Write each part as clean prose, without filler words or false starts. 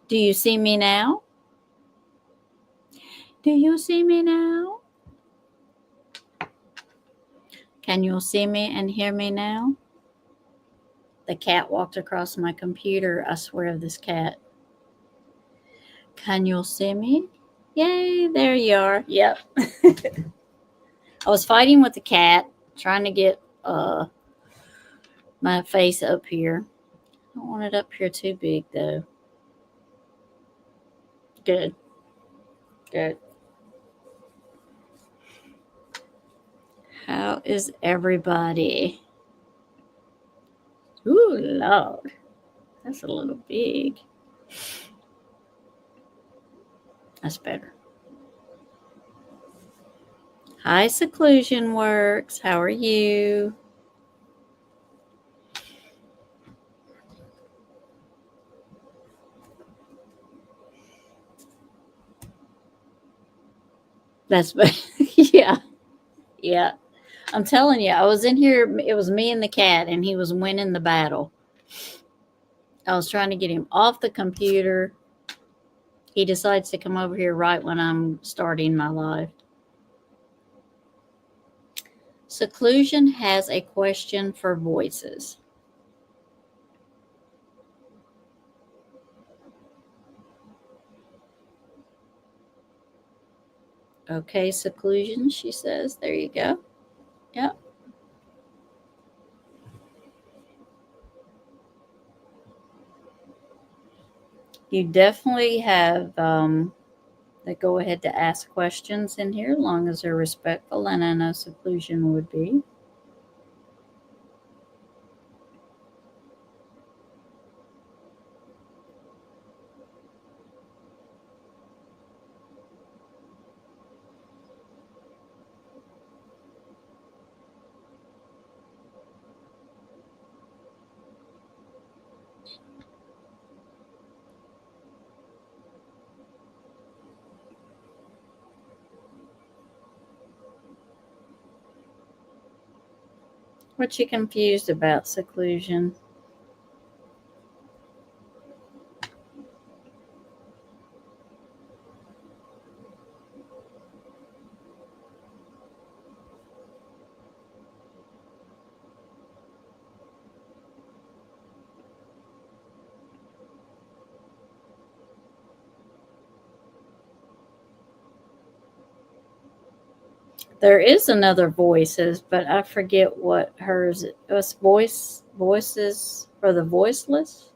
Do you see me now? Do you see me now? Can you see me and hear me now? The cat walked across my computer. I swear, this cat. Can you see me? Yay, there you are. Yep. I was fighting with the cat, trying to get my face up here. I don't want it up here too big, though. Good. Good. How is everybody? Ooh, Lord. That's a little big. That's better. Hi, Seclusion Works. How are you? That's yeah, yeah. I'm telling you, I was in here. It was me and the cat, and he was winning the battle. I was trying to get him off the computer. He decides to come over here right when I'm starting my live. Seclusion has a question for voices. Okay, Seclusion, she says. There you go. Yep. You definitely have the go ahead to ask questions in here, as long as they're respectful, and I know Seclusion would be. What you confused about, Seclusion? There is another voices, but I forget what hers was. Voices for the voiceless,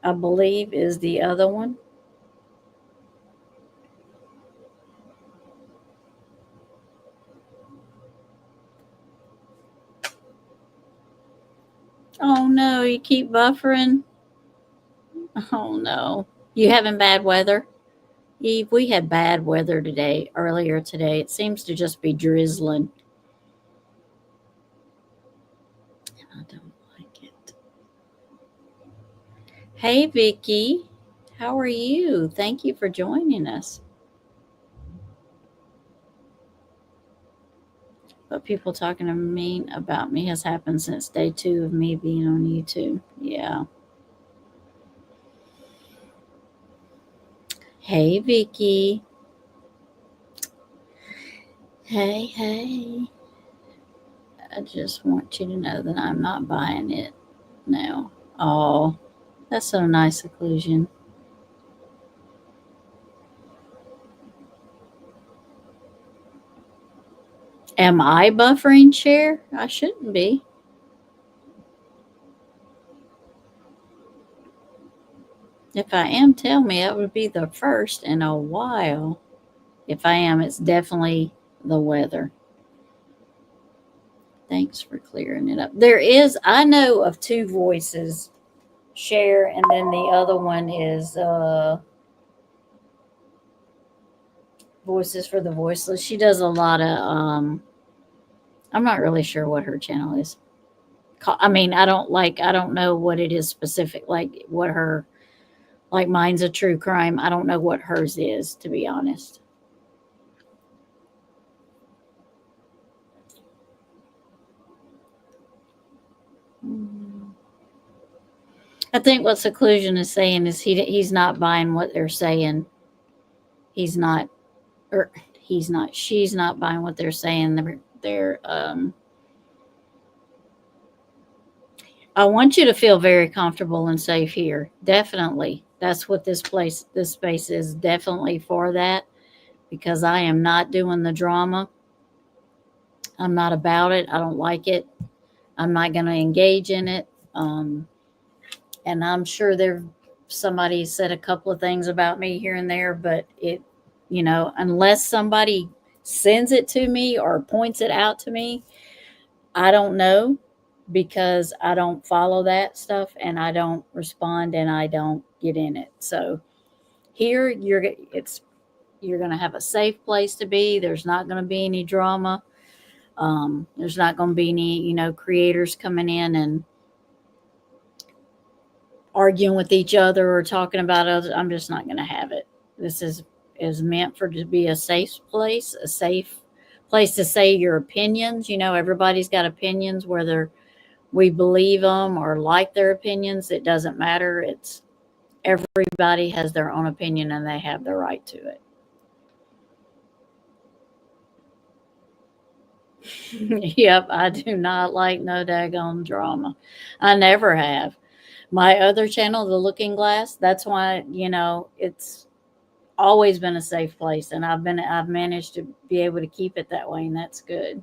I believe, is the other one. Oh no, you keep buffering. Oh no. You having bad weather? Eve, we had bad weather today, earlier today. It seems to just be drizzling. I don't like it. Hey, Vicky. How are you? Thank you for joining us. But people talking to me about me has happened since day 2 of me being on YouTube. Yeah. Hey, Vicky. Hey, hey. I just want you to know that I'm not buying it now. Oh, that's so nice, Seclusion. Am I buffering, Cher? I shouldn't be. If I am, tell me. It would be the first in a while. If I am, it's definitely the weather. Thanks for clearing it up. There is, I know of 2 voices, Cher, and then the other one is Voices for the Voiceless. She does a lot of, I'm not really sure what her channel is. I mean, I don't know what it is specific, like what her, like mine's a true crime. I don't know what hers is, to be honest. I think what seclusion is saying is he's not buying what they're saying. He's not, or he's not. She's not buying what they're saying. They're. I want you to feel very comfortable and safe here. Definitely, that's what this space is definitely for that. Because I am not doing the drama. I'm not about it. I don't like it. I'm not going to engage in it. And I'm sure somebody said a couple of things about me here and there, but unless somebody sends it to me or points it out to me, I don't know because I don't follow that stuff and I don't respond and I don't get in it. So here you're going to have a safe place to be. There's not going to be any drama. There's not going to be any, creators coming in and arguing with each other or talking about others. I'm just not going to have it. This is meant for to be a safe place to say your opinions. Everybody's got opinions, whether we believe them or like their opinions. It doesn't matter. It's everybody has their own opinion and they have the right to it. Yep, I do not like no daggone drama. I never have. My other channel, The Looking Glass, that's why, it's always been a safe place and I've managed to be able to keep it that way and that's good.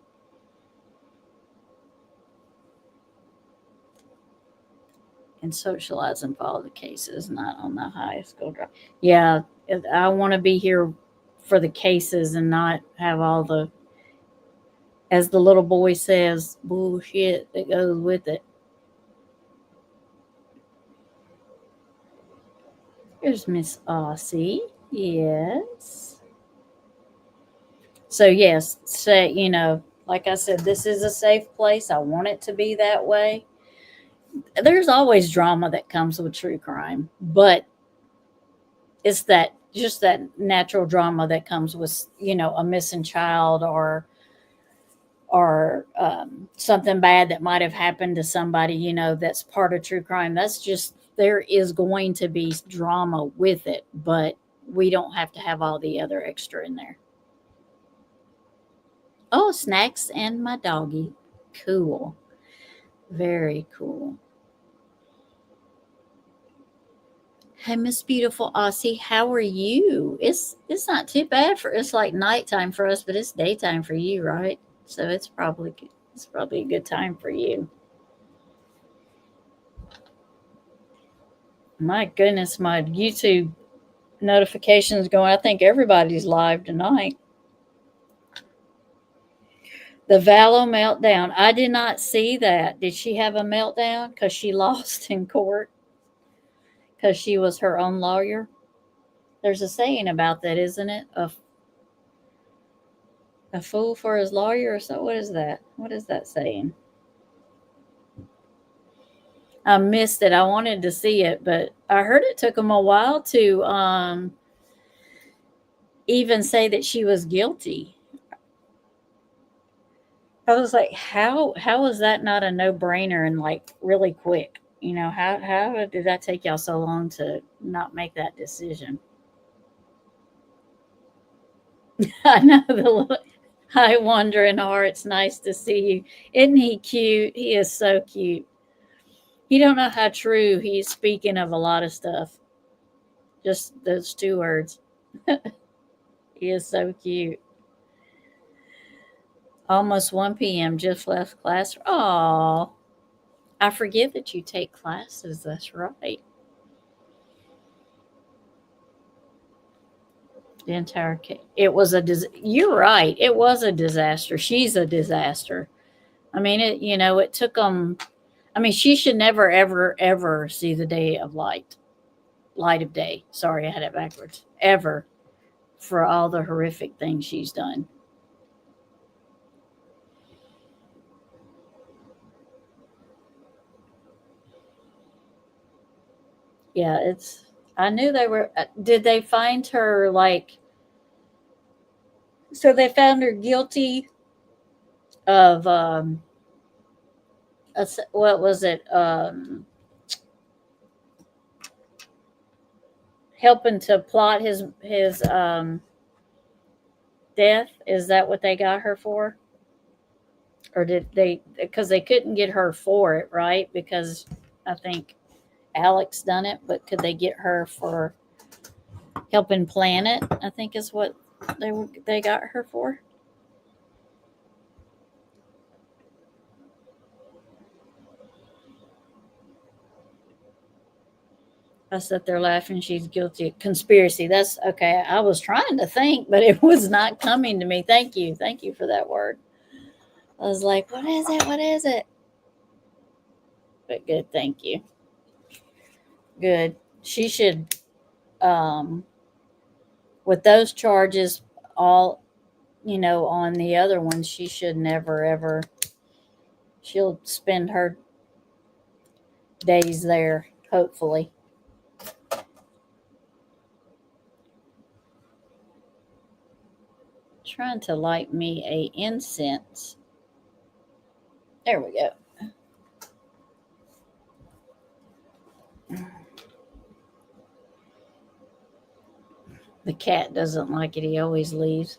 And socialize and follow the cases, not on the highest school drive. Yeah, I want to be here for the cases and not have all the, as the little boy says, bullshit that goes with it. Here's Miss Aussie. Yes. So yes, say like I said, this is a safe place. I want it to be that way. There's always drama that comes with true crime, but it's that just that natural drama that comes with a missing child or something bad that might have happened to somebody that's part of true crime. That's just there is going to be drama with it, but we don't have to have all the other extra in there. Oh, snacks and my doggy. Cool. Very cool. Hey, Miss Beautiful Aussie, how are you? It's not too bad for it's like nighttime for us, but it's daytime for you, right? So it's probably a good time for you. My goodness, my YouTube notifications going. I think everybody's live tonight. The Vallow meltdown. I did not see that. Did she have a meltdown because she lost in court? Because she was her own lawyer? There's a saying about that, isn't it? A fool for his lawyer or so. What is that? What is that saying? I missed it. I wanted to see it, but I heard it took them a while to even say that she was guilty. I was like, how was that not a no brainer and like really quick? How did that take y'all so long to not make that decision? I know the little I wonder in heart. It's nice to see you. Isn't he cute? He is so cute. You don't know how true he's speaking of a lot of stuff. Just those two words. He is so cute. Almost 1 p.m. Just left class. Oh, I forget that you take classes. That's right. The entire case. It was you're right. It was a disaster. She's a disaster. I mean, it took them. I mean, she should never, ever, ever see the day of light of day. Sorry, I had it backwards. Ever, for all the horrific things she's done. Yeah, I knew they were. Did they find her like? So they found her guilty of what was it? helping to plot his death. Is that what they got her for? Or did they, because they couldn't get her for it, right? Because I think Alex done it, but could they get her for helping plan it? I think is what they got her for. I sat there laughing. She's guilty of conspiracy. That's okay. I was trying to think, but it was not coming to me. Thank you. Thank you for that word. I was like, what is it? What is it? But good. Thank you. Good. She should, with those charges, all, on the other ones, she should never, ever, she'll spend her days there, hopefully. Trying to light me a incense. There we go. The cat doesn't like it. He always leaves.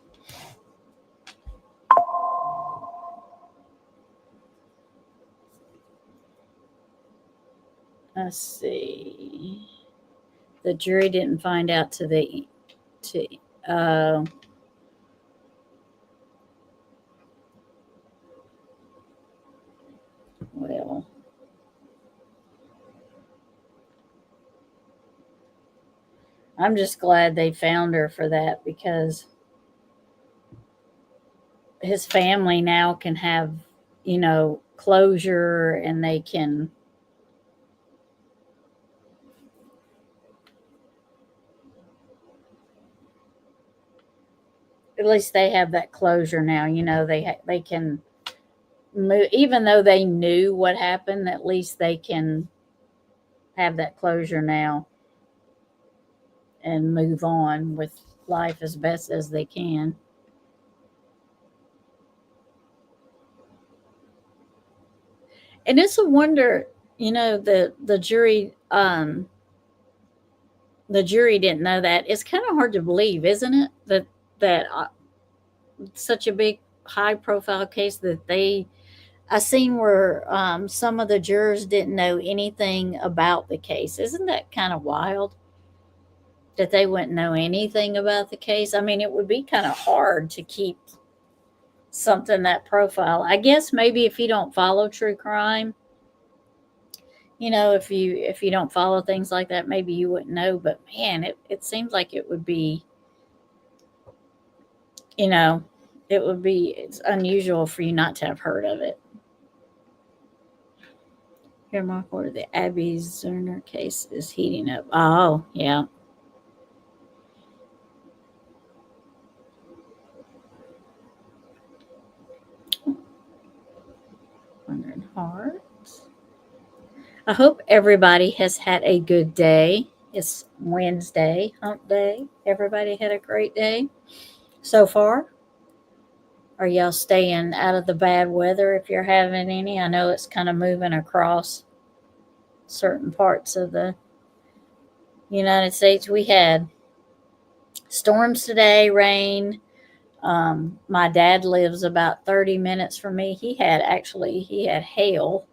Let's see. The jury didn't find out well, I'm just glad they found her for that, because his family now can have, closure, and they can, at least they have that closure now. They can move, even though they knew what happened. At least they can have that closure now and move on with life as best as they can. And it's a wonder, the jury didn't know that. It's kind of hard to believe, isn't it, that such a big high profile case that I seen where some of the jurors didn't know anything about the case. Isn't that kind of wild that they wouldn't know anything about the case? I mean, it would be kind of hard to keep something that profile. I guess maybe if you don't follow true crime, if you don't follow things like that, maybe you wouldn't know. But man, it seems like it would be, it's unusual for you not to have heard of it. Here, Mark, or the Abby Zerner case is heating up. Oh, yeah. Wandering Hearts. I hope everybody has had a good day. It's Wednesday, hump day. Everybody had a great day so far. Are y'all staying out of the bad weather if you're having any? I know it's kind of moving across certain parts of the United States. We had storms today, rain. My dad lives about 30 minutes from me. He had hail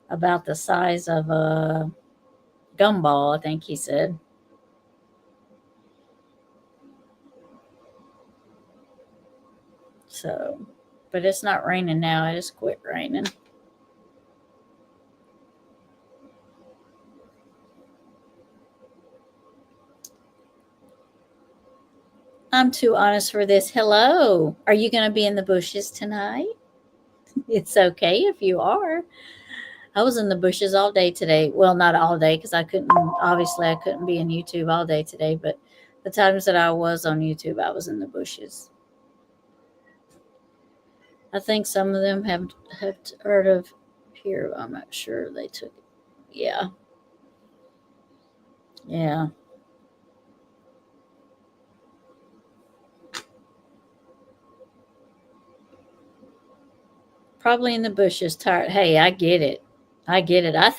about the size of a gumball, I think he said. So, but it's not raining now. It just quit raining. I'm too honest for this. Hello. Are you going to be in the bushes tonight? It's okay if you are. I was in the bushes all day today. Well, not all day, because I couldn't be in YouTube all day today, but the times that I was on YouTube, I was in the bushes. I think some of them have heard of here. I'm not sure they took it. Yeah. Yeah. Probably in the bushes. Tired. Hey, I get it. I get it. I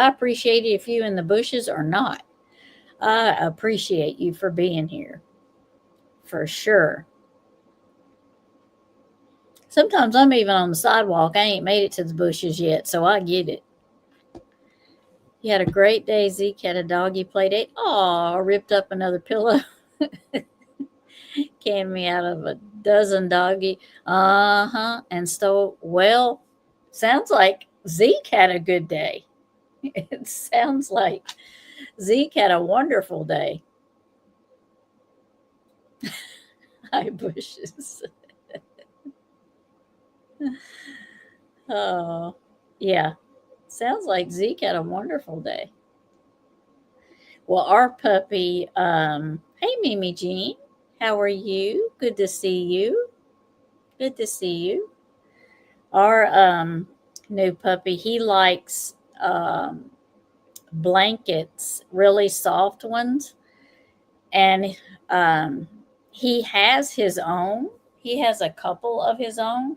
appreciate it if you in the bushes or not. I appreciate you for being here. For sure. Sometimes I'm even on the sidewalk. I ain't made it to the bushes yet, so I get it. You had a great day, Zeke. Had a doggy play date. Aw, ripped up another pillow. Canned me out of a dozen doggy. Uh-huh. And stole. Well, sounds like Zeke had a good day. It sounds like Zeke had a wonderful day. Hi, bushes. Oh, yeah. Sounds like Zeke had a wonderful day. Well, our puppy, hey, Mimi Jean, how are you? Good to see you. Good to see you. Our new puppy, he likes blankets, really soft ones, and um, he has his own. He has a couple of his own,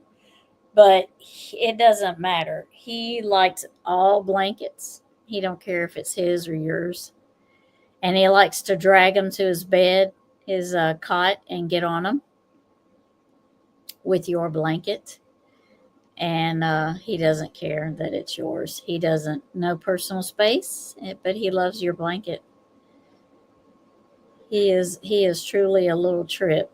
but it doesn't matter. He likes all blankets. He don't care if it's his or yours, and he likes to drag them to his bed, his cot, and get on them with your blanket. And he doesn't care that it's yours. He doesn't know personal space, but he loves your blanket. He is truly a little trip.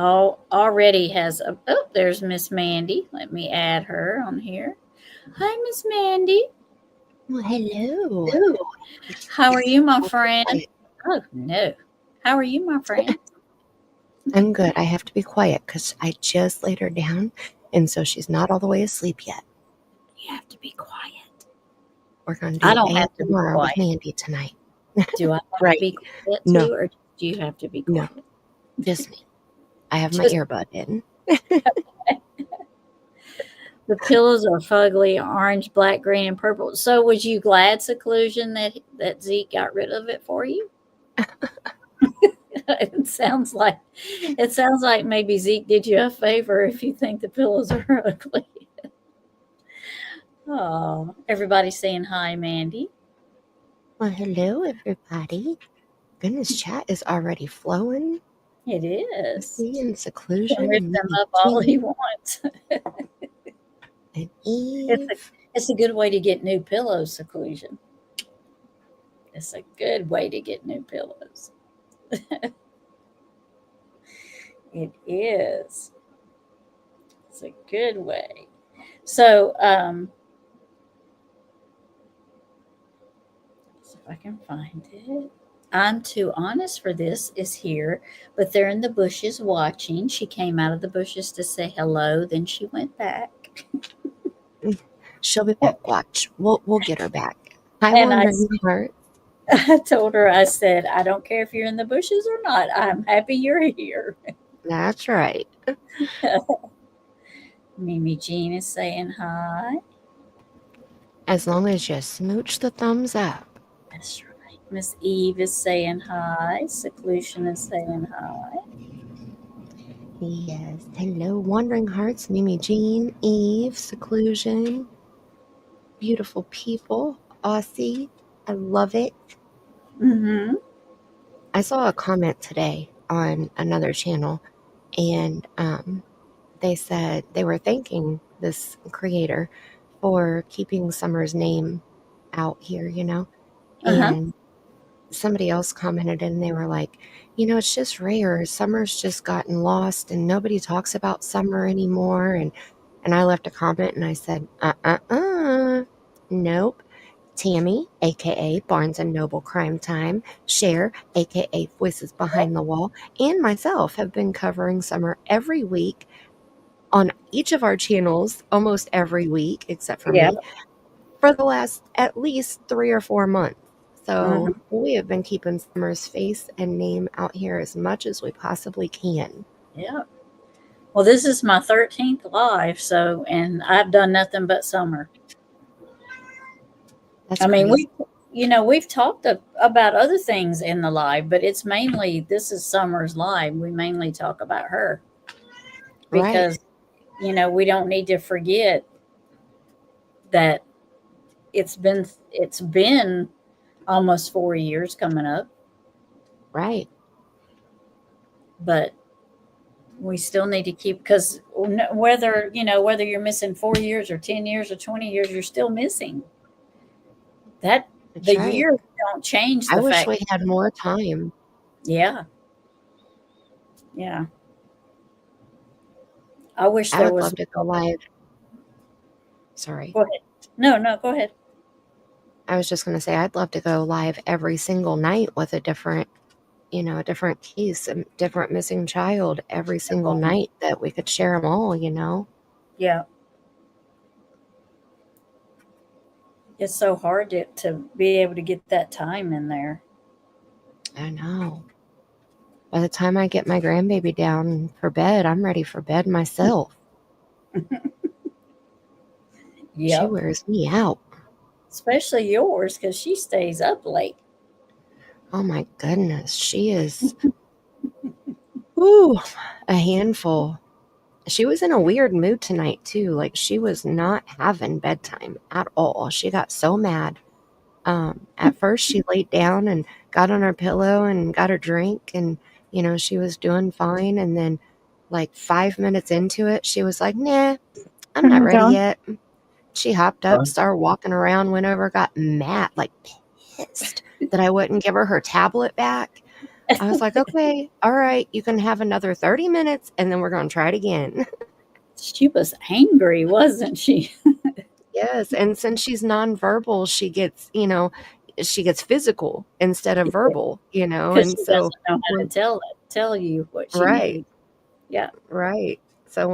Already has a, oh, there's Miss Mandy. Let me add her on here. Hi, Miss Mandy. Well, hello. How are you, my friend? Oh no. How are you, my friend? I'm good. I have to be quiet because I just laid her down, and so she's not all the way asleep yet. You have to be quiet. We're going to do I don't have to be ASMR with quiet. Mandy tonight. Do I have Right. to be quiet No. too, or do you have to be No, quiet? just me. I have my Just earbud in. the pillows are fugly, orange, black, green, and purple. So was you glad, Seclusion, that Zeke got rid of it for you? It sounds like maybe Zeke did you a favor if you think the pillows are ugly. Oh, everybody's saying hi, Mandy. Well, hello, everybody. Goodness, chat is already flowing. It is. See, in He can seclusion, rip and them Mimi up all he Jean, wants. and It's a, Eve. it's a good way to get new pillows, Seclusion. It's a good way to get new pillows. It is. It's a good way. So, see if I can find it. I'm too honest for this is here, but they're in the bushes watching. She came out of the bushes to say hello, then she went back. She'll be back. Watch. We'll get her back. Hi, And I, Wandering Heart. I told her, I said, I don't care if you're in the bushes or not. I'm happy you're here. That's right. Mimi Jean is saying hi. As long as you smooch the thumbs up. That's right. Miss Eve is saying hi. Seclusion is saying hi. Yes. Hello, Wandering Hearts, Mimi Jean, Eve, Seclusion. Beautiful people. Aussie. I love it. Mm-hmm. I saw a comment today on another channel, and they said they were thanking this creator for keeping Summer's name out here, Uh-huh. and somebody else commented and they were like, it's just rare. Summer's just gotten lost and nobody talks about Summer anymore. And I left a comment and I said, nope. Tammy, aka Barnes and Noble Crime Time, Cher, aka Voices Behind the Wall, and myself have been covering Summer every week on each of our channels, almost every week, except for Yeah. me, for the last at least 3 or 4 months. So Mm-hmm. we have been keeping Summer's face and name out here as much as we possibly can. Yeah. Well, this is my 13th live, and I've done nothing but Summer. That's I mean, crazy. we've talked about other things in the live, but it's mainly this is Summer's live. We mainly talk about her Right. because we don't need to forget that it's been almost 4 years coming up, Right. but we still need to keep, because whether you're missing 4 years or 10 years or 20 years, you're still missing that. That's The right. years don't change I the wish fact. we had more time. Yeah, yeah. I wish I there would was love to go more. live. Sorry. Go ahead. No, go ahead. I was just going to say, I'd love to go live every single night with a different, a different case, a different missing child every single Um, night that we could share them all. yeah, it's so hard to be able to get that time in there. I know. By the time I get my grandbaby down for bed, I'm ready for bed myself. She Yep. wears me out. Especially yours, because she stays up late. Oh my goodness. She is, ooh, a handful. She was in a weird mood tonight, too. Like, she was not having bedtime at all. She got so mad. At first, she laid down and got on her pillow and got her drink, and, she was doing fine. And then, like, 5 minutes into it, she was like, nah, I'm not ready Down. yet. She hopped up, started walking around, went over, got mad, like pissed that I wouldn't give her tablet back. I was like, okay, all right, you can have another 30 minutes and then we're going to try it again. She was angry, wasn't she? Yes. And since she's nonverbal, she gets physical instead of verbal, Because and she so doesn't know how to when, tell you what she right, needs. Yeah. right. So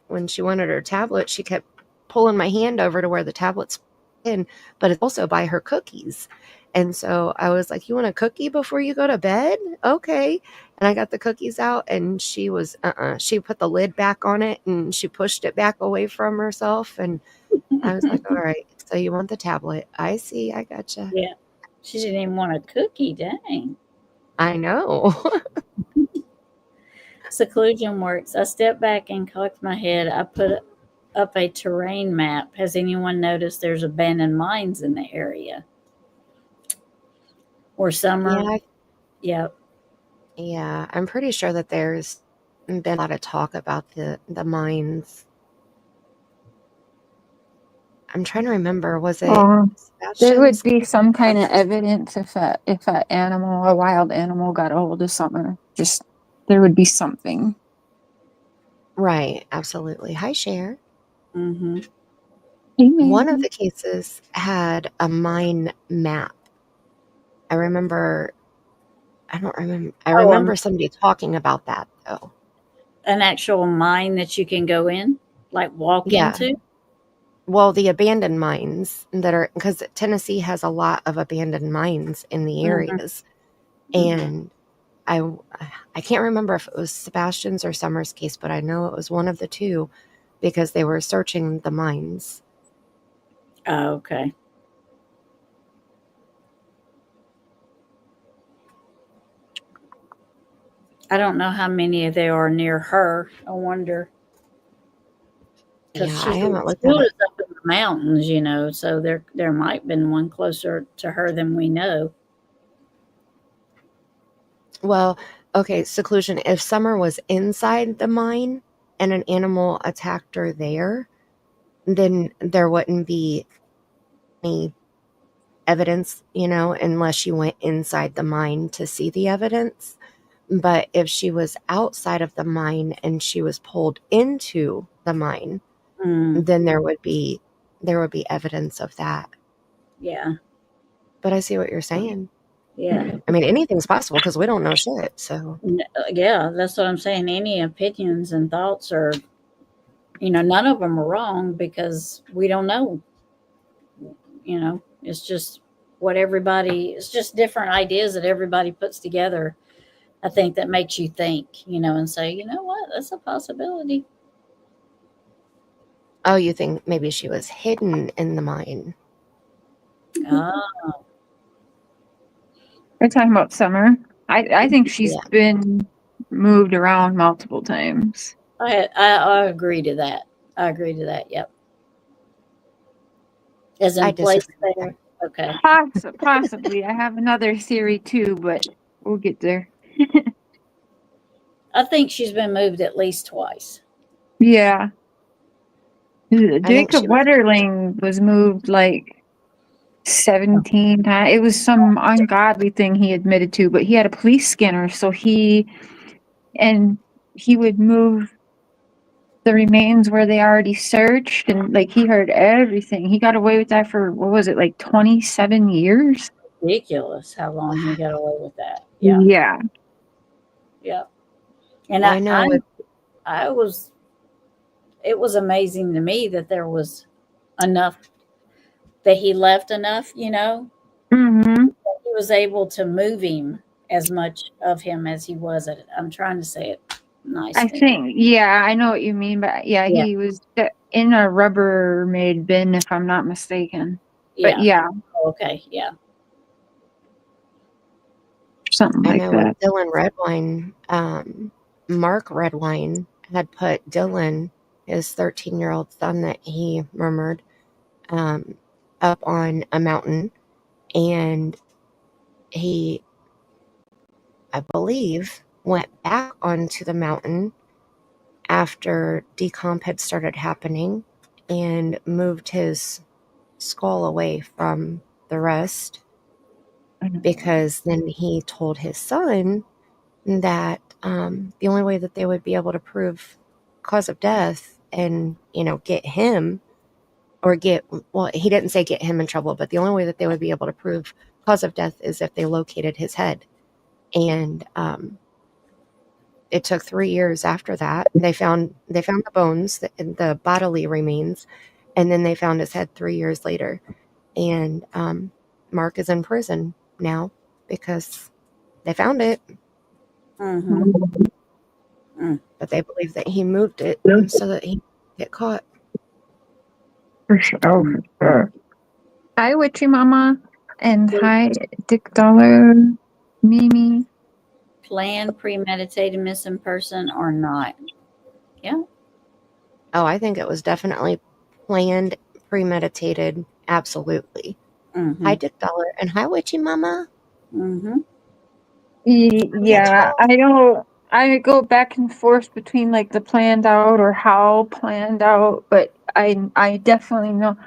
when she wanted her tablet, she kept pulling my hand over to where the tablet's in, but it's also by her cookies. And so I was like, "You want a cookie before you go to bed? Okay." And I got the cookies out, and she was she put the lid back on it and she pushed it back away from herself, and I was like, "All right, so you want the tablet? I see. I gotcha. Yeah. She didn't even want a cookie. Dang. I know." Seclusion works. I step back and collect my head. I put up a terrain map. Has anyone noticed there's abandoned mines in the area? Or summer? Yeah, Yep. yeah. I'm pretty sure that there's been a lot of talk about the mines. I'm trying to remember, was it Or there would Sebastian's? be some kind of evidence a wild animal got a hold of something. Just there would be something. Right, absolutely. Hi, Cher. Mm-hmm. One of Amen. the cases had a mine map. I remember, I don't remember, I Oh, remember somebody talking about that though. an actual mine that you can go in, like walk Yeah. into? Well, the abandoned mines that are, because Tennessee has a lot of abandoned mines in the Mhm. areas. And I, I can't remember if it was Sebastian's or Summer's case, but I know it was one of the two because they were searching the mines. Oh, okay. I don't know how many there are near her. I wonder, because Yeah, she I haven't she looked at it. lives up in the mountains, so there might have been one closer to her than we know. Well, okay, seclusion. If Summer was inside the mine and an animal attacked her there, then there wouldn't be any evidence, unless she went inside the mine to see the evidence. But if she was outside of the mine and she was pulled into the mine, Mm, then there would be evidence of that. yeah, But I see what you're saying. yeah, I mean, anything's possible because we don't know shit. So yeah. That's what I'm saying. Any opinions and thoughts are, none of them are wrong because we don't know. It's just it's just different ideas that everybody puts together. I think that makes you think, and say, you know what, that's a possibility. oh, you think maybe she was hidden in the mine? Ah, We're talking about Summer. I think she's Yeah. been moved around multiple times. I agree to that. I agree to that. Yep. As I in place disagree with there? Okay. Possibly. I have another theory too, but we'll get there. I think she's been moved at least twice. Yeah. I think Jacob she was. Wetterling was moved like 17 times. It was some ungodly thing he admitted to, but he had a police scanner, so and he would move the remains where they already searched, and like he heard everything. He got away with that for what was it, like 27 years? Ridiculous how long he got away with that. Yeah. Yeah. Yeah. And Well, I know it. I was, it was amazing to me that there was enough, that he left enough, you know, Hmm. he was able to move him as much of him as he was at it. I'm trying to say it I nicely. think, yeah, I know what you mean, but yeah, Yeah. he was in a Rubbermaid bin, if I'm not mistaken. But Yeah. yeah, Okay. Yeah. something I like know that. with Dylan Redwine, Mark Redwine had put Dylan, his 13-year-old son that he murmured, um, up on a mountain, and he, I believe, went back onto the mountain after decomp had started happening and moved his skull away from the rest, because then he told his son that the only way that they would be able to prove cause of death and, get him, or well, he didn't say get him in trouble, but the only way that they would be able to prove cause of death is if they located his head. And it took 3 years after that. They found the bones, the bodily remains, and then they found his head 3 years later. And Mark is in prison now because they found it, Mm-hmm. but they believe that he moved it so that he could get caught. For sure. Oh, for sure. Hi, Witchy Mama. And hi, Dick Dollar, Mimi. Planned, premeditated missing person or not? Yeah. Oh, I think it was definitely planned, premeditated, absolutely. Mm-hmm. Hi, Dick Dollar, and hi, Witchy Mama. Mm-hmm. Catch Yeah, y'all. I don't. I go back and forth between like the planned out or how planned out, but I definitely know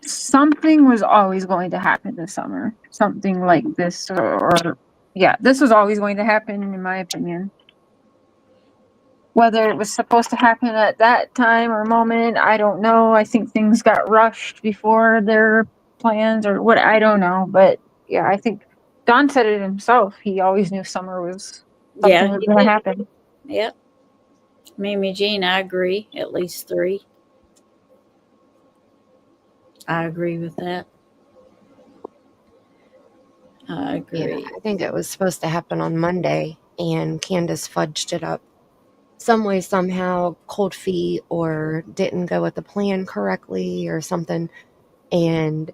something was always going to happen this summer. Something like this, or yeah, this was always going to happen in my opinion. Whether it was supposed to happen at that time or moment, I don't know. I think things got rushed before their plans or what, I don't know. But yeah, I think Don said it himself. He always knew summer was something Yeah, was he going to did. happen. Yep. Mimi Jean, I agree. At least 3. I agree with that. I Yeah, agree. I think it was supposed to happen on Monday, and Candace fudged it up some way, somehow, cold feet, or didn't go with the plan correctly or something. And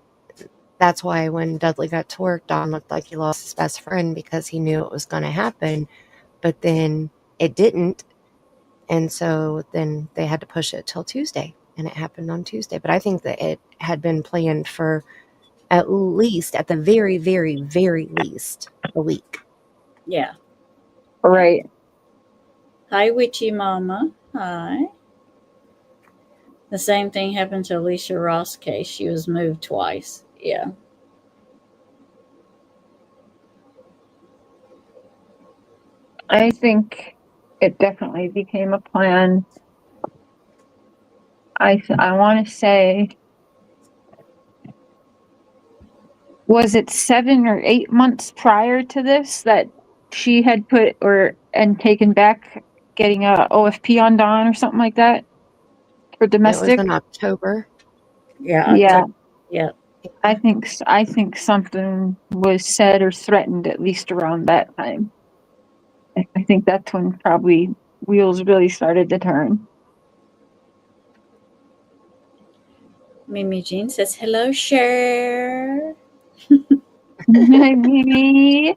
that's why when Dudley got to work, Don looked like he lost his best friend, because he knew it was going to happen, but then it didn't. And so then they had to push it till Tuesday, and it happened on Tuesday. But I think that it had been planned for at least, at the very, very, very least, a week. Yeah. Right. Hi, Witchy Mama. Hi. The same thing happened to Alicia Ross' case. She was moved twice. Yeah. I think it definitely became a plan. I want to say, was it 7 or 8 months prior to this that she had put or and taken back getting a OFP on Don or something like that for It was domestic? in October. Yeah. Yeah, October. Yeah. I think something was said or threatened at least around that time. I think that's when probably wheels really started to turn. Mimi Jean says, hello, Cher. Maybe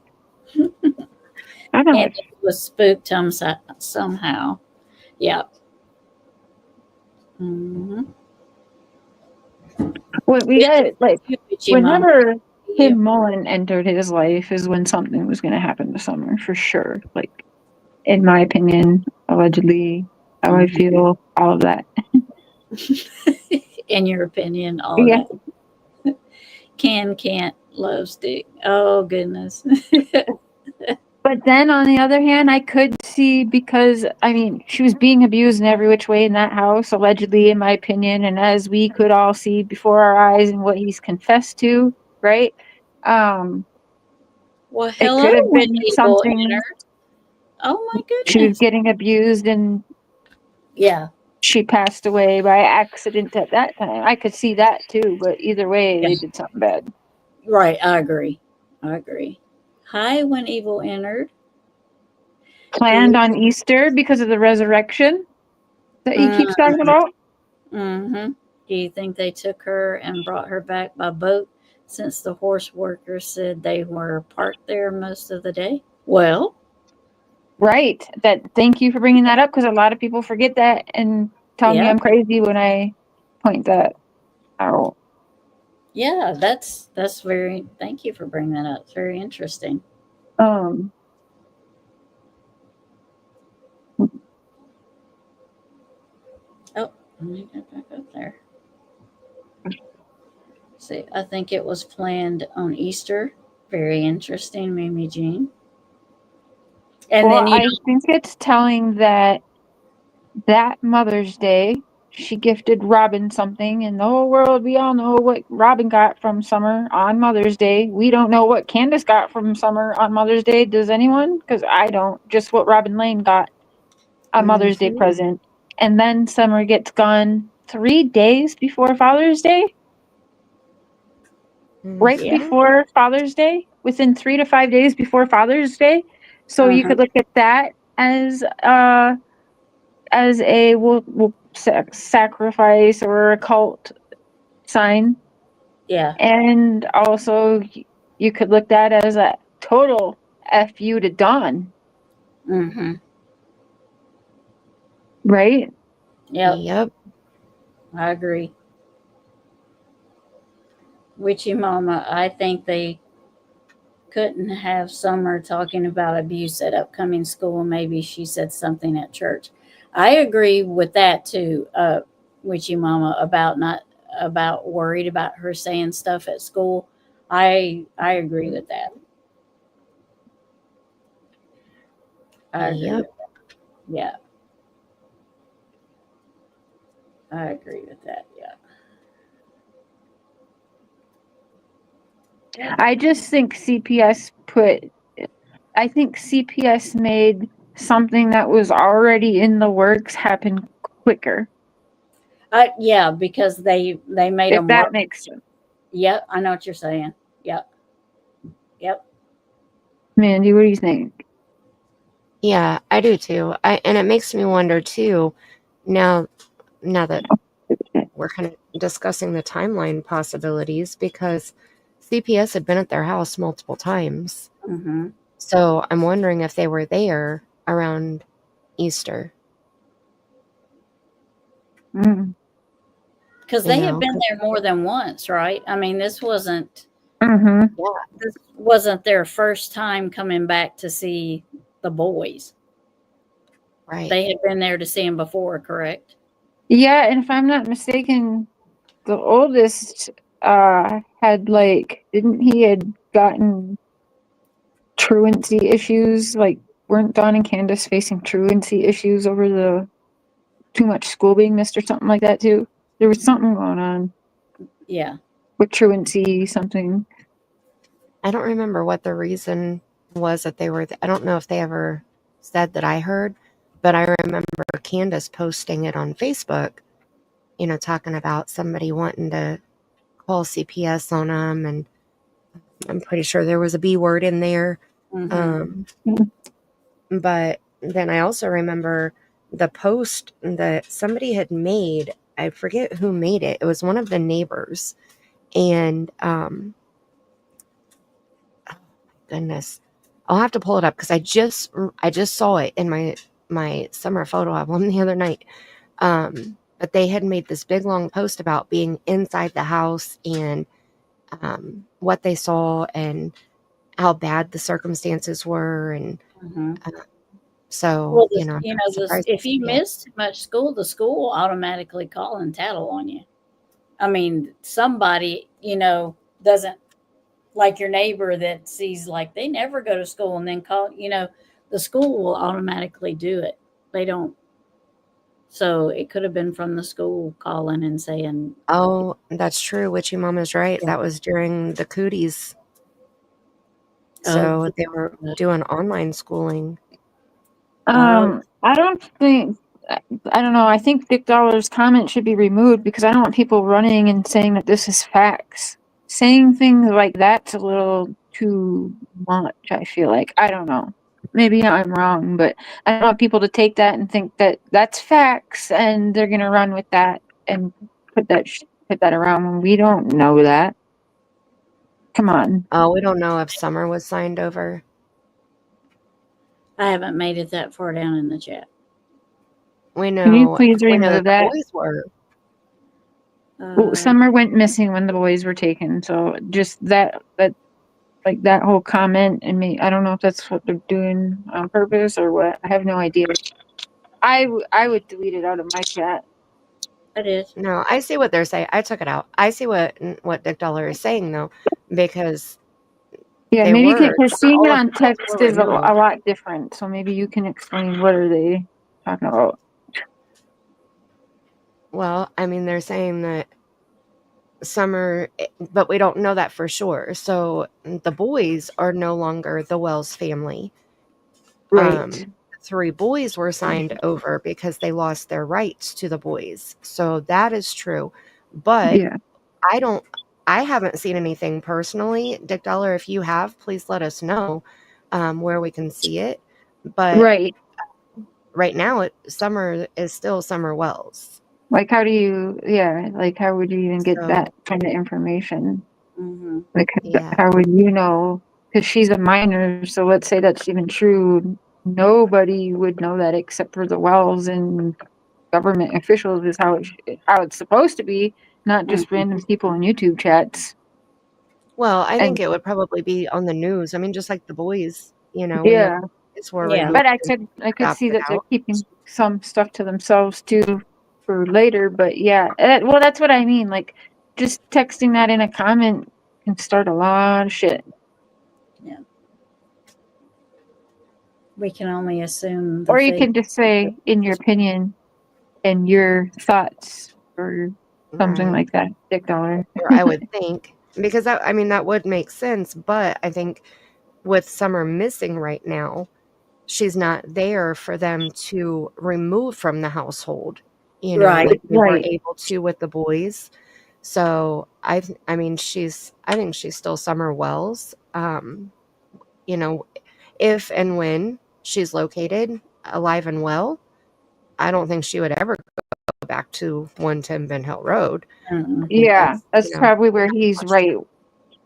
I don't know. And it was spooked somehow. Yeah. Mm-hmm. We got like Witchy mama. whenever You. Tim Mullen entered his life is when something was going to happen to Summer for sure. Like in my opinion, allegedly, how I feel, all of that. In your opinion, all Yeah. that. Can't, love stick. Oh, goodness. But then on the other hand, I could see because, I mean, she was being abused in every which way in that house, allegedly, in my opinion. And as we could all see before our eyes and what he's confessed to, right? Well, It hello, could have when been evil something. entered. Oh, my She was goodness. getting abused and Yeah. she passed away by accident at that time. I could see that too, but either way, Yeah. they did something bad. Right. I agree. Hi, when evil entered. Planned on Easter because of the resurrection that he keeps talking about. Mm-hmm. Do you think they took her and brought her back by boat since the horse workers said they were parked there most of the day? Well, Right. Thank you for bringing that up because a lot of people forget that and tell me yeah. I'm crazy when I point that out. Yeah, that's very, thank you for bringing that up. It's very interesting. Um, Oh, let me get back up there. See, I think it was planned on Easter. Very interesting, Mimi Jean. And well, then, I think it's telling that Mother's Day, she gifted Robin something, and the whole world, we all know what Robin got from Summer on Mother's Day. We don't know what Candace got from Summer on Mother's Day. Does anyone? Because I don't. Just what Robin Lane got a Mother's Day present. And then Summer gets gone 3 days before Father's Day. Right Yeah. before Father's Day, within 3 to 5 days before Father's Day. So you could look at that as a sacrifice or a cult sign, Yeah. and also you could look at that as a total F you to Dawn, Mm-hmm. right? Yep. Yep. I agree. Witchy Mama, I think they couldn't have Summer talking about abuse at upcoming school. Maybe she said something at church. I agree with that too, Witchy Mama, about not about worried about her saying stuff at school. I agree with that. I agree Yep. with that. Yeah, I agree with that. Yeah. I just think I think CPS made something that was already in the works happen quicker, Yeah, because they made if them that work. makes sense. Yep, I know what you're saying. Yep, yep. Mandy, what do you think? Yeah, I do too. And it makes me wonder too, now that we're kind of discussing the timeline possibilities, because CPS had been at their house multiple times. Mm-hmm. So I'm wondering if they were there around Easter. Mm. Because You they had know, been there more than once, right? I mean, Mm-hmm. this wasn't their first time coming back to see the boys. right. They had been there to see him before, correct? Yeah, and if I'm not mistaken, the oldest had like didn't he had gotten truancy issues, like weren't Dawn and Candace facing truancy issues over the too much school being missed or something like that too? There was something going on Yeah. with truancy something. I don't remember what the reason was that they were. I don't know if they ever said that I heard, but I remember Candace posting it on Facebook, talking about somebody wanting to call CPS on them. And I'm pretty sure there was a B word in there. Mm-hmm. But then I also remember the post that somebody had made. I forget who made it. It was one of the neighbors. And, oh my goodness, I'll have to pull it up because I just saw it in my summer photo album the other night. but they had made this big long post about being inside the house and what they saw and how bad the circumstances were. And Mhm. so, Well, you know, I'm not surprised. if you Yeah. miss too much school, the school will automatically call and tattle on you. I mean, somebody, doesn't like your neighbor that sees like they never go to school and then call, the school will automatically do it. They don't. So it could have been from the school calling and saying, Oh, that's true. Witchy Mama's right. yeah. That was during the cooties. Oh, So they were doing online schooling. I don't think. I don't know. I think Dick Dollar's comment should be removed because I don't want people running and saying that this is facts. Saying things like that's a little too much, I feel like. I don't know. Maybe I'm wrong, but I don't want people to take that and think that that's facts and they're going to run with that and put that around when we don't know that. Come on. Oh, we don't know if Summer was signed over. I haven't made it that far down in the chat. We Can you know please remove the that? boys were. Summer went missing when the boys were taken, so just that like that whole comment and me, I don't know if that's what they're doing on purpose or what. I have no idea. I would delete it out of my chat. It is. No, I see what they're saying. I took it out. I see what Dick Dollar is saying though, because Yeah, they maybe were because seeing all it of on the girls text were is a removed. lot different. So maybe you can explain what are they talking about. Well, I mean, they're saying that Summer, but we don't know that for sure. So the boys are no longer the Wells family. Right. 3 boys were signed over because they lost their rights to the boys. So that is true. But Yeah. I haven't seen anything personally. Dick Dollar, if you have, please let us know where we can see it. But Right. right now, Summer is still Summer Wells. Like how do you? Yeah. Like how would you even get So, that kind of information? Mm-hmm. Like, yeah. how would you know? Because she's a minor, so let's say that's even true. Nobody would know that except for the Wells and government officials. Is how it's supposed to be, not just Mm-hmm. random people in YouTube chats. Well, I And think it would probably be on the news. I mean, just like the boys, we know yeah, boys were Yeah. removed but I and could see adopted that they're out. keeping some stuff to themselves too for later. But yeah, well, that's what I mean. Like, just texting that in a comment can start a lot of shit. Yeah. We can only assume the Or you fate. can just say, in your opinion, and your thoughts, or something Right. like that. Dick Dollar. Or I would think, because I mean, that would make sense. But I think with Summer missing right now, she's not there for them to remove from the household, Right. like they were Right. able to with the boys. So I mean, I think she's still Summer Wells. You know, if and when she's located alive and well, I don't think she would ever go back to 110 Ben Hill Road. Mm-hmm. I think Yeah, that's that's probably where he's right.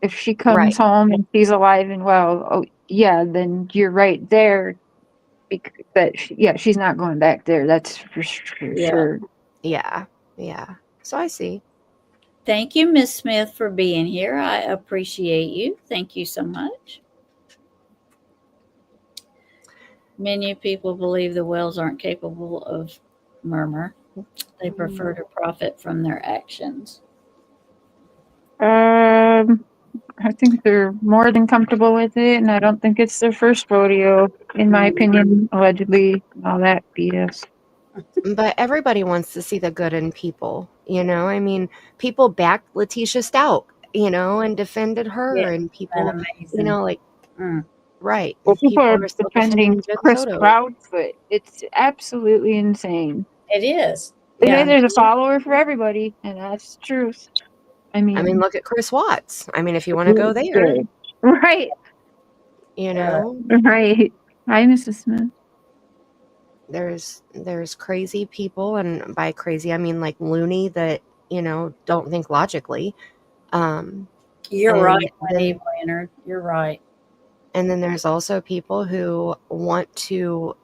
If she comes right. home and she's alive and well, oh yeah, then you're right there. That yeah, she's not going back there. That's for Yeah. sure. Yeah. Yeah. So I see. Thank you, Miss Smith, for being here. I appreciate you. Thank you so much. Many people believe the whales aren't capable of murmur. They prefer to profit from their actions. I think they're more than comfortable with it, and I don't think it's their first rodeo, in my opinion. Allegedly, and all that BS. But everybody wants to see the good in people, I mean, people backed Letitia Stout, and defended Yeah, her, and that people, amazing. like, Mm. right, Well, and people people are are still defending defending Jen Chris Soto. Proudfoot. It's absolutely insane. It is. They say Yeah. there's a follower for everybody, and that's the truth. I I mean, mean, look at Chris Watts. I mean, if you want to go there, right, you Yeah. know, right. Hi, Mrs. Smith. there's crazy people, and by crazy I mean like loony that, don't think logically. You're right, And Wendy then Leonard. You're right. there's also people who want to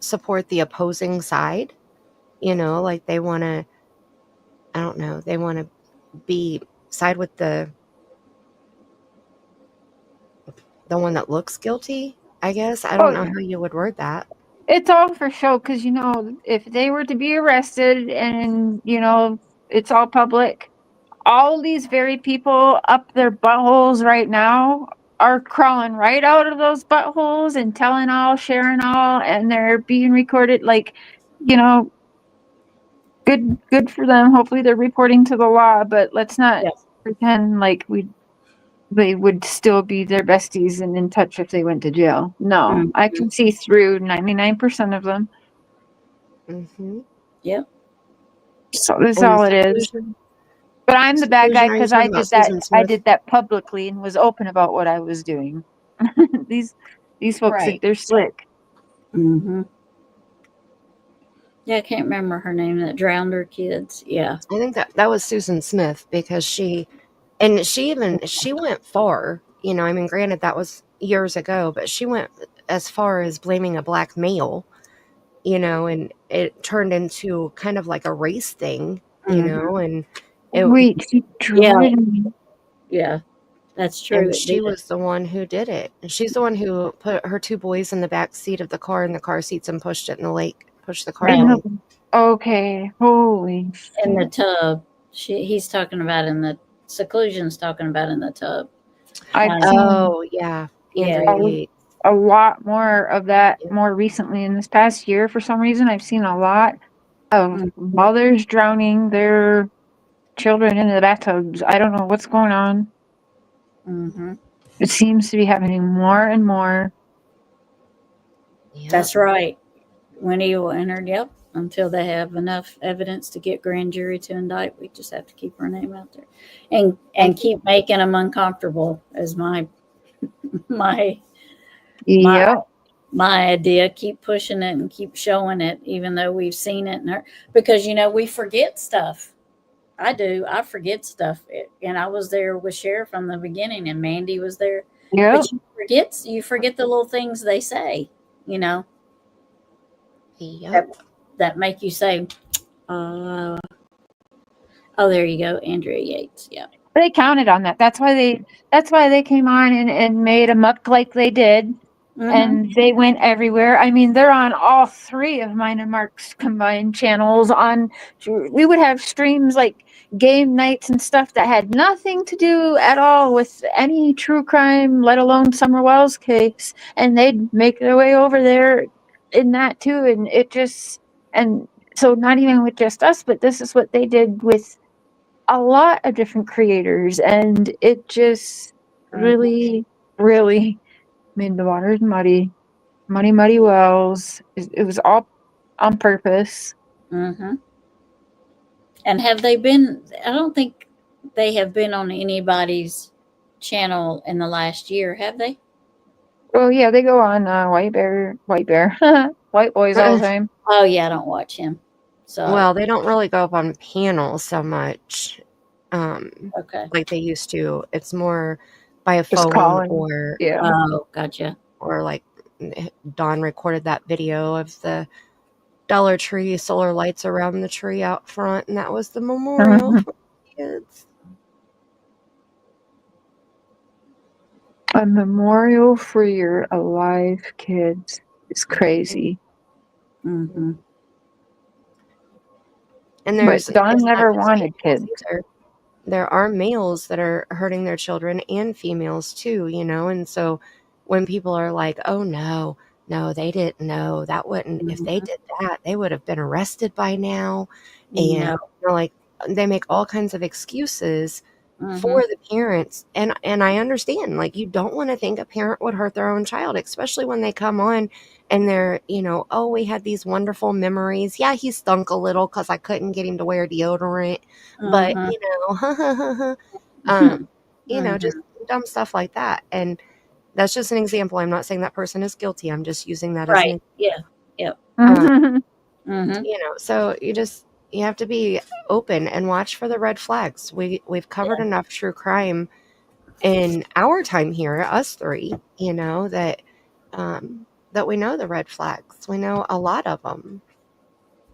support the opposing side, You know, like they want to, I don't know, they want to side with the one that looks guilty, I guess. I don't know Oh, how you would word that. it's all for show because, you know, if they were to be arrested and, you know, it's all public, all these very people up their buttholes right now are crawling right out of those buttholes and telling all, sharing all, and they're being recorded. Like, you know, good for them. Hopefully they're reporting to the law, but let's not Yeah. pretend like they would still be their besties and in touch if they went to jail. No, I Mhm. can see through 99% of them. Mm-hmm. Yep. So that's And all it is. But I'm the bad guy are you because talking about Susan I Smith? did that publicly and was open about what I was doing. these folks think Right. they're slick. Mm-hmm. Yeah, I can't remember her name that drowned her kids. Yeah. I think that was Susan Smith because she went far, you know, I mean, granted that was years ago, but she went as far as blaming a black male, you know, and it turned into kind of like a race thing, you Mm-hmm. know, and Wait, she Yeah. drove me. Yeah. That's true. It she did. was the one who did it. And she's the one who put her two boys in the back seat of the car in the car seats and pushed it in the lake, pushed the car in Right. the lake. Okay, holy In the shit. tub. He's talking about in the seclusion's talking about in the tub. I've Uh, seen Oh, yeah. yeah. Andrea Yates. a lot more of that Yeah. more recently in this past year. For some reason, I've seen a lot of Mm-hmm. mothers drowning their children in the bathtubs. I don't know what's going on. Mm-hmm. It seems to be happening more and more. Yep. That's right. When he will enter, yep. Until they have enough evidence to get grand jury to indict, we just have to keep her name out there, and keep making them uncomfortable. As my my Yep. my idea. Keep pushing it and keep showing it, even though we've seen it and heard. Because we forget stuff. I do. I forget stuff, and I was there with Cher from the beginning, and Mandy was there. Yep. But you forget the little things they say. You know Yep. that make you say, uh, "Oh, there you go, Andrea Yates." Yeah. They counted on that. That's why they came on and made a muck like they did. Mm-hmm. And they went everywhere. I mean, they're on all three of mine and Mark's combined channels. We would have streams like game nights and stuff that had nothing to do at all with any true crime, let alone Summer Wells case, and they'd make their way over there in that too. And and so not even with just us, but this is what they did with a lot of different creators, and it just Mm-hmm. really, really made the waters muddy. Muddy wells. It was all on purpose. Mm-hmm. And have they been? I don't think they have been on anybody's channel in the last year, have they? Well, yeah, they go on White Bear, White Boys all the time. Oh yeah, I don't watch him. So Well, they don't really go up on panels so much, okay. like they used to. It's more by a Just phone calling. Yeah. Oh, gotcha. or like Dawn recorded that video of the Dollar Tree solar lights around the tree out front, and that was the memorial for the kids. A memorial for your alive kids is crazy. Mm-hmm. And But there's Dawn it's not never just wanted females kids. either. There are males that are hurting their children and females too, you know. And so when people are like, "Oh no, no, they didn't know that wouldn't if they Mm-hmm. did that, they would have been arrested by now," and No. like they make all kinds of excuses Mm-hmm. for the parents, and I understand, like, you don't want to think a parent would hurt their own child, especially when they come on and they're, "Oh, we had these wonderful memories. Yeah, he stunk a little because I couldn't get him to wear deodorant, but Mm-hmm. um just Mm-hmm. dumb stuff like that." And that's just an example. I'm not saying that person is guilty. I'm just using that as Right. an Yeah. Yep. Mm-hmm. so you have to be open and watch for the red flags. We've covered Yeah. enough true crime in our time here, us three, that that we know the red flags. We know a lot of them.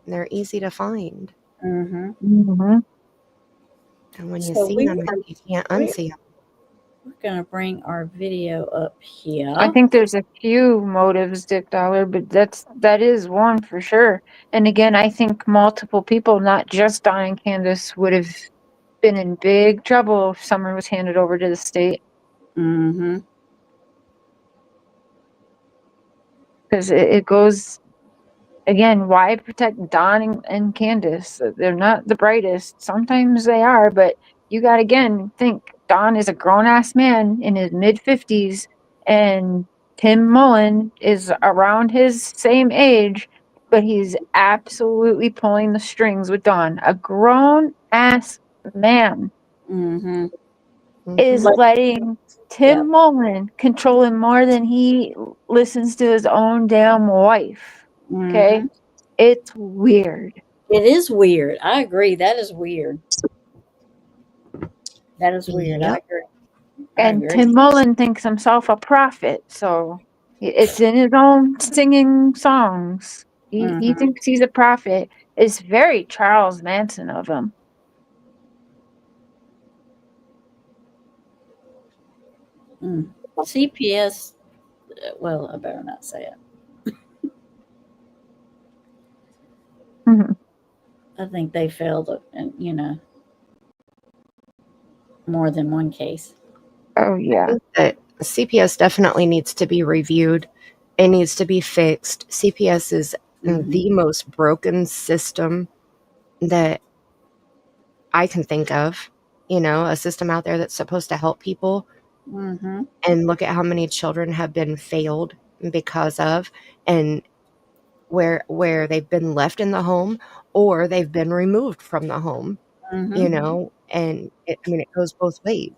They're easy to find. Mm-hmm. Mm-hmm. And when you So see them, you can't unsee them. We're gonna bring our video up here. I think there's a few motives, Dick Dollar, but that is one for sure. And again, I think multiple people, not just Don and Candace, would have been in big trouble if Summer was handed over to the state. Mm-hmm. Because it goes, again, why protect Don and Candace? They're not the brightest. Sometimes they are, but you got to, again, think Don is a grown-ass man in his mid-50s, and Tim Mullen is around his same age, but he's absolutely pulling the strings with Don. A grown-ass man Mm-hmm. is Mhm. letting Tim Mullen control him more than he listens to his own damn wife. Okay? Mm-hmm. It's weird. It is weird. I agree. That is weird. That is weird. I Yep. agree. I And agree. Tim Mullen thinks himself a prophet, so it's in his own singing songs. He Mm-hmm. thinks he's a prophet. It's very Charles Manson of him. Mm. CPS. Well, I better not say it. Mhm. I think they failed, and more than one case. Oh I yeah. think that CPS definitely needs to be reviewed. It needs to be fixed. CPS is Mm-hmm. the most broken system that I can think of. A system out there that's supposed to help people. Mm-hmm. And look at how many children have been failed because of, and where they've been left in the home or they've been removed from the home. Mm-hmm. And it goes both ways.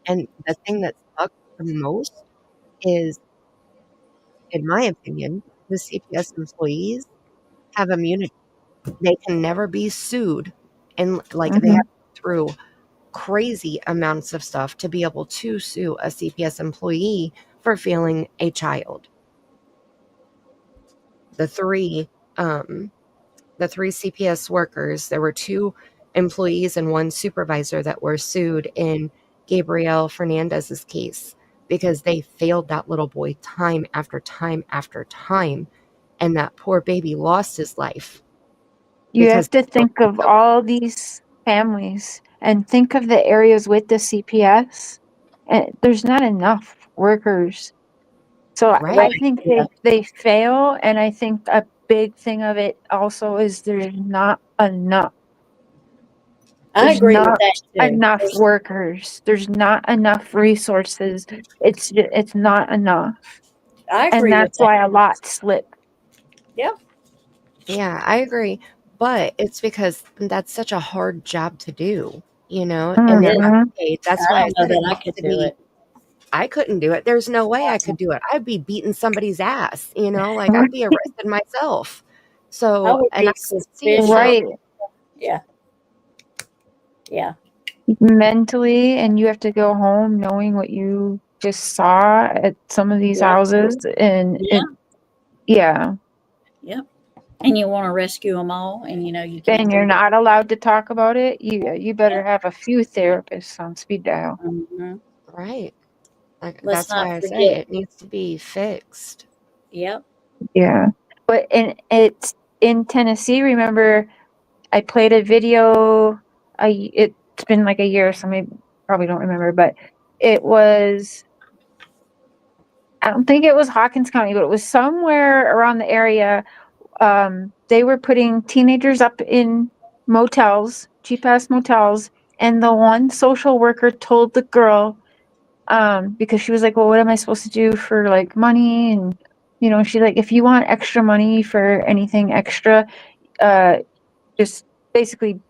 And the thing that sucks the most is, in my opinion, the CPS employees have immunity. They can never be sued. And like they Hmm. have to go through crazy amounts of stuff to be able to sue a CPS employee for failing a child. The three, um, the three CPS workers, there were two employees and one supervisor that were sued in Gabriel Fernandez's case because they failed that little boy time after time after time. And that poor baby lost his life You because have to think of all these families and think of the areas with the CPS. And there's not enough workers. So right. I think Yeah. they fail, and I think a big thing of it also is there's not enough. I There's agree with not that too. enough workers. There's not enough resources. It's not enough, I and agree with that's that. why a lot slip. Yep. Yeah, I agree. But it's because that's such a hard job to do, It and they're not is. Mhm. paid. That's I why I don't know said it that I needs could to do be. it. I couldn't do it. There's no way I could do it. I'd be beating somebody's ass, like I'd be arrested myself. I So, would and I be can see it suspicious. now. Right, Yeah. Yeah. mentally, and you have to go home knowing what you just saw at some of these Yep. houses, and Yeah. yeah, Yep. And you want to rescue them all, and you can't and do you're that. not allowed to talk about it. You better have a few therapists on speed dial. Hmm. Right. Like, Let's that's not why I say forget. it needs to be fixed. Yep. Yeah, but it's in Tennessee. Remember, I played a video. It's been like a year, so maybe probably don't remember, but it was. I don't think it was Hawkins County, but it was somewhere around the area. They were putting teenagers up in motels, cheap ass motels, and the one social worker told the girl, because she was like, "Well, what am I supposed to do for like money?" And she's like, "If you want extra money for anything extra, uh, just basically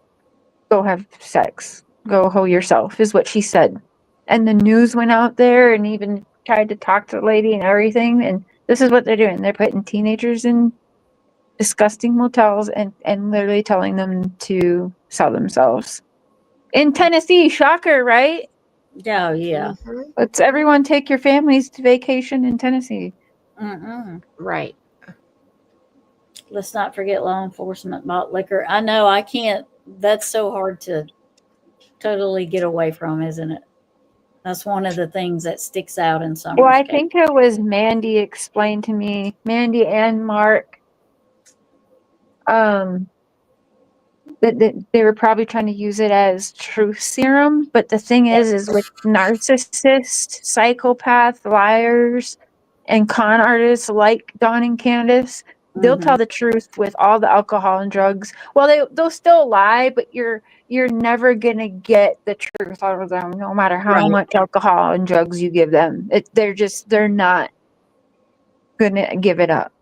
go have sex, go hoe yourself," is what she said. And the news went out there and even tried to talk to the lady and everything. And this is what they're doing: they're putting teenagers in disgusting motels and literally telling them to sell themselves in Tennessee. Shocker, right? Oh, yeah. Hmm. Let's everyone take your families to vacation in Tennessee. Mm-mm. Right. Let's not forget law enforcement bought liquor. I know I can't. That's so hard to totally get away from, isn't it? That's one of the things that sticks out in Well, Summer's I case. think it was Mandy explained to me, Mandy and Mark, that they were probably trying to use it as truth serum. But the thing is with narcissists, psychopath, liars, and con artists like Don and Candace, they'll tell the truth with all the alcohol and drugs. Well, they'll still lie, but you're never gonna get the truth out of them, no matter how Right. much alcohol and drugs you give them. They're not gonna give it up.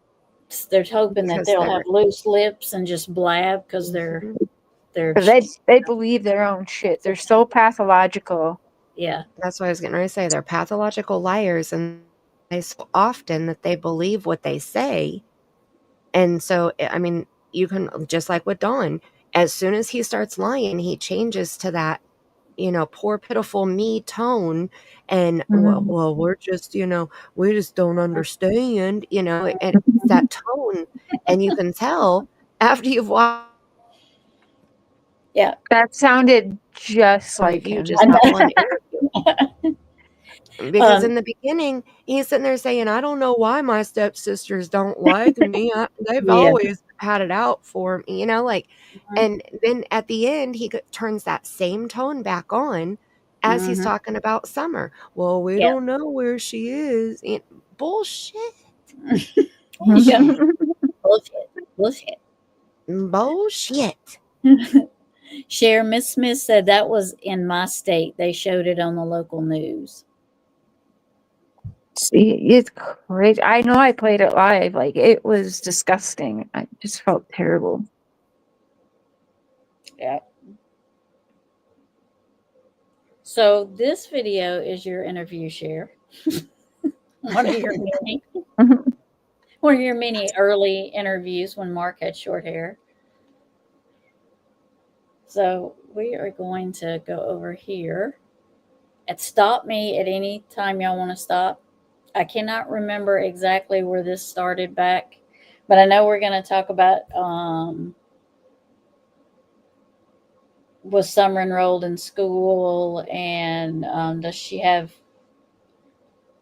They're hoping that Because they'll they're have loose lips and just blab because they're 'Cause they believe their own shit. They're so pathological. yeah. That's what I was getting ready to say. They're pathological liars, and they so often that they believe what they say. And so, I mean, you can, just like with Don, as soon as he starts lying, he changes to that, poor, pitiful me tone. And, well, we're just, we just don't understand, and it's that tone. And you can tell after you've watched Yeah. That sounded just like review him. just that one interview. Because in the beginning, he's sitting there saying, I don't know why my stepsisters don't like me. They've Yeah. always had it out for me, and then at the end, he turns that same tone back on as he's talking about Summer. Well, we Yeah. don't know where she is. And bullshit. Yeah. Bullshit. Bullshit. Bullshit. Cher, Miss Smith said that was in my state. They showed it on the local news. See, it's crazy. I know I played it live. Like, it was disgusting. I just felt terrible. Yeah. So this video is your interview, Cher. One of your many early interviews when Mark had short hair. So we are going to go over here and stop me at any time y'all want to stop. I cannot remember exactly where this started back, but I know we're going to talk about was Summer enrolled in school, and does she have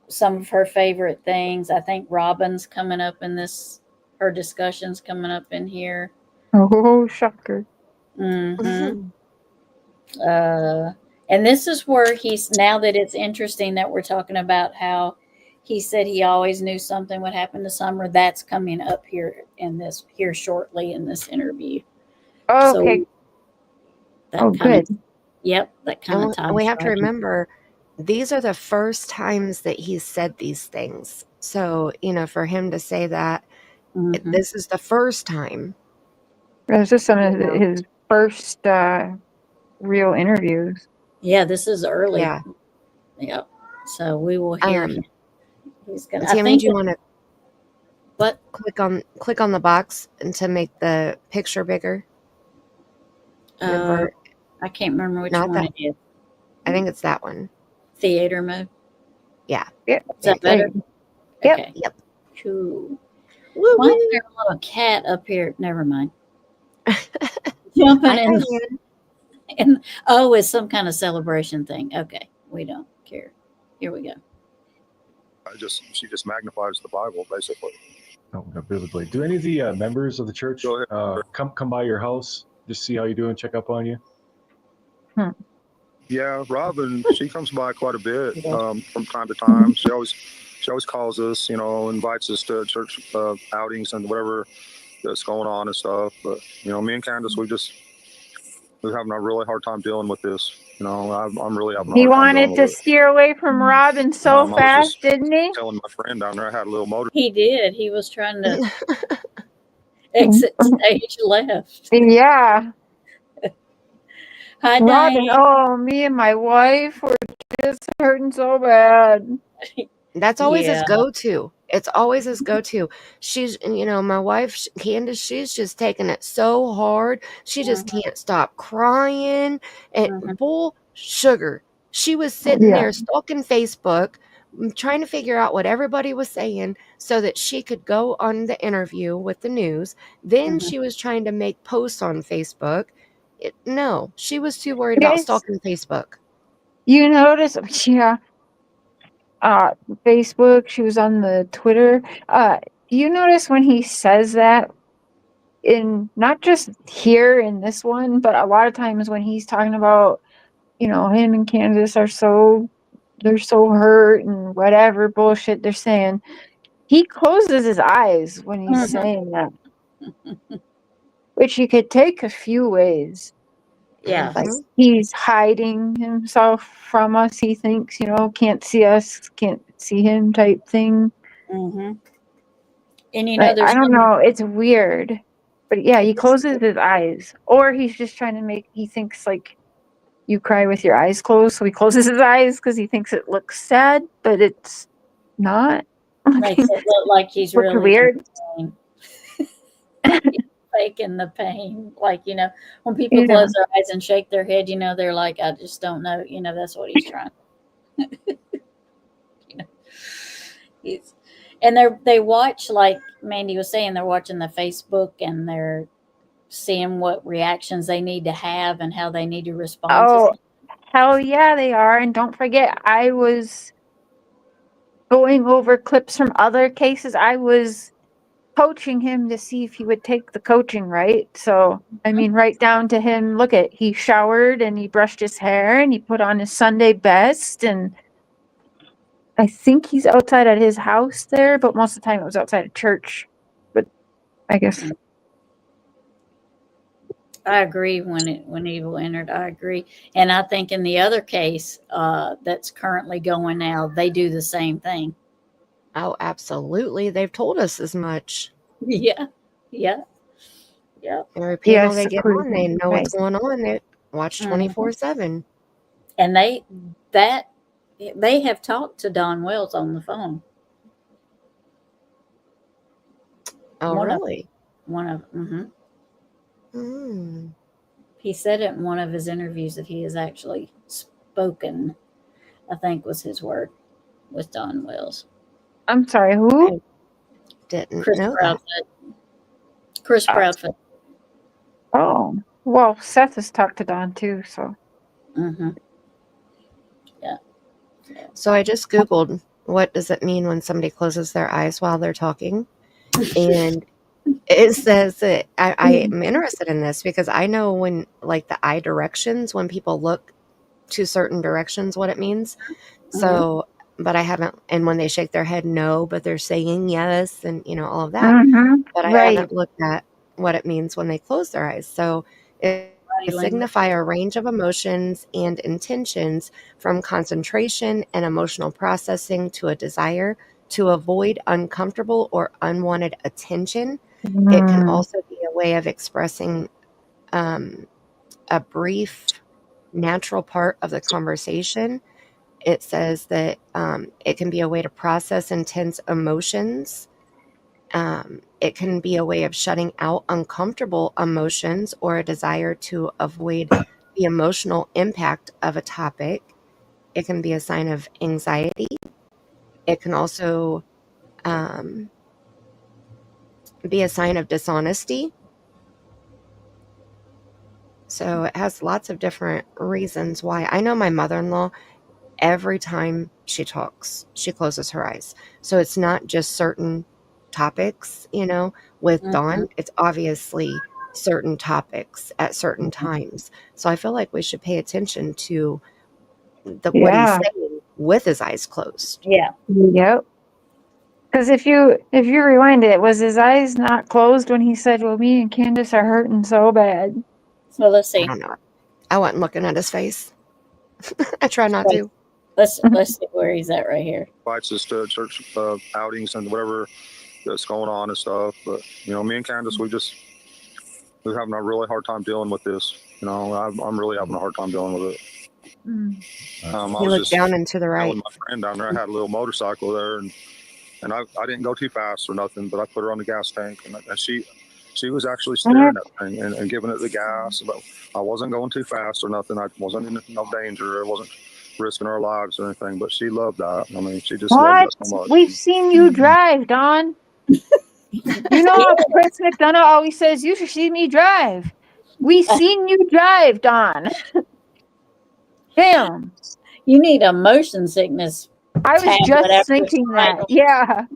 some of her favorite things? I think Robin's coming up in this. Her discussion's coming up in here. Oh, shocker. Mm-hmm. And this is where now that it's interesting that we're talking about how he said he always knew something would happen to Summer. That's coming up here shortly in this interview. Oh, okay. So good. Yep, that kind of ties. We have to remember, these are the first times that he's said these things. So, for him to say that, this is the first time. This is some of his first real interviews. Yeah, this is early. Yeah. Yep. So we will hear him. He's gonna. Tammy, do you want to what? Click on the box and to make the picture bigger? I can't remember which one it is. I think it's that one. Theater mode. Yeah. Yep. Is that better? Yep. Okay. Yep. Cool. Why is there a little cat up here? Never mind. Jumping in. And it's some kind of celebration thing. Okay, we don't care. Here we go. She just magnifies the Bible, basically. Oh, not biblically. Do any of the members of the church come by your house, just see how you're doing, check up on you? Yeah, Robin, she comes by quite a bit from time to time. She always calls us, invites us to church outings and whatever that's going on and stuff. But me and Candace, we're having a really hard time dealing with this. I'm really having a hard time. He wanted to steer away from Robin so fast, didn't he? Telling my friend down there I had a little motor. He did. He was trying to exit stage left. Yeah. Hi, Robin. Diane. Oh, me and my wife were just hurting so bad. That's always his go-to. It's always his go-to. She's, my wife, Candace, she's just taking it so hard. She just can't stop crying. And bull sugar. She was sitting there stalking Facebook trying to figure out what everybody was saying so that she could go on the interview with the news. Then Mhm. she was trying to make posts on Facebook. No, she was too worried about Guys, stalking Facebook. you notice, yeah, Facebook, she was on the Twitter. Do you notice when he says that, in not just here in this one, but a lot of times when he's talking about, him and Kansas they're so hurt and whatever bullshit they're saying, he closes his eyes when he's Mhm. saying that, which you could take a few ways. Yeah. Like, Mhm. he's hiding himself from us, he thinks, can't see us, can't see him type thing. Hmm. And I there's don't some. know, it's weird. But yeah, It he is. closes his eyes. Or he's just trying to he thinks like you cry with your eyes closed, so he closes his eyes because he thinks it looks sad, but it's not. Makes it look like he's Looks really in weird. pain. He's faking the pain. Like, when people Yeah. close their eyes and shake their head, they're like, I just don't know. That's what he's trying. You know, he's, and they watch, like Mandy was saying, they're watching the Facebook and they're seeing what reactions they need to have and how they need to respond to Oh, something. hell yeah, they are. And don't forget, I was going over clips from other cases. I was coaching him to see if he would take the coaching, right? So, I mean, right down to him, he showered and he brushed his hair and he put on his Sunday best. And I think he's outside at his house there, but most of the time it was outside of church. But I guess. I agree. When evil entered, I agree, and I think in the other case that's currently going now, they do the same thing. Oh, absolutely. They've told us as much. Yeah, yeah, yeah. Every panel Yes, they get on, they know right. what's going on. They watch Mhm. 24/7. And they have talked to Don Wells on the phone. Oh, One of really? one of Mm. he said it in one of his interviews that he has actually spoken. I think was his word with Don Wells. I'm sorry, who? I didn't Chris know that. Proudfoot. Chris Uh, Proudfoot. oh, well, Seth has talked to Don too, so. Mm-hmm. Yeah. So I just Googled what does it mean when somebody closes their eyes while they're talking. And it says that I am interested in this because I know when, like, the eye directions, when people look to certain directions, what it means. Mm-hmm. So, but I haven't, and when they shake their head no, but they're saying yes, and all of that. But I Right. haven't looked at what it means when they close their eyes. So it Body language. signify a range of emotions and intentions from concentration and emotional processing to a desire to avoid uncomfortable or unwanted attention. It can also be a way of expressing a brief, natural part of the conversation. It says that it can be a way to process intense emotions. It can be a way of shutting out uncomfortable emotions or a desire to avoid the emotional impact of a topic. It can be a sign of anxiety. It can also be a sign of dishonesty. So it has lots of different reasons why. I know my mother-in-law, every time she talks, she closes her eyes. So it's not just certain topics, with Mm-hmm. Dawn. It's obviously certain topics at certain times. So I feel like we should pay attention to what he's Yeah. saying with his eyes closed. Yeah. Yep. Because if you rewind it, was his eyes not closed when he said, "Well, me and Candace are hurting so bad"? So let's I see. don't know. I wasn't looking at his face. I try not to. Let's see where he's at right here. Invites us to church outings and whatever that's going on and stuff. But me and Candace, we're having a really hard time dealing with this. I'm really having a hard time dealing with it. I He was looked just down and to the right. telling my friend down there, I had a little motorcycle there, and I didn't go too fast or nothing, but I put her on the gas tank, and she was actually steering that thing and giving it the gas. But I wasn't going too fast or nothing. I wasn't in no danger. It wasn't risking our lives or anything, but she loved that. I mean, she just loved What? that so much. We've seen you drive, Dawn. You know how Chris McDonough always says, you should see me drive. We seen you drive, Dawn. Damn. You need a motion sickness I was tablet just after thinking that. Spinal Yeah.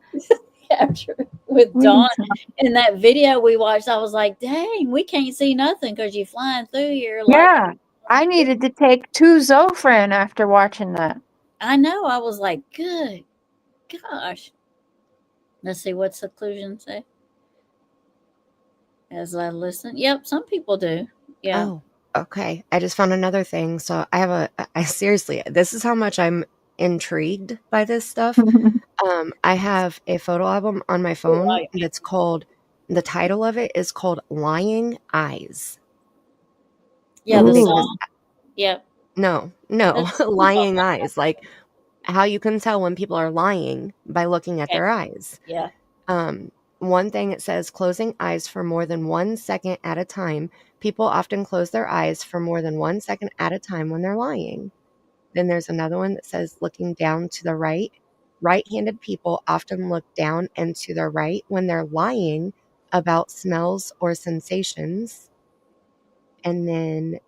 capture with We Dawn. need some. In that video we watched, I was like, dang, we can't see nothing because you're flying through here. Like, Yeah. I needed to take 2 Zofran after watching that. I know. I was like, good gosh. Let's see what seclusion say. As I listen. Yep, some people do. Yeah. Oh, okay. I just found another thing. So I seriously, this is how much I'm intrigued by this stuff. I have a photo album on my phone right. that's called, the title of it is called Lying Eyes. Yeah, the Ooh. song. Yep. No, That's- lying eyes. Like how you can tell when people are lying by looking at Okay. their eyes. Yeah. One thing it says closing eyes for more than 1 second at a time. People often close their eyes for more than 1 second at a time when they're lying. Then there's another one that says looking down to the right. Right-handed people often look down and to their right when they're lying about smells or sensations. And then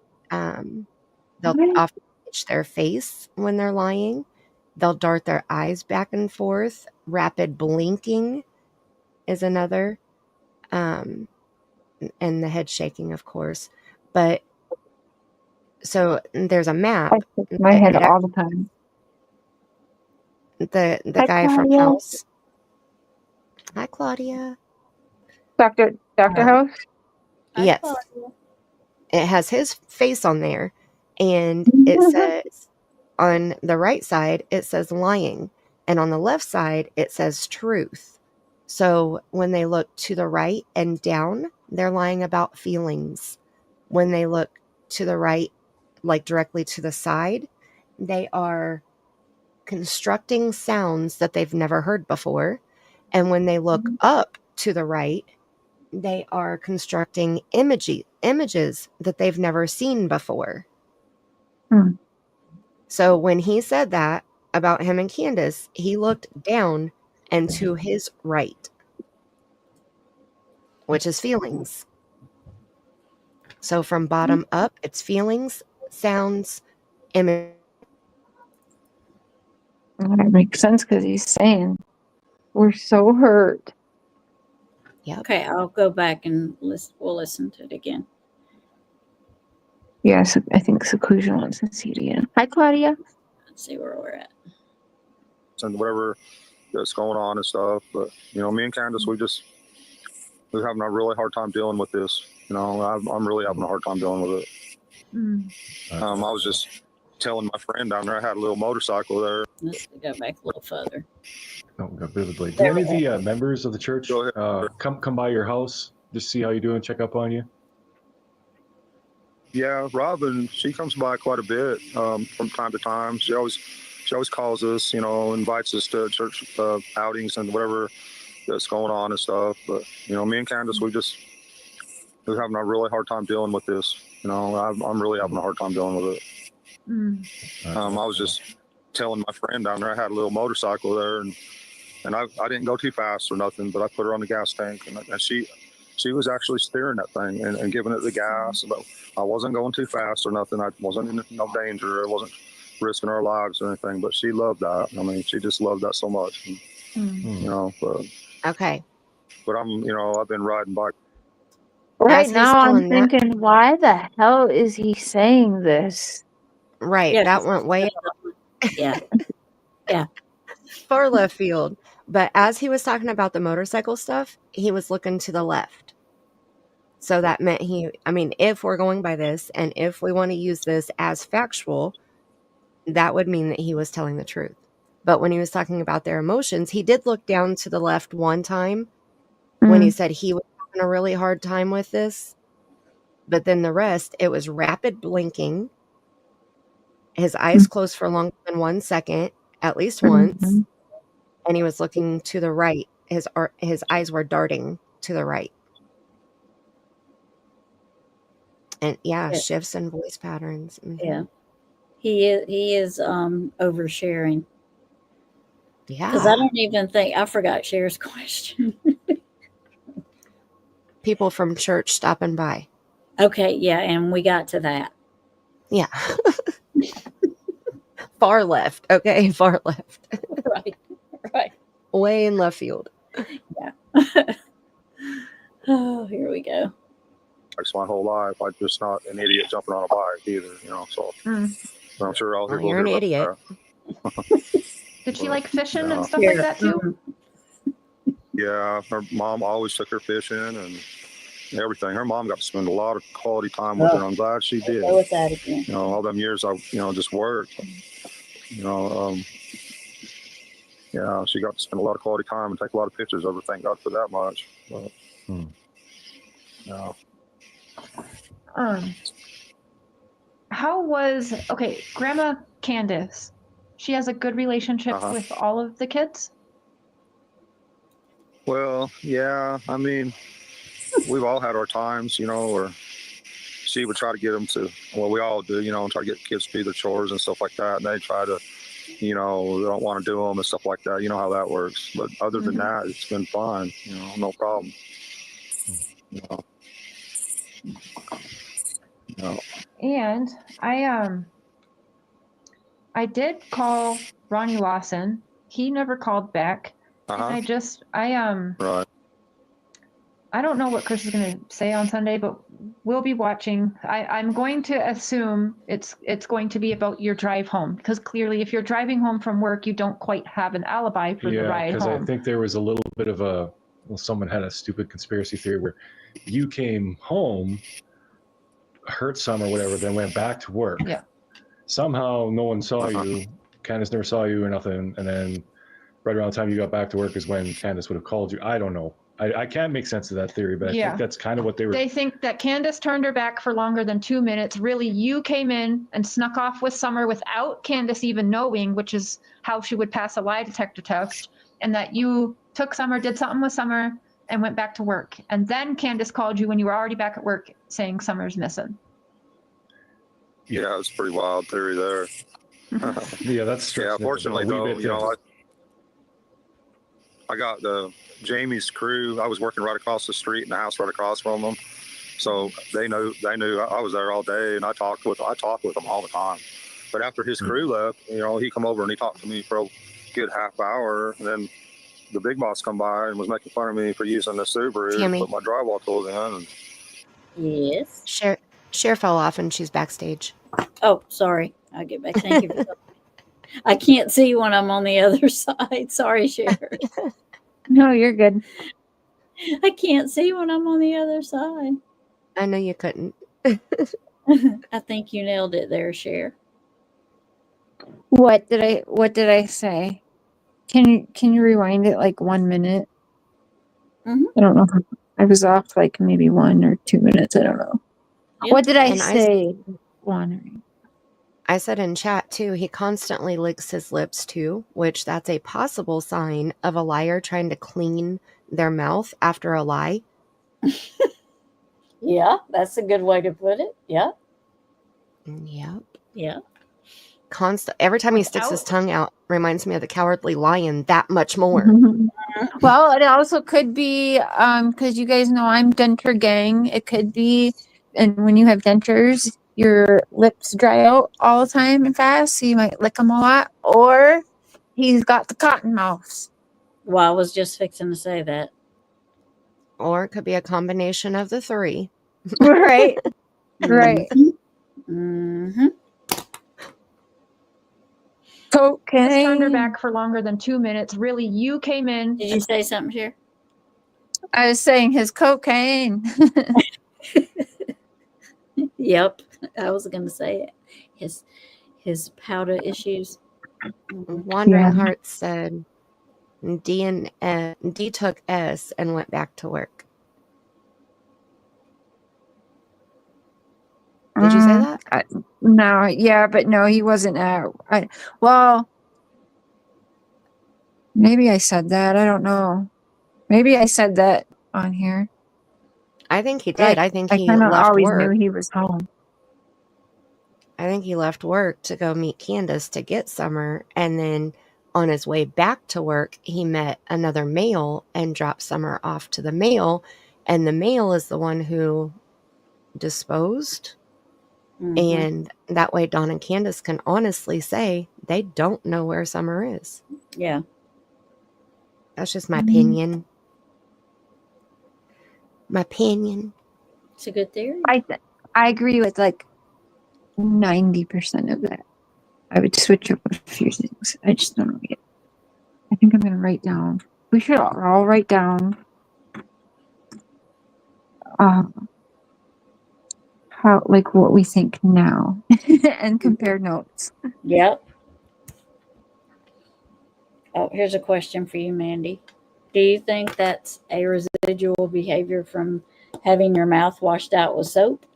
they'll often pitch their face when they're lying. They'll dart their eyes back and forth. Rapid blinking is another. And the head shaking, of course. But so there's a map. I shake my head all the time. The Hi, guy from Claudia. House. Hi, Claudia. Dr. House? Yes. It has his face on there, and it says on the right side, it says lying, and on the left side, it says truth. So when they look to the right and down, they're lying about feelings. When they look to the right, like directly to the side, they are constructing sounds that they've never heard before. And when they look up to the right, they are constructing images that they've never seen before. Hmm. So when he said that about him and Candace, he looked down and to his right, which is feelings. So from bottom up, it's feelings, sounds, image. That makes sense because he's saying we're so hurt. Yep. Okay, I'll go back and listen. We'll listen to it again. Yes, I think seclusion wants to see it again. Hi, Claudia. Let's see where we're at. And whatever that's going on and stuff. But me and Candace, we're having a really hard time dealing with this. I'm really having a hard time dealing with it. I was just telling my friend down there, I had a little motorcycle there. Let's go back a little further. Oh, go vividly. Do any of the members of the church Go ahead. come by your house, just see how you're doing, check up on you? Yeah, Robin, she comes by quite a bit from time to time. She always calls us, invites us to church outings and whatever that's going on and stuff. But me and Candace, we're having a really hard time dealing with this. I'm really having a hard time dealing with it. I was just telling my friend down there, I had a little motorcycle there, and I didn't go too fast or nothing, but I put her on the gas tank, and she was actually steering that thing and giving it the gas. But I wasn't going too fast or nothing. I wasn't in no danger. I wasn't risking our lives or anything. But she loved that. I mean, she just loved that so much. But Okay. But I've been riding bike. Right As he's now, I'm telling that- thinking, why the hell is he saying this? Right. Yeah, that went way Yeah. far left field. But as he was talking about the motorcycle stuff, he was looking to the left. So that meant if we're going by this and if we want to use this as factual, that would mean that he was telling the truth. But when he was talking about their emotions, he did look down to the left one time when he said he was having a really hard time with this. But then the rest, it was rapid blinking. His eyes closed for longer than 1 second, at least once. And he was looking to the right. His eyes were darting to the right. And shifts in voice patterns. Yeah. He is oversharing. Because I Yeah. don't even think I forgot Cher's question. People from church stopping by. Okay, yeah, and we got to that. Yeah. Far left. Okay, far left. Right, right. Way in left field. Oh, here we go. That's my whole life. I'm just not an idiot jumping on a bike either, you know. So I'm sure I'll Well, we'll you're an hear about idiot. that. Did she like fishing Yeah. and stuff like that too? Yeah, her mom always took her fishing and everything. Her mom got to spend a lot of quality time with her. I'm glad she did. Go with that again. You know, all them years I, just worked. You know, yeah, she got to spend a lot of quality time and take a lot of pictures of her. Thank God for that much. But, no. How was Grandma Candace? She has a good relationship with all of the kids? Well, yeah, I mean, we've all had our times, you know, or she would try to get them to, well, we all do, you know, and try to get kids to do their chores and stuff like that. And they try to, you know, they don't want to do them and stuff like that. You know how that works. But other than that, it's been fine, you know, no problem. You know. No. And I did call Ronnie Lawson. He never called back. And Right. I don't know what Chris is going to say on Sunday, but we'll be watching. I'm going to assume it's going to be about your drive home, because clearly if you're driving home from work, you don't quite have an alibi for the ride because home. I think there was a little bit of someone had a stupid conspiracy theory where you came home, hurt some or whatever, then went back to work. Yeah. Somehow no one saw you. Candace never saw you or nothing. And then right around the time you got back to work is when Candace would have called you. I don't know. I can't make sense of that theory, but I think that's kind of what they were. They think that Candace turned her back for longer than 2 minutes. Really, you came in and snuck off with Summer without Candace even knowing, which is how she would pass a lie detector test, and that you took Summer, did something with Summer, and went back to work. And then Candace called you when you were already back at work saying Summer's missing. Yeah, it's a pretty wild theory there. Yeah, that's yeah. Fortunately, though, you know, I got Jamie's crew. I was working right across the street in the house right across from them, so they knew I was there all day, and I talked with them all the time. But after his crew left, you know, he come over and he talked to me for a good half hour, and then the big boss come by and was making fun of me for using the Subaru to put my drywall tools in. And yes, Cher fell off and she's backstage. Oh, sorry. I'll get back. Thank you. I can't see when I'm on the other side. Sorry, Cher. No, you're good. I can't see when I'm on the other side. I know you couldn't. I think you nailed it there, Cher. What did I say? Can you rewind it like 1 minute? Mm-hmm. I don't know. I was off like maybe 1 or 2 minutes. I don't know. Yep. What did I say? Wandering. I said in chat too, he constantly licks his lips too, which that's a possible sign of a liar trying to clean their mouth after a lie. Yeah, that's a good way to put it. Yeah. Yep. Yeah. Every time he sticks his tongue out, reminds me of the Cowardly Lion that much more. Well, it also could be because you guys know I'm denture gang. It could be, and when you have dentures, your lips dry out all the time and fast, so you might lick them a lot. Or he's got the cotton mouths. Well, I was just fixing to say that. Or it could be a combination of the three. Right. Right. Mm-hmm. Cocaine. Turned her back for longer than 2 minutes. Really, you came in. Did you say something, Cher? I was saying his cocaine. Yep, I was going to say it. His powder issues. Wandering Heart said D took S and went back to work. Did you say that? No, yeah, but no, he wasn't well, maybe I said that. I don't know. Maybe I said that on here. I think he did. I think he kind of left always work. knew he was home. he left work to go meet Candace to get Summer, and then on his way back to work, he met another male and dropped Summer off to the male, and the male is the one who disposed. And that way Dawn and Candace can honestly say they don't know where Summer is. Yeah. That's just my opinion. My opinion. It's a good theory. I agree with like 90% of that. I would switch up a few things. I just don't know yet. I think I'm gonna write down. We should all write down how, like, what we think now and compare notes. Yep. Oh, here's a question for you, Mandy. Do you think that's a residual behavior from having your mouth washed out with soap?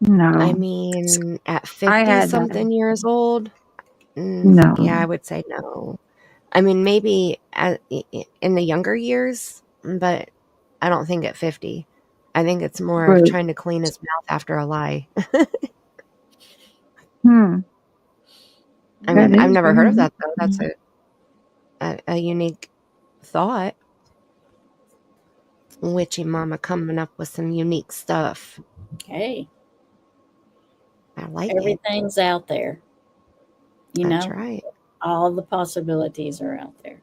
No. I mean, at I had 50-something years old, No. yeah, I would say no. I mean, maybe in the younger years, but I don't think at 50. I think it's more of Right. trying to clean his mouth after a lie. Hmm. I mean, That I've is never heard of weird. that, though. That's a unique thought. Witchy mama coming up with some unique stuff. Hey, I like it. everything's out there. You That's know, right. all the possibilities are out there.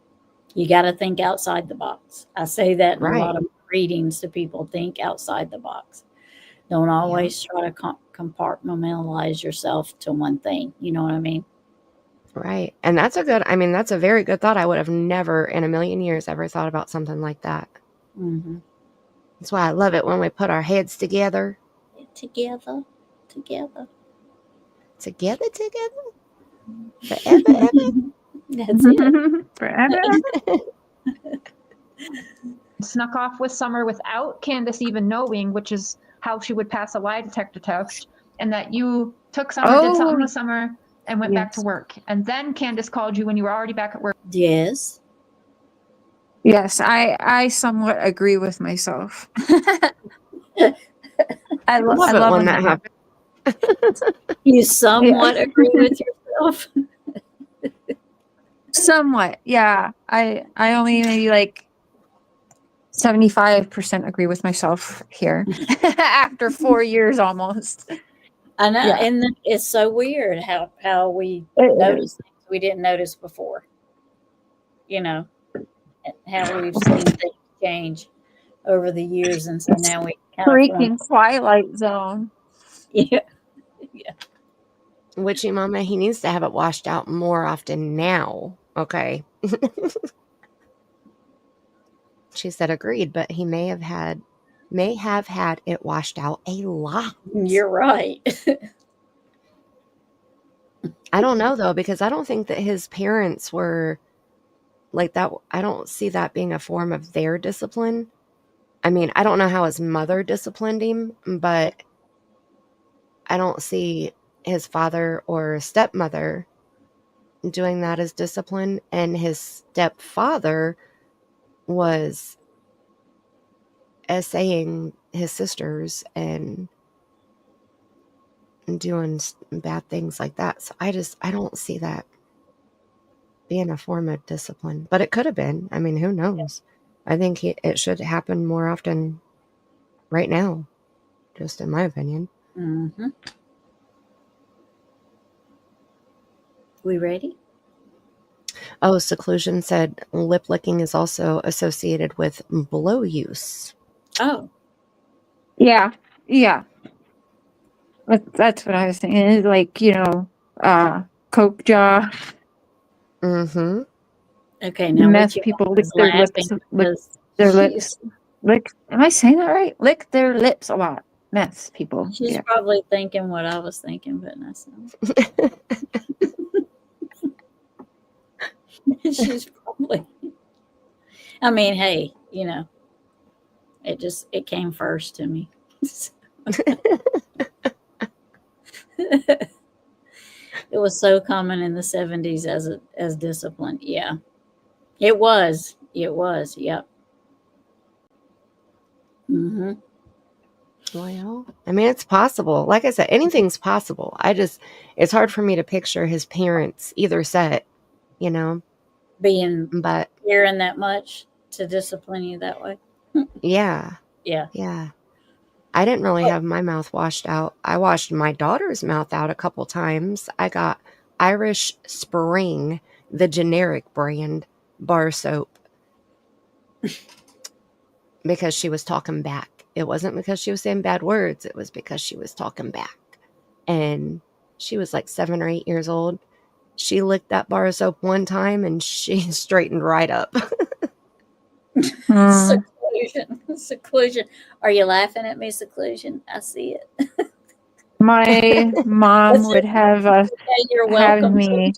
You got to think outside the box. I say that in a lot of readings to people. Think outside the box. Don't always try to compartmentalize yourself to one thing. You know what I mean? Right. And that's a very good thought. I would have never in a million years ever thought about something like that. Mm-hmm. That's why I love it when we put our heads together. Together. Forever, ever. That's it. Forever. Snuck off with Summer without Candace even knowing, which is how she would pass a lie detector test, and that you took Summer, did something with Summer, and went back to work. And then Candace called you when you were already back at work. Yes. Yes, I somewhat agree with myself. I love it when when that happens. You somewhat agree with yourself. Somewhat, yeah. I only maybe like 75% agree with myself here after 4 years almost. I know, Yeah. and it's so weird how we notice things we didn't notice before. You know, how we've seen things change over the years, and so now we kind of Freaking Twilight Zone. Yeah. Witchy mama, he needs to have it washed out more often now. Okay. She said agreed, but he may have had it washed out a lot. You're right. I don't know though, because I don't think that his parents were like that. I don't see that being a form of their discipline. I mean, I don't know how his mother disciplined him, but I don't see his father or stepmother doing that as discipline. And his stepfather was essaying his sisters and doing bad things like that. So I don't see that being a form of discipline, but it could have been. I mean, who knows? I think it should happen more often right now, just in my opinion. Mm-hmm. We ready? Oh, Seclusion said lip licking is also associated with blow use. Oh. Yeah. That's what I was thinking. It's like, Coke jaw. Mm-hmm. Okay, now meth people lick their lips. Lick. Am I saying that right? Lick their lips a lot. Meth people. She's probably thinking what I was thinking, but that's not. She's probably. I mean, hey, it came first to me. It was so common in the 70s as discipline. Yeah. It was. Yep. Mm-hmm. Well, I mean, it's possible. Like I said, anything's possible. It's hard for me to picture his parents either set, you know, Being but caring that much to discipline you that way. yeah, Yeah. yeah. I didn't really have my mouth washed out. I washed my daughter's mouth out a couple times. I got Irish Spring, the generic brand, bar soap because she was talking back. It wasn't because she was saying bad words. It was because she was talking back. And she was like 7 or 8 years old. She licked that bar of soap one time and she straightened right up. Seclusion. Are you laughing at me, seclusion? I see it. My mom would have us You're have welcome. me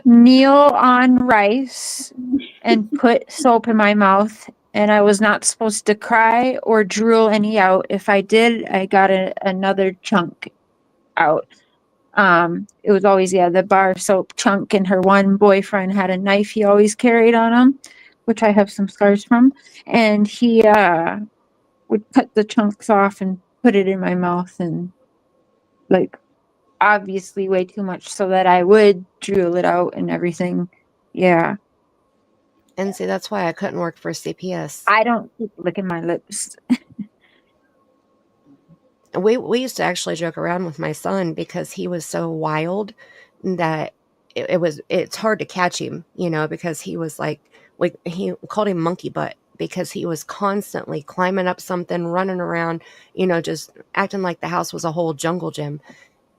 kneel on rice and put soap in my mouth, and I was not supposed to cry or drool any out. If I did, I got another chunk out. It was always, the bar of soap chunk, and her one boyfriend had a knife he always carried on him, which I have some scars from, and he would cut the chunks off and put it in my mouth, and like obviously way too much so that I would drool it out and everything. Yeah. And see, that's why I couldn't work for CPS. I don't keep licking my lips. We used to actually joke around with my son because he was so wild that it's hard to catch him, because he was like, he called him monkey butt because he was constantly climbing up something, running around, just acting like the house was a whole jungle gym.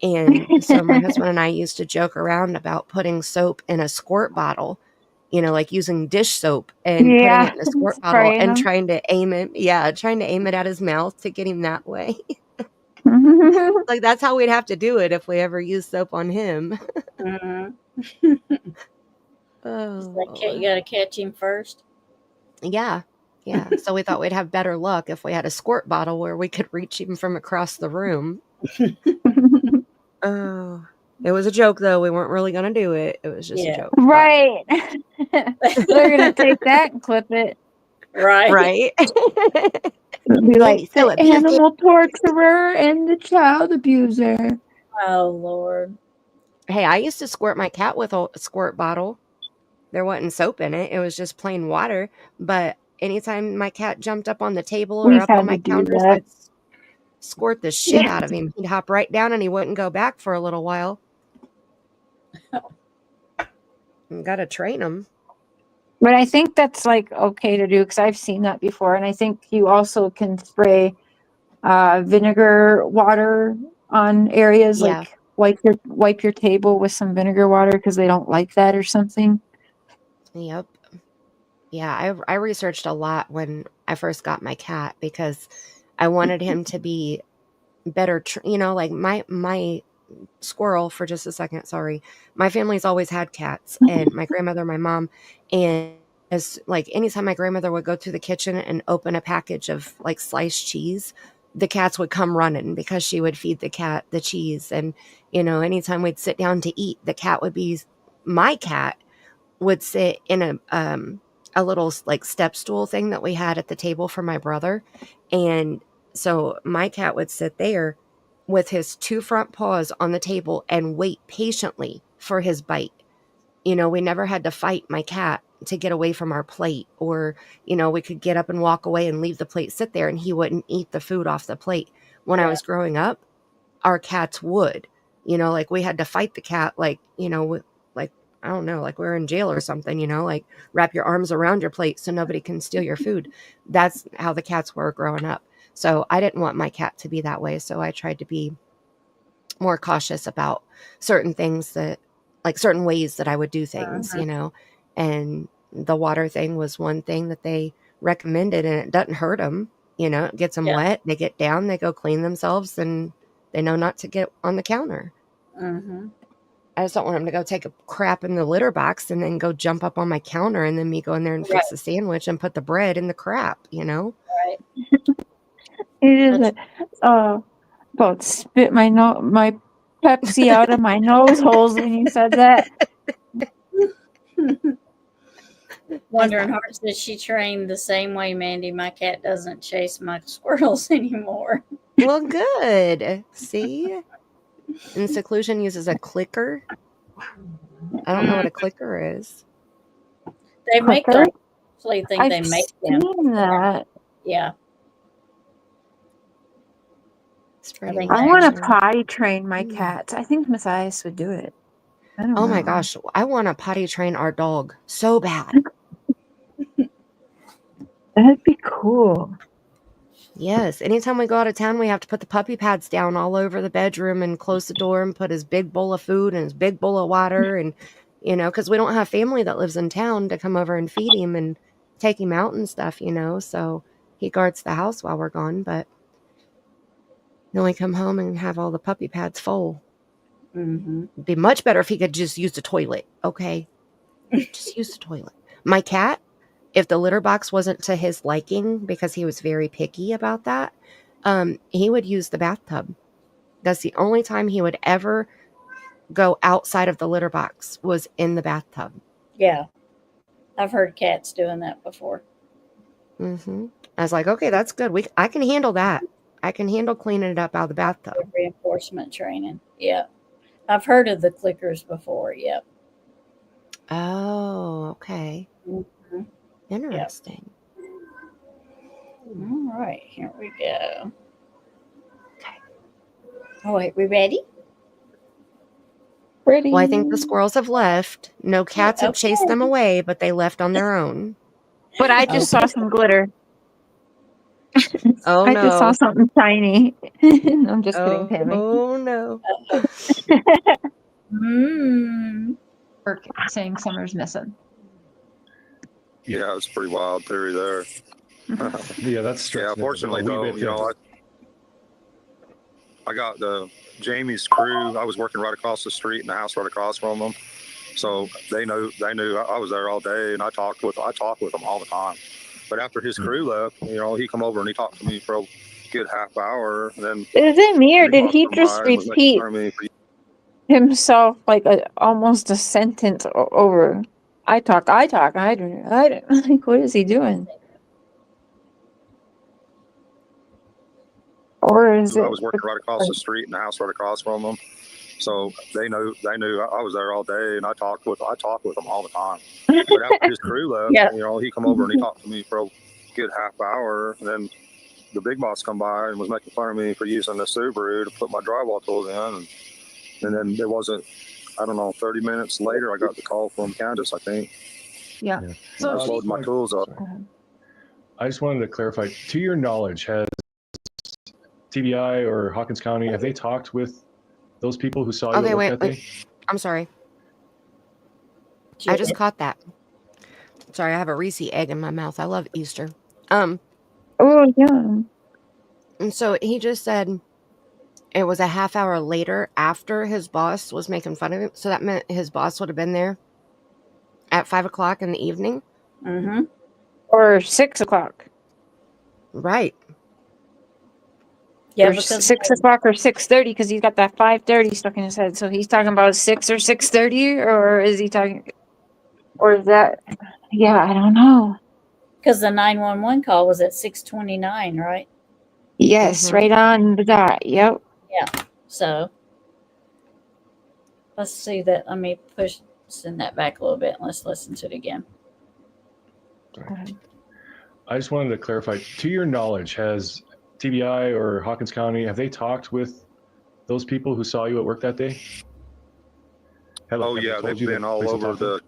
And so my husband and I used to joke around about putting soap in a squirt bottle, like using dish soap and putting it in a squirt bottle and trying to aim it at his mouth to get him that way. Like, that's how we'd have to do it if we ever used soap on him. Like, you got to catch him first. Yeah. So we thought we'd have better luck if we had a squirt bottle where we could reach him from across the room. Oh, it was a joke, though. We weren't really going to do it. It was just a joke. Right. They're going to take that and clip it. Right. Be like, the animal torturer and the child abuser. Oh, Lord. Hey, I used to squirt my cat with a squirt bottle. There wasn't soap in it. It was just plain water. But anytime my cat jumped up on the table or up on my counters, I'd squirt the shit out of him. He'd hop right down and he wouldn't go back for a little while. Got to train him. But I think that's like okay to do because I've seen that before. And I think you also can spray vinegar water on areas, like wipe your table with some vinegar water because they don't like that or something. Yep. Yeah, I researched a lot when I first got my cat because I wanted him to be better, like my squirrel, for just a second, sorry. My family's always had cats, and my grandmother, my mom, and as like anytime my grandmother would go to the kitchen and open a package of like sliced cheese, the cats would come running because she would feed the cat the cheese. And anytime we'd sit down to eat, my cat would sit in a little like step stool thing that we had at the table for my brother. And so my cat would sit there with his 2 front paws on the table and wait patiently for his bite. We never had to fight my cat to get away from our plate, or, we could get up and walk away and leave the plate sit there and he wouldn't eat the food off the plate. When I was growing up, our cats would, like we had to fight the cat, like, like, I don't know, like we're in jail or something, like wrap your arms around your plate so nobody can steal your food. That's how the cats were growing up. So I didn't want my cat to be that way. So I tried to be more cautious about certain things certain ways that I would do things, and the water thing was one thing that they recommended, and it doesn't hurt them. It gets them wet. They get down, they go clean themselves, and they know not to get on the counter. I just don't want them to go take a crap in the litter box and then go jump up on my counter and then me go in there and fix a sandwich and put the bread in the crap, Right. It is about spit my Pepsi out of my nose holes when you said that. Wondering Heart says she trained the same way, Mandy. My cat doesn't chase my squirrels anymore. Well, good. See? And Seclusion uses a clicker. I don't know what a clicker is. They make Clicker? them. I actually think they I've make them. seen that. Yeah. It's pretty think I they- want to interesting. potty train my cats. I think Matthias would do it. I don't Oh know. my gosh, I want to potty train our dog so bad. That'd be cool. Yes, anytime we go out of town, we have to put the puppy pads down all over the bedroom and close the door and put his big bowl of food and his big bowl of water. And, because we don't have family that lives in town to come over and feed him and take him out and stuff, so he guards the house while we're gone. But then we come home and have all the puppy pads full. Mhm. It'd be much better if he could just use the toilet, okay? Just use the toilet. My cat, if the litter box wasn't to his liking, because he was very picky about that, he would use the bathtub. That's the only time he would ever go outside of the litter box, was in the bathtub. Yeah. I've heard cats doing that before. I was like, okay, that's good. I can handle that. I can handle cleaning it up out of the bathtub. Reinforcement training. Yeah. I've heard of the clickers before. Yep. Oh, okay. Mm-hmm. Interesting. All right. Here we go. Okay. Oh, wait. We ready? Pretty. Well, I think the squirrels have left. No cats have chased them away, but they left on their own. But I just saw some glitter. Oh, I no. just saw something shiny. I'm just kidding, Tammy. Oh, no. Burke saying Summer's missing. Yeah, it's a pretty wild theory there. Yeah, that's Yeah, stretching it fortunately a wee though, bit, I got Jamie's crew. I was working right across the street in the house right across from them, so they knew I was there all day, and I talked with them all the time. But after his crew left, he come over and he talked to me for a good half hour. And then Is it me or Big did Boss he come just by and was making repeat fun of me for himself like almost a sentence over? I talk. I don't. Like, what is he doing? Or is it? I was working right across the street in the house right across from them, so they knew I was there all day, and I talked with them all the time. But after his crew left, he come over and he talked to me for a good half hour, and then the Big Boss come by and was making fun of me for using the Subaru to put my drywall tools in, and then it wasn't, I don't know, 30 minutes later, I got the call from Candace, I think. Yeah. I So was loading my tools up. I just wanted to clarify, to your knowledge, has TBI or Hawkins County, have they talked with those people who saw you at work that day? I'm sorry. I just caught that. Sorry, I have a Reese egg in my mouth. I love Easter. Oh, yeah. And so he just said it was a half hour later after his boss was making fun of him. So that meant his boss would have been there at 5 o'clock in the evening. Mm-hmm. Or 6 o'clock. Right. Yeah, or because 6 o'clock or 6:30 because he's got that 5:30 stuck in his head. So he's talking about 6 or 6:30, or is he talking, or is that? Yeah, I don't know. Because the 911 call was at 6:29, right? Yes, right on the dot. Yep. Yeah. So let's see that. Let me send that back a little bit and let's listen to it again. I just wanted to clarify, to your knowledge, has TBI or Hawkins County, have they talked with those people who saw you at work that day? Oh yeah, they've been all over the.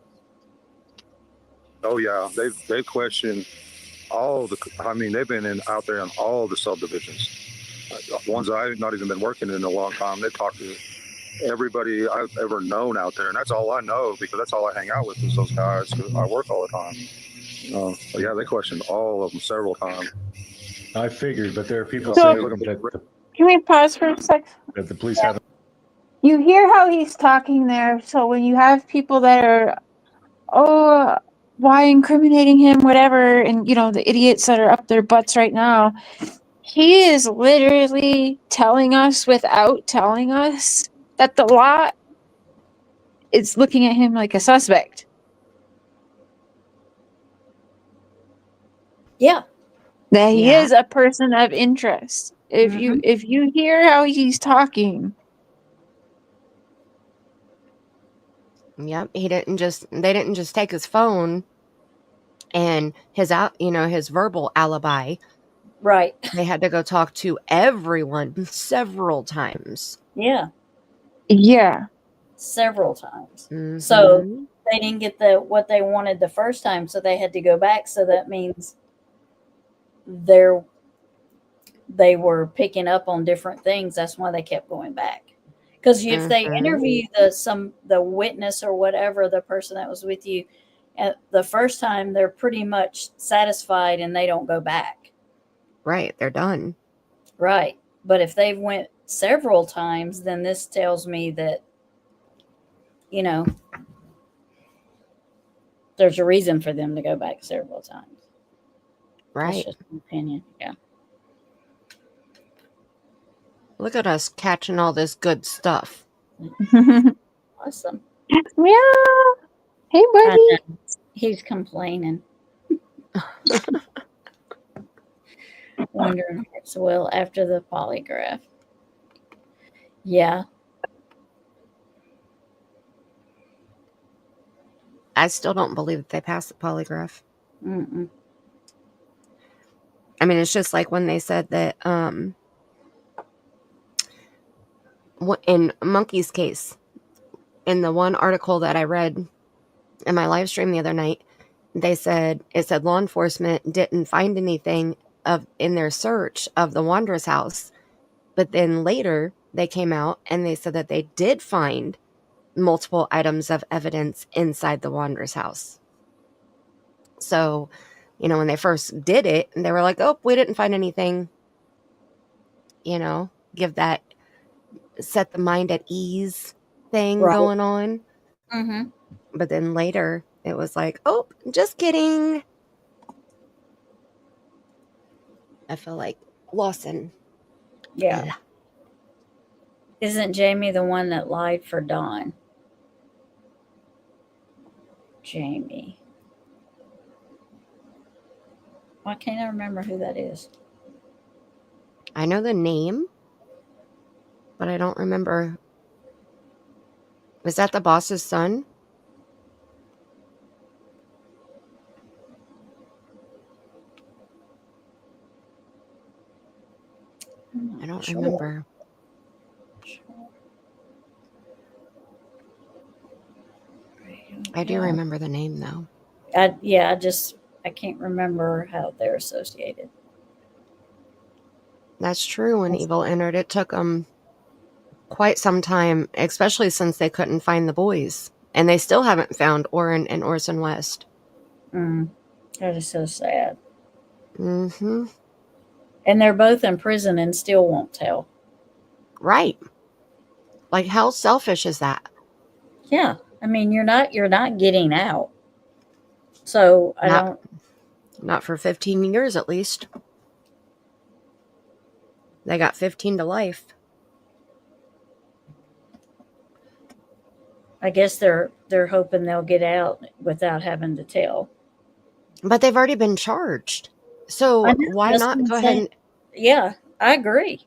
Oh yeah, they've questioned all the. I mean, they've been out there in all the subdivisions. Ones I've not even been working in a long time. They've talked to everybody I've ever known out there, and that's all I know because that's all I hang out with is those guys. I work all the time. But yeah, they questioned all of them several times. I figured, but there are people So- saying that Can we pause for a sec? the police haven't. You hear how he's talking there. So when you have people that are, oh, why incriminating him, whatever, and the idiots that are up their butts right now, he is literally telling us without telling us that the law is looking at him like a suspect. Yeah. That he Yeah. is a person of interest. If you hear how he's talking. Yep, they didn't just take his phone and his verbal alibi. Right. They had to go talk to everyone several times. Yeah. Yeah. Several times. Mm-hmm. So they didn't get what they wanted the first time, so they had to go back. So that means they were picking up on different things. That's why they kept going back. Because if they interview the witness or whatever, the person that was with you, the first time, they're pretty much satisfied and they don't go back. Right, they're done. Right. But if they've went several times, then this tells me that, there's a reason for them to go back several times. Right. That's just my opinion. Yeah. Look at us catching all this good stuff. Awesome. Meow. Hey, buddy. He's complaining. Wondering if it's well after the polygraph. Yeah. I still don't believe that they passed the polygraph. Mm-mm. I mean, it's just like when they said that in Monkey's case, in the one article that I read in my live stream the other night, it said law enforcement didn't find anything in their search of the Wanderer's house. But then later they came out and they said that they did find multiple items of evidence inside the Wanderer's house. So, when they first did it, they were like, oh, we didn't find anything, give that set the mind at ease thing going on. Mm-hmm. But then later it was like, oh, just kidding. I feel like Lawson. Yeah. Isn't Jamie the one that lied for Dawn? Jamie. Why can't I remember who that is? I know the name, but I don't remember. Was that the boss's son? I don't remember. I do remember the name, though. I can't remember how they're associated. That's true. When Evil entered, it took them quite some time, especially since they couldn't find the boys. And they still haven't found Orrin and Orson West. That is so sad. Mm-hmm. And they're both in prison and still won't tell. Right. Like, how selfish is that? Yeah. I mean, you're not getting out. So Not for 15 years, at least. They got 15 to life. I guess they're hoping they'll get out without having to tell. But they've already been charged. So why not go ahead and... Yeah, I agree.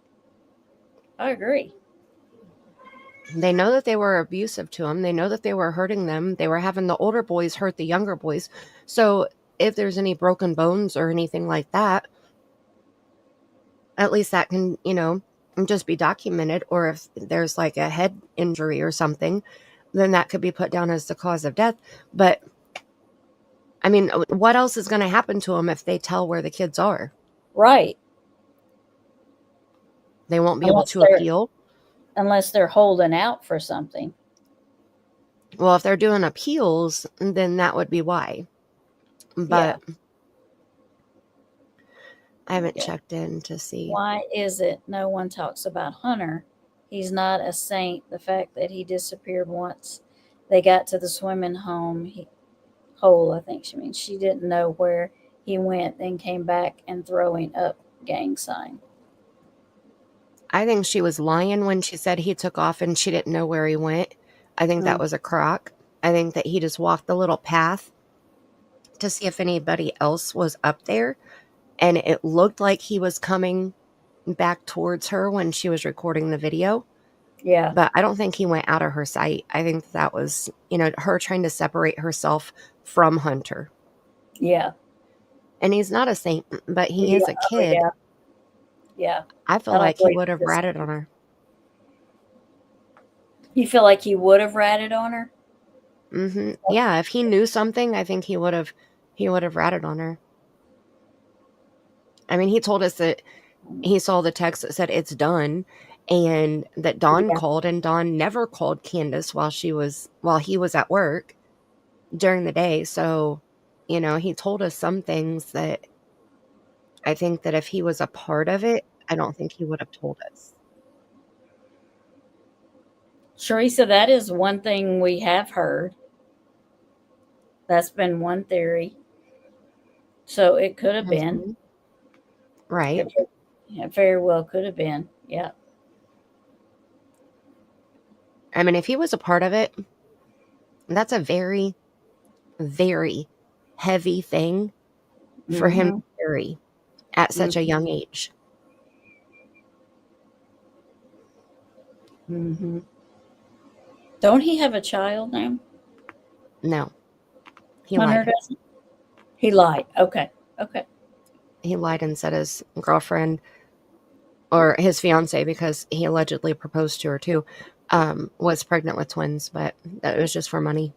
They know that they were abusive to them. They know that they were hurting them. They were having the older boys hurt the younger boys. So if there's any broken bones or anything like that, at least that can, just be documented. Or if there's like a head injury or something, then that could be put down as the cause of death. But I mean, what else is going to happen to them if they tell where the kids are? Right. They won't be able to appeal. Unless they're holding out for something. Well, if they're doing appeals, then that would be why. But I haven't checked in to see. Why is it no one talks about Hunter? He's not a saint. The fact that he disappeared once they got to the swimming hole, I think she means. She didn't know where he went, then came back and throwing up gang sign. I think she was lying when she said he took off and she didn't know where he went. I think that was a crock. I think that he just walked the little path to see if anybody else was up there. And it looked like he was coming back towards her when she was recording the video. Yeah. But I don't think he went out of her sight. I think that was, her trying to separate herself from Hunter. Yeah. And he's not a saint, but he is a Oh, kid. yeah. Yeah. I feel I don't like he believe would have this. ratted on her. You feel like he would have ratted on her? Mm-hmm. Yeah, if he knew something, I think he would have ratted on her. I mean, he told us that he saw the text that said it's done, and that Dawn called, and Dawn never called Candace while he was at work during the day. So, he told us some things that I think that if he was a part of it, I don't think he would have told us. Teresa, that is one thing we have heard. That's been one theory. So it could have been. Right. It very well could have been. Yeah. I mean, if he was a part of it, that's a very, very heavy thing for him to carry at such a young age. Mm-hmm. Don't he have a child now? No. He Hunter lied. doesn't? He lied. Okay. He lied and said his girlfriend, or his fiance, because he allegedly proposed to her too, was pregnant with twins, but that was just for money.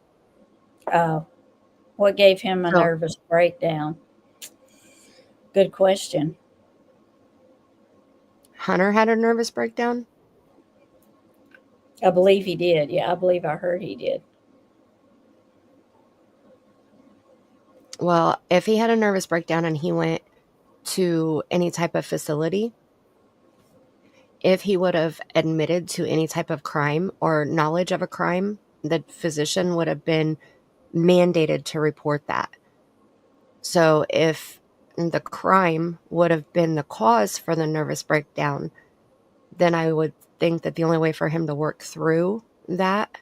Oh. What gave him a nervous breakdown? Good question. Hunter had a nervous breakdown? I believe he did. Yeah, I believe I heard he did. Well, if he had a nervous breakdown and he went to any type of facility, if he would have admitted to any type of crime or knowledge of a crime, the physician would have been mandated to report that. So if the crime would have been the cause for the nervous breakdown, then I would think that the only way for him to work through that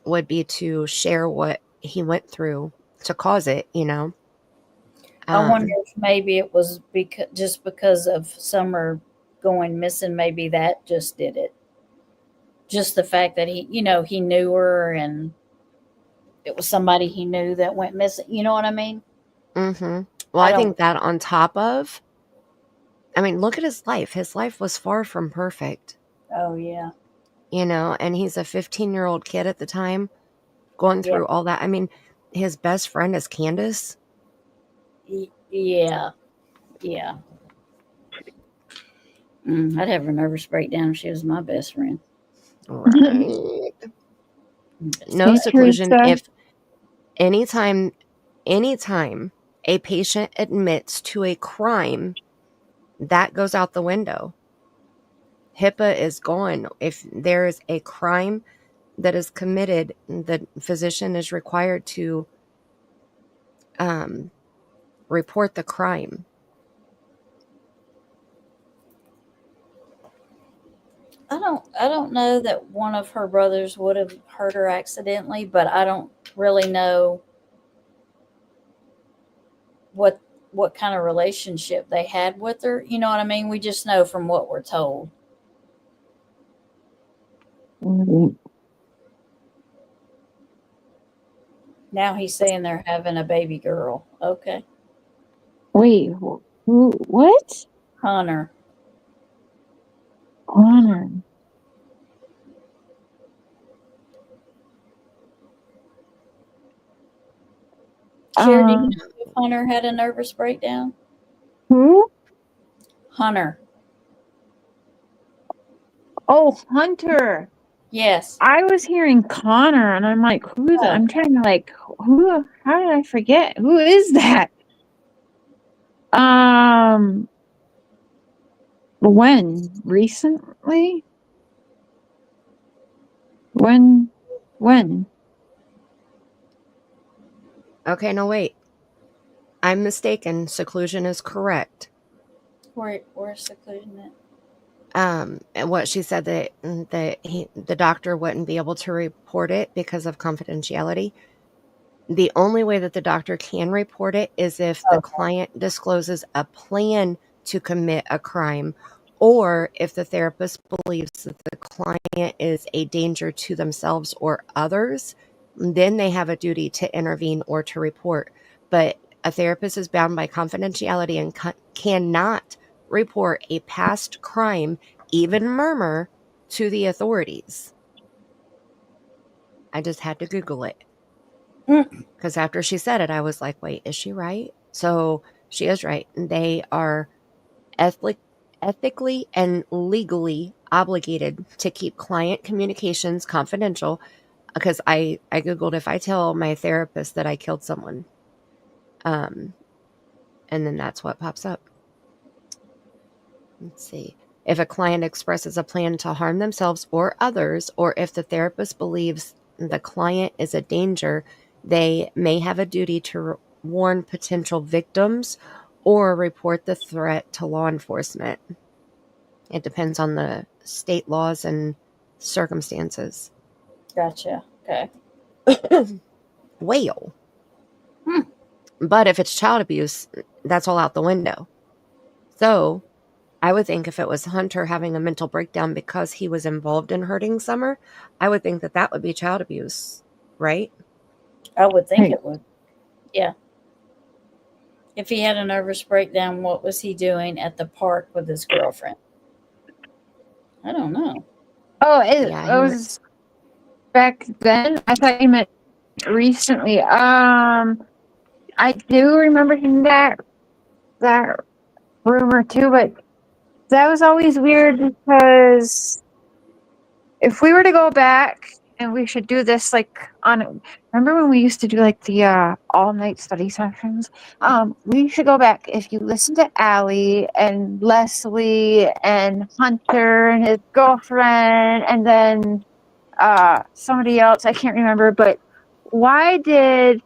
would be to share what he went through to cause it, I wonder if maybe it was because of Summer going missing. Maybe that just did it. Just the fact that he knew her, and it was somebody he knew that went missing. You know what I mean? Mm-hmm. Well, I think that on top of, look at his life. His life was far from perfect. Oh, yeah. And he's a 15-year-old kid at the time going through all that. His best friend is Candace. Yeah. I'd have a nervous breakdown if she was my best friend. Right. No seclusion. If anytime a patient admits to a crime, that goes out the window. HIPAA is gone. If there is a crime that is committed, the physician is required to report the crime. I don't know that one of her brothers would have hurt her accidentally, but I don't really know what kind of relationship they had with her. You know what I mean? We just know from what we're told. Mm-hmm. Now he's saying they're having a baby girl. Okay. Wait, who? What? Hunter. Honor. Cher, do you know if Hunter had a nervous breakdown? Who? Hunter. Oh, Hunter. Yes. I was hearing Connor, and I'm like, who's? Oh. I'm trying to who? How did I forget? Who is that? When? Recently? When? Okay, no, wait. I'm mistaken. Seclusion is correct. Where's seclusion at? And what she said that the doctor wouldn't be able to report it because of confidentiality. The only way that the doctor can report it is if the client discloses a plan to commit a crime, or if the therapist believes that the client is a danger to themselves or others, then they have a duty to intervene or to report. But a therapist is bound by confidentiality and cannot report a past crime, even murmur, to the authorities. I just had to Google it. Because after she said it, I was like, wait, is she right? So she is right. They are ethically and legally obligated to keep client communications confidential, because I Googled, if I tell my therapist that I killed someone, and then that's what pops up. Let's see. If a client expresses a plan to harm themselves or others, or if the therapist believes the client is a danger, they may have a duty to warn potential victims or report the threat to law enforcement. It depends on the state laws and circumstances. Gotcha. Okay. Well, but if it's child abuse, that's all out the window. So I would think if it was Hunter having a mental breakdown because he was involved in hurting Summer, I would think that would be child abuse, right? I would think it would. Yeah. If he had a nervous breakdown, what was he doing at the park with his girlfriend? I don't know. Oh, it was back then. I thought you meant recently. I do remember hearing that rumor too, but that was always weird because if we were to go back, and we should do this remember when we used to do like the all-night study sessions? We should go back. If you listen to Allie and Leslie and Hunter and his girlfriend and then somebody else, I can't remember, but why did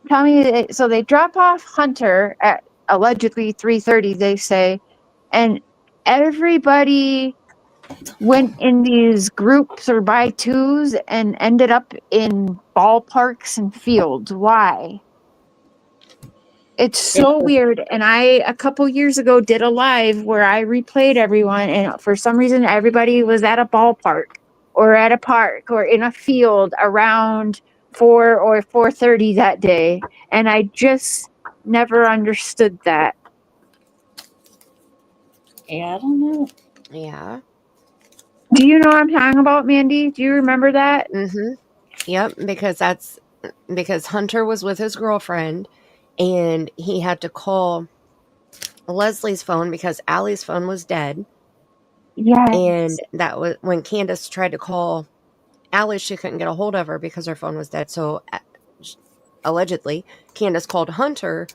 tell me so they drop off Hunter at allegedly 3:30, they say, and everybody went in these groups or by twos and ended up in ballparks and fields. Why? It's so weird. And I, a couple years ago, did a live where I replayed everyone, and for some reason, everybody was at a ballpark or at a park or in a field around 4 or 4:30 that day. And I just never understood that. Yeah, I don't know. Yeah. Do you know what I'm talking about, Mandy? Do you remember that? Mm-hmm. Yep, because Hunter was with his girlfriend and he had to call Leslie's phone because Allie's phone was dead. Yeah. And that was when Candace tried to call Allie, she couldn't get a hold of her because her phone was dead. So allegedly, Candace called Hunter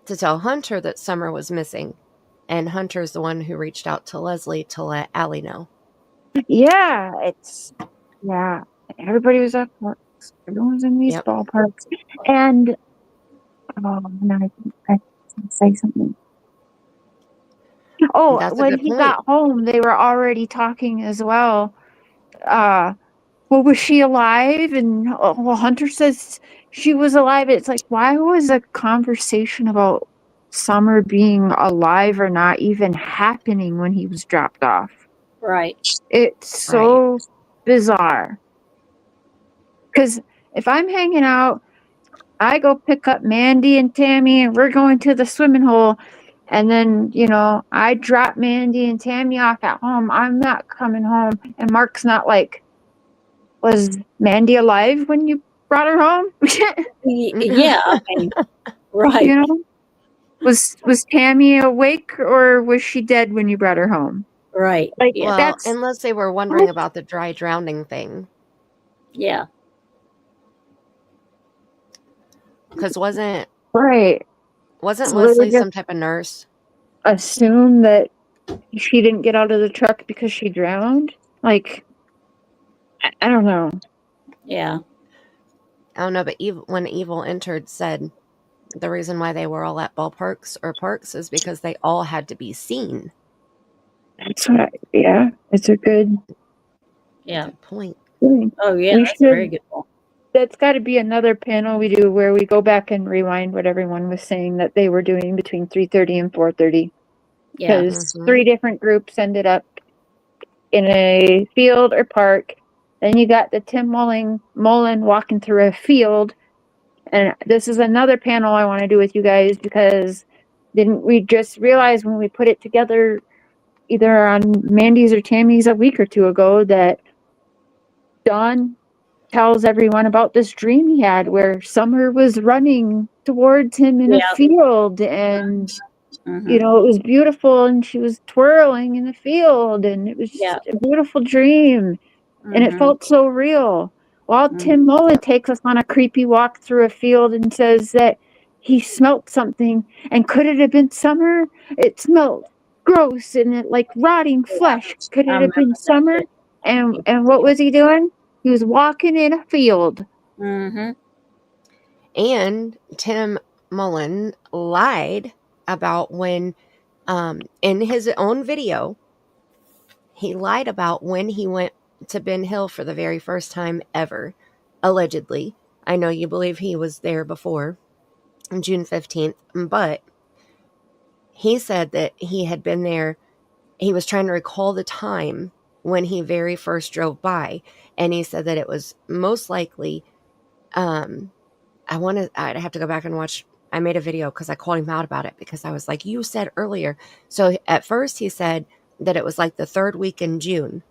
to tell Hunter that Summer was missing. And Hunter's the one who reached out to Leslie to let Allie know. Yeah, everybody was at parks. Everyone was in these ballparks. And now I can say something. Oh, when he got home, they were already talking as well. Well, was she alive? And well, Hunter says she was alive. It's like, why was a conversation about Summer being alive or not even happening when he was dropped off? Right. It's so bizarre. Because if I'm hanging out, I go pick up Mandy and Tammy and we're going to the swimming hole. And then, I drop Mandy and Tammy off at home. I'm not coming home. And Mark's not like, was Mandy alive when you brought her home? Yeah, I mean, right. Was Tammy awake or was she dead when you brought her home? Right. Like, well, unless they were wondering about the dry drowning thing. Yeah. Because wasn't so Leslie some type of nurse? Assume that she didn't get out of the truck because she drowned? Like, I don't know. Yeah. I don't know, but when Evil entered, said the reason why they were all at ballparks or parks is because they all had to be seen. That's what. It's a good. Good point. Oh yeah, that's a very good point. That's got to be another panel we do where we go back and rewind what everyone was saying that they were doing between 3:30 and 4:30. Yeah. because 3 different groups ended up in a field or park. Then you got the Tim Mullen walking through a field. And this is another panel I want to do with you guys, because didn't we just realize when we put it together either on Mandy's or Tammy's a week or 2 ago that Don tells everyone about this dream he had where Summer was running towards him in a field, and you know, it was beautiful, and she was twirling in the field, and it was just a beautiful dream, and it felt so real. While Tim Mullen takes us on a creepy walk through a field and says that he smelt something, and could it have been Summer? It smelled gross and it like rotting flesh. Could it have been Summer? And what was he doing? He was walking in a field. Mm-hmm. And Tim Mullen lied about when, in his own video, he lied about when he went to Ben Hill for the very first time ever, allegedly. I know you believe he was there before, June 15th, but he said that he had been there. He was trying to recall the time when he very first drove by, and he said that it was most likely, I'd have to go back and watch. I made a video because I called him out about it, because I was like, you said earlier. So at first he said that it was like the 3rd week in June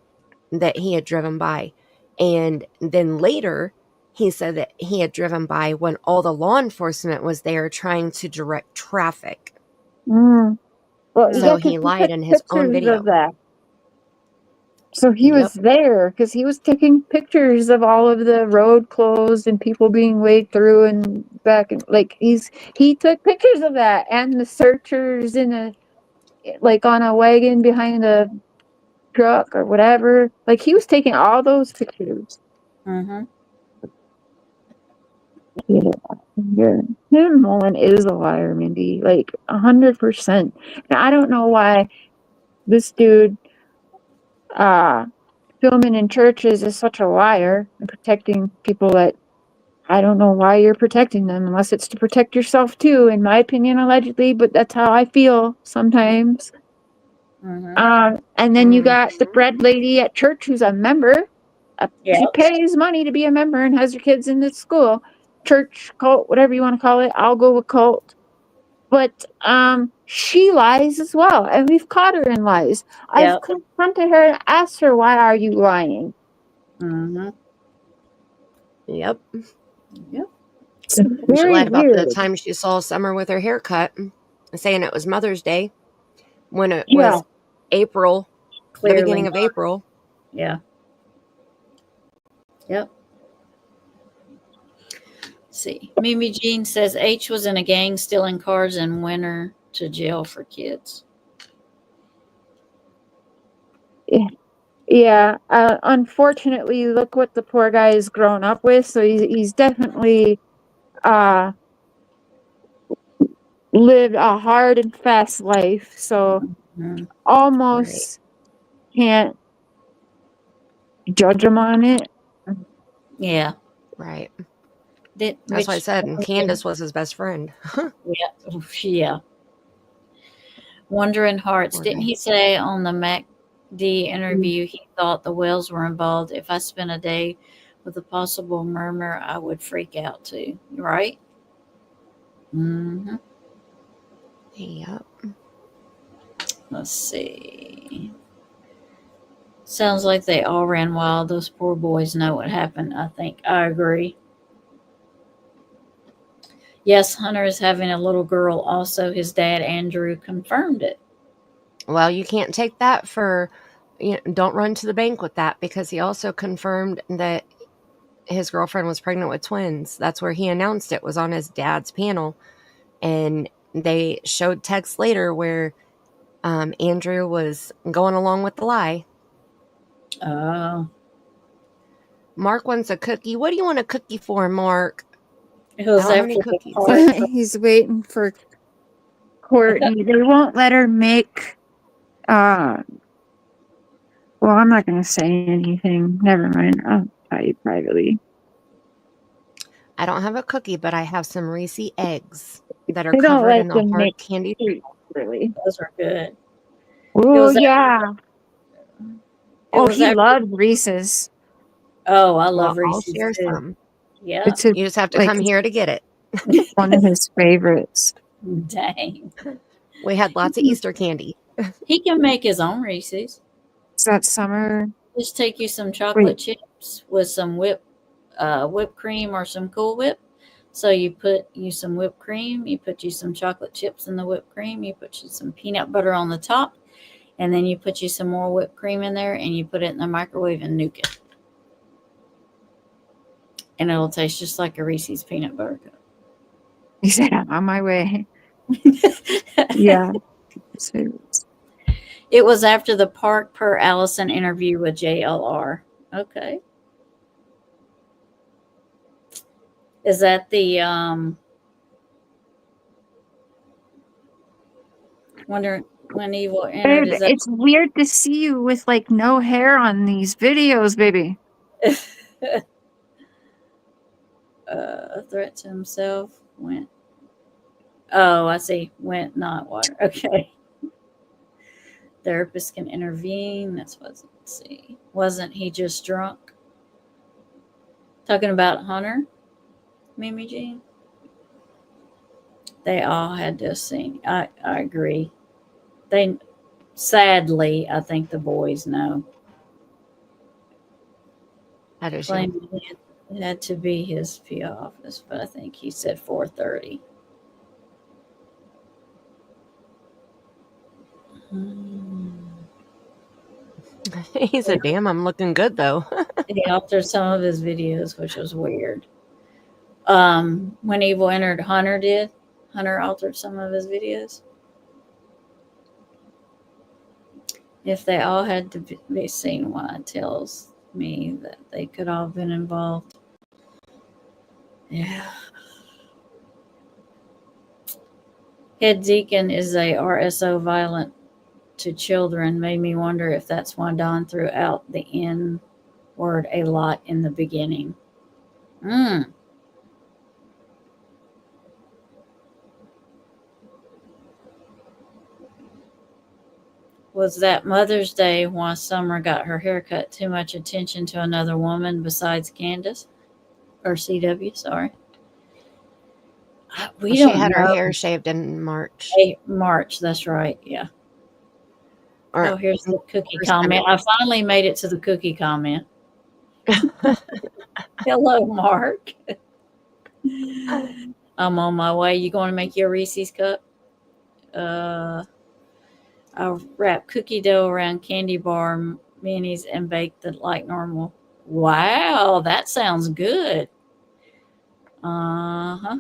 that he had driven by. And then later he said that he had driven by when all the law enforcement was there trying to direct traffic. Well, so he lied in his own video of that. So he was there because he was taking pictures of all of the road closed and people being weighed through and back, and like he took pictures of that, and the searchers in a on a wagon behind a truck or whatever. Like he was taking all those pictures. Mm-hmm. Yeah. Tim Mullen is a liar, Mindy. 100%. Now, I don't know why this dude filming in churches is such a liar and protecting people that I don't know why you're protecting them, unless it's to protect yourself too, in my opinion, allegedly, but that's how I feel sometimes. And then you got the bread lady at church who's a member. She pays money to be a member and has her kids in the school. Church, cult, whatever you want to call it. I'll go with cult. But she lies as well, and we've caught her in lies. I've confronted her and asked her, why are you lying? Yep. It's She very lied about weird. the time she saw Summer with her haircut, saying it was Mother's Day when it was April, the beginning of April. Yeah. Yep. Let's see. Mimi Jean says H was in a gang stealing cars and went her to jail for kids. Yeah. Unfortunately, look what the poor guy has grown up with. So he's definitely lived a hard and fast life. So almost can't judge him on it. Yeah. Right. That's why I said Candace was his best friend. Yeah. Wondering Hearts. Didn't he say on the MacD interview he thought the whales were involved? If I spent a day with a possible murmur, I would freak out too. Right? Mm-hmm. Yep. Let's see. Sounds like they all ran wild. Those poor boys know what happened, I think. I agree. Yes, Hunter is having a little girl. Also, his dad, Andrew, confirmed it. Well, you can't take that for, don't run to the bank with that, because he also confirmed that his girlfriend was pregnant with twins. That's where he announced it, was on his dad's panel. And they showed text later where Andrew was going along with the lie. Oh. Mark wants a cookie. What do you want a cookie for, Mark? Cookies. He's waiting for Courtney. They won't let her make well, I'm not gonna say anything. Never mind. I'll tell you privately. I don't have a cookie, but I have some Reese eggs that are They don't covered let in the them hard make candy. Really, those are good. Oh was yeah. It Oh, was he after. loved Reese's. Oh, I Well, love I'll Reese's share too. some. Yeah. It's a, You just have to like come here to get it. one of his favorites. Dang. We had lots of Easter candy. He can make his own Reese's. Is that summer? Just take you some chocolate Wait. chips with some whipped cream or some Cool Whip. So you put you some whipped cream, you put you some chocolate chips in the whipped cream, you put you some peanut butter on the top, and then you put you some more whipped cream in there, and you put it in the microwave and nuke it. And it'll taste just like a Reese's peanut butter He said, I'm on my way. cup. Yeah. His favorites. It was after the Park per Allison interview with JLR. Okay. Is that the wonder when evil entered? Babe, Is that it's weird to see you with like no hair on these videos, baby. a threat to himself? Went. Oh, I see. Went not water. Okay. Therapist can intervene. That's what. Let's see. Wasn't he just drunk? Talking about Hunter, Mimi Jean. They all had to sing. I agree. They sadly, I think the boys know. I do too. Claimed it had to be his PO office, but I think he said 4:30. He said, damn, I'm looking good though. He altered some of his videos, which was weird. When Evil entered, Hunter altered some of his videos. If they all had to be seen, why it tells me that they could all have been involved. Yeah. Head deacon is a RSO violent to children. Made me wonder if that's why Don threw out the N word a lot in the beginning. Was that Mother's Day why Summer got her haircut? Too much attention to another woman besides Candace? Or CW, sorry. We She don't had her know. hair shaved in March. March, that's right, yeah. Or Oh, here's the cookie comment. I finally made it to the cookie comment. Hello, Mark. I'm on my way. You going to make your Reese's cup? I'll wrap cookie dough around candy bar minis and bake them like normal. Wow, that sounds good. Uh-huh.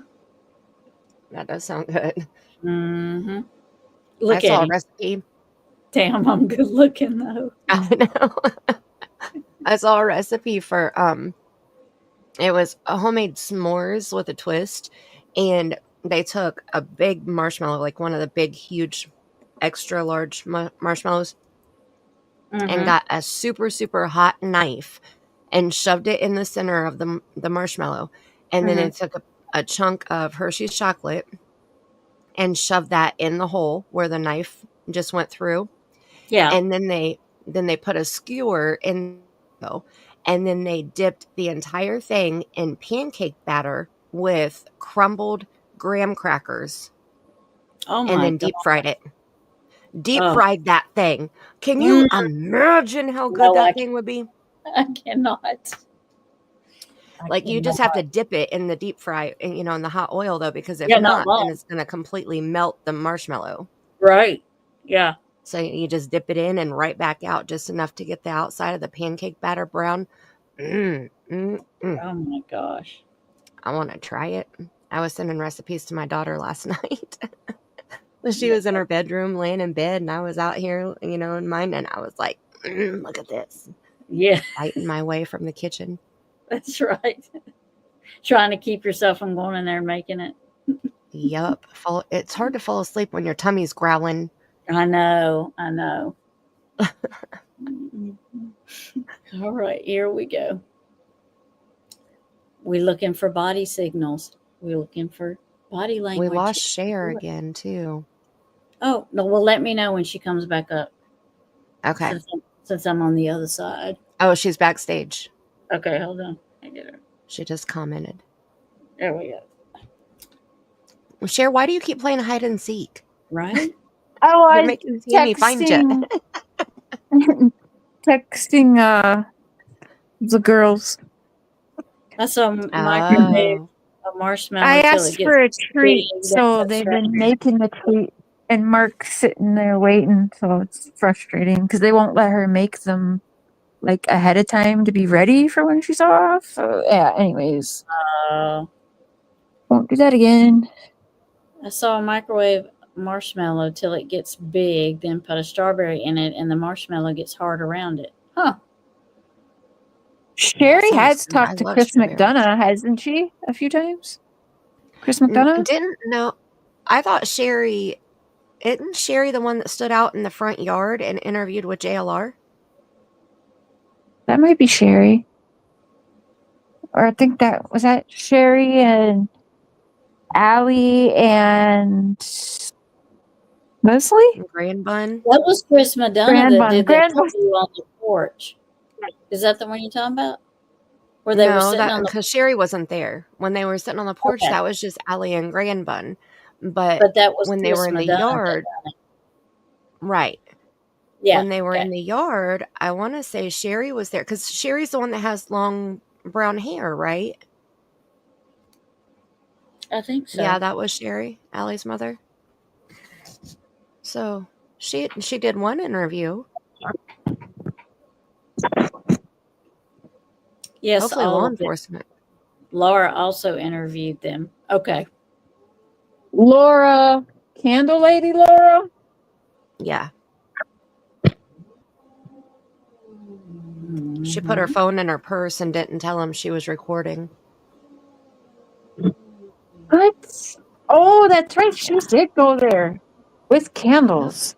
That does sound good. Mm-hmm. I Look saw at a him. recipe. Damn, I'm good looking though. I know. I saw a recipe for it was a homemade s'mores with a twist, and they took a big marshmallow, like one of the big, huge, extra large marshmallows, and got a super, super hot knife and shoved it in the center of the marshmallow, and then it took a chunk of Hershey's chocolate and shoved that in the hole where the knife just went through. Yeah. And then they put a skewer in, and then they dipped the entire thing in pancake batter with crumbled graham crackers. Oh my and then God. deep fried it. Deep Oh. fried that thing. Can you imagine how good No, that thing would be? I cannot. Like you just have to dip it in the deep fry, and in the hot oil though, because if Yeah, not, not then it's going to completely melt the marshmallow. Right. Yeah. So you just dip it in and right back out, just enough to get the outside of the pancake batter brown. Oh my gosh. I want to try it. I was sending recipes to my daughter last night. She was in her bedroom laying in bed, and I was out here, in mine, and I was like, look at this. Yeah. Fighting my way from the kitchen. That's right. Trying to keep yourself from going in there and making it. Yup. It's hard to fall asleep when your tummy's growling. I know. All right, here we go. We're looking for body signals. We're looking for body language. We lost Cher again, too. Oh, no, well, let me know when she comes back up. Okay. Since I'm on the other side. Oh, she's backstage. Okay, hold on. I get her. She just commented. There we go. Well, Cher, why do you keep playing hide and seek? Right? Oh, You're making Tammy find you. Texting the girls. I saw microwave a marshmallow. I till asked it for a gets treat, big. so That's they've right. been making the treat, and Mark's sitting there waiting. So it's frustrating because they won't let her make them like ahead of time to be ready for when she's off. So yeah. Anyways, won't do that again. I saw a microwave marshmallow till it gets big, then put a strawberry in it, and the marshmallow gets hard around it. Huh. Sherry has I talked to love Chris strawberries. McDonough, hasn't she? A few times. Chris McDonough? Didn't know. I thought Sherry. Isn't Sherry the one that stood out in the front yard and interviewed with JLR? That might be Sherry. Or I think that was that Sherry and Allie and Leslie? Grand Bun. That was Chris McDonough Grand that Bun. did Grand that Bun. interview on the porch. Is that the one you're talking about? Where they were No, sitting on the because Sherry wasn't there. When they were sitting on the porch, Okay. that was just Allie and Grand Bun. But that was when Chris they were in the McDonough yard, Yeah. right. When they were in the yard, I want to say Sherry was there because Sherry's the one that has long brown hair, right? I think so. Yeah, that was Sherry, Allie's mother. So she did one interview. Yes, Hopefully law enforcement. Laura also interviewed them. Okay. Laura, Candle Lady Laura? Yeah. She put her phone in her purse and didn't tell him she was recording. What? Oh, that's right. She did go there with candles.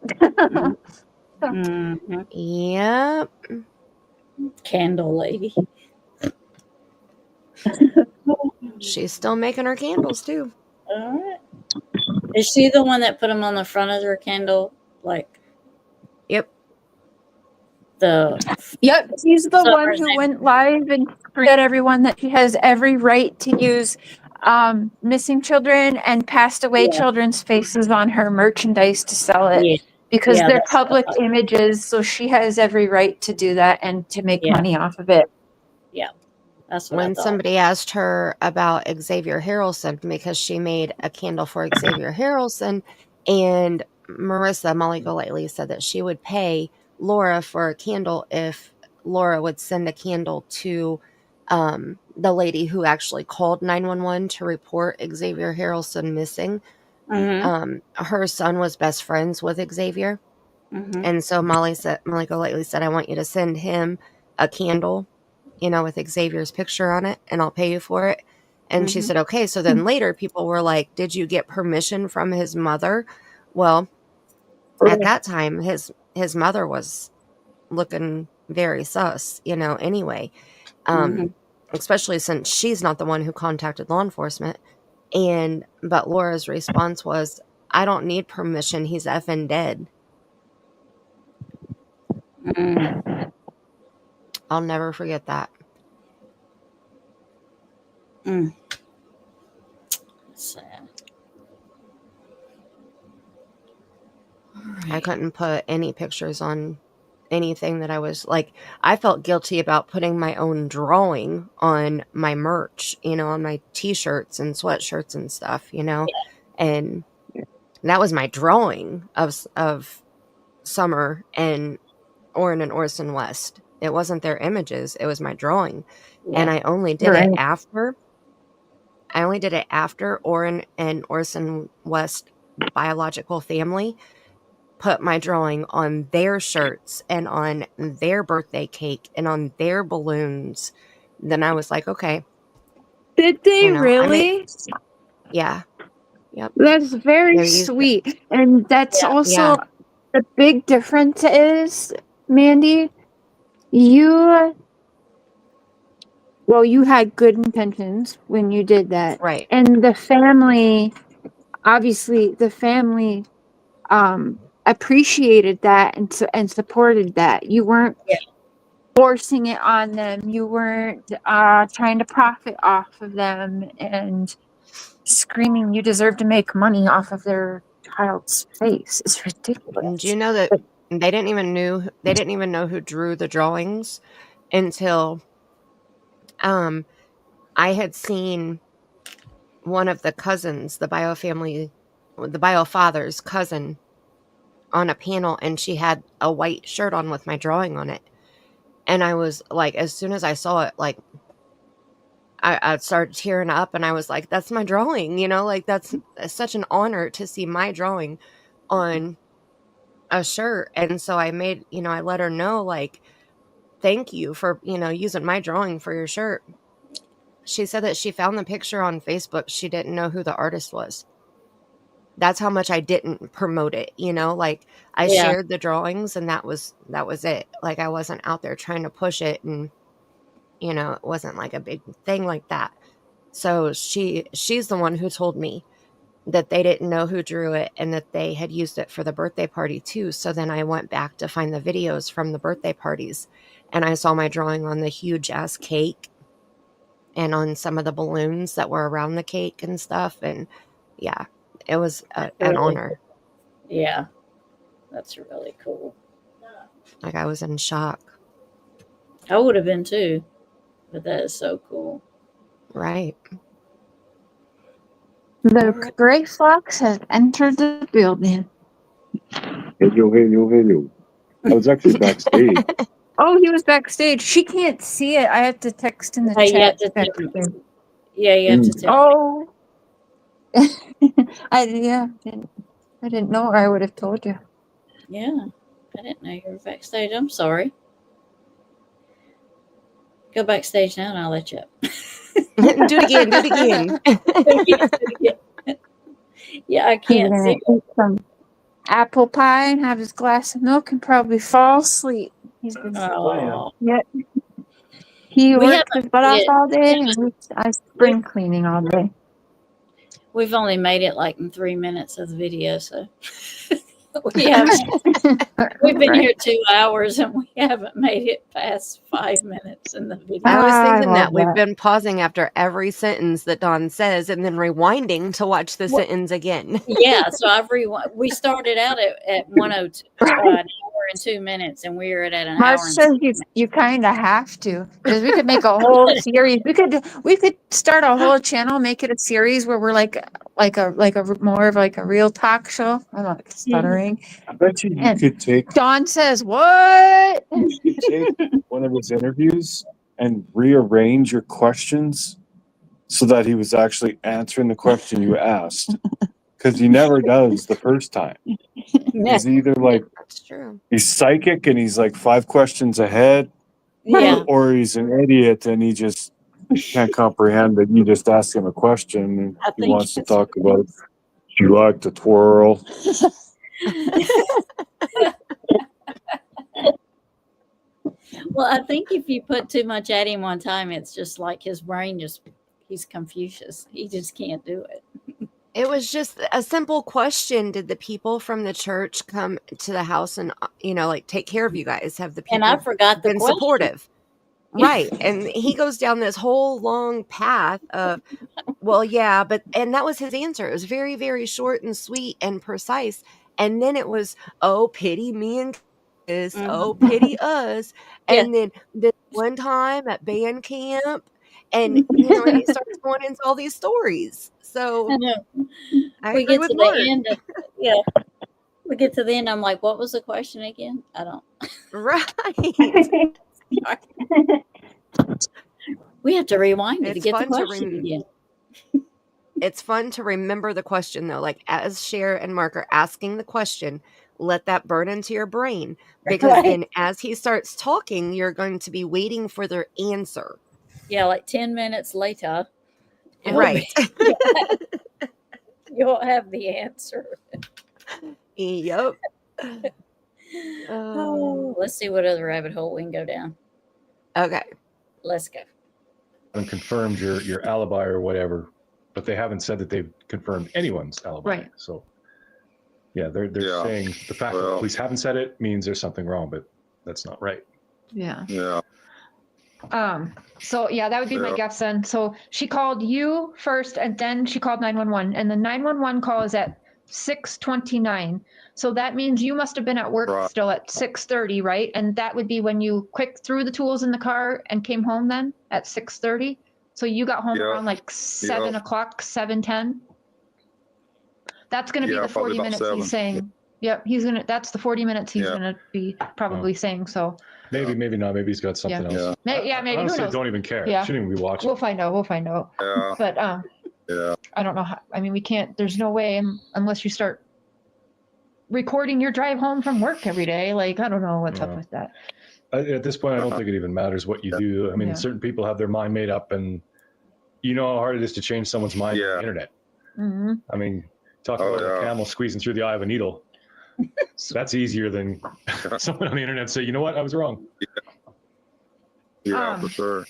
Mm-hmm. Yep. Candle Lady. She's still making her candles too. All right. Is she the one that put them on the front of her candle? Like, Yep. Yep, she's the one who went live and said everyone that she has every right to use missing children and passed away children's faces on her merchandise to sell it because they're public images, so she has every right to do that and to make money off of it. Yeah, that's what I When thought. somebody asked her about Xavier Harrelson because she made a candle for Xavier Harrelson, and Marissa Molly Golightly said that she would pay Laura for a candle if Laura would send a candle to the lady who actually called 911 to report Xavier Harrelson missing. Her son was best friends with Xavier. And so Molly Golightly said, I want you to send him a candle, with Xavier's picture on it, and I'll pay you for it. And she said, okay. So then later people were like, did you get permission from his mother? Well, at that time, his mother was looking very sus, anyway, especially since she's not the one who contacted law enforcement. But Laura's response was, I don't need permission. He's effing dead. I'll never forget that. Sad. I couldn't put any pictures on anything that I was like, I felt guilty about putting my own drawing on my merch, on my t-shirts and sweatshirts and stuff, and that was my drawing of Summer and Orrin and Orson West. It wasn't their images, it was my drawing. And I only did it after Orrin and Orson West biological family put my drawing on their shirts and on their birthday cake and on their balloons. Then I was like, okay. Did they really? Yeah. Yep. That's very sweet. And that's also the big difference is, Mandy, you had good intentions when you did that. Right. And the family, obviously the family appreciated that and supported that. You weren't forcing it on them. You weren't trying to profit off of them and screaming you deserve to make money off of their child's face. It's ridiculous. Do you know that they didn't even know who drew the drawings until I had seen one of the cousins, the bio father's cousin, on a panel, and she had a white shirt on with my drawing on it. And I was like, as soon as I saw it, like I started tearing up, and I was like, that's my drawing, like that's such an honor to see my drawing on a shirt. And so I made, I let her know, like, thank you for, using my drawing for your shirt. She said that she found the picture on Facebook. She didn't know who the artist was. That's how much I didn't promote it, like I shared the drawings, and that was it. Like I wasn't out there trying to push it, and it wasn't like a big thing like that. So she's the one who told me that they didn't know who drew it and that they had used it for the birthday party too. So then I went back to find the videos from the birthday parties, and I saw my drawing on the huge ass cake and on some of the balloons that were around the cake and stuff. And yeah, it was an honor. Yeah, that's really cool. Like I was in shock. I would have been too, but that is so cool. Right. The gray fox has entered the building. Hello. I was actually backstage. Oh, he was backstage. She can't see it. I have to text in the chat. You have to tell. Oh, I didn't know, or I would have told you. Yeah, I didn't know you were backstage. I'm sorry. Go backstage now, and I'll let you up. Do it again. Yeah, I can't see. Eat some apple pie and have his glass of milk and probably fall asleep. He's been He worked his butt off all day, and I spring cleaning all day. We've only made it like in 3 minutes of the video, so we've been here 2 hours and we haven't made it past 5 minutes in the video. I was thinking that we've been pausing after every sentence that Dawn says and then rewinding to watch the sentence again. Yeah, so we started out at 102, an hour and 2 minutes, and we are at an Mark hour. says you kind of have to, because we could make a whole series. We could start a whole channel, make it a series where we're like a more of like a real talk show. I'm not stuttering. I bet you could take. Dawn says what? You could take one of his interviews and rearrange your questions so that he was actually answering the question you asked, because he never does the first time. He's either like he's psychic and he's like 5 questions ahead, or he's an idiot and he just can't comprehend that you just ask him a question and he wants to talk about you like to twirl. Well, I think if you put too much at him one time, it's just like his brain he's Confucius. He just can't do it. It was just a simple question. Did the people from the church come to the house and, like take care of you guys? Have the people and I forgot been supportive? Right. And he goes down this whole long path of, and that was his answer. It was very, very short and sweet and precise. And then it was, oh, pity me and this, oh, pity us. And then this one time at band camp, and and he starts going into all these stories. So we get to the end. We get to the end. I'm like, what was the question again? I don't. Right. We have to rewind it to get the question again. It's fun to remember the question, though. Like as Cher and Mark are asking the question, let that burn into your brain, because then as he starts talking, you're going to be waiting for their answer. Yeah, like 10 minutes later. Right. You'll have the answer. Yep. Let's see what other rabbit hole we can go down. Okay. Let's go. And confirmed your alibi or whatever, but they haven't said that they've confirmed anyone's alibi. Right. So Yeah, they're Yeah. saying the fact that the police haven't said it means there's something wrong, but that's not right. Yeah. Yeah. So yeah, that would be my guess then. So she called you first and then she called 911, and the 911 call is at 6:29. So that means you must have been at work still at 6:30, right? And that would be when you quick threw the tools in the car and came home then at 6:30. So you got home around like 7 o'clock, 7:10. That's going to be the 40 minutes he's saying. Yep, that's the 40 minutes he's going to be probably saying. So maybe not. Maybe he's got something else. Yeah, maybe. Honestly, who knows? don't even care. Yeah. Shouldn't even be watching. We'll find out. Yeah. But I don't know how. I mean, we can't. There's no way unless you start recording your drive home from work every day. Like, I don't know what's up with that. At this point, I don't think it even matters what you do. I mean, certain people have their mind made up, and you know how hard it is to change someone's mind on the internet. Mm-hmm. I mean, talking about a camel squeezing through the eye of a needle. That's easier than someone on the internet say, you know what, I was wrong. Yeah, for sure.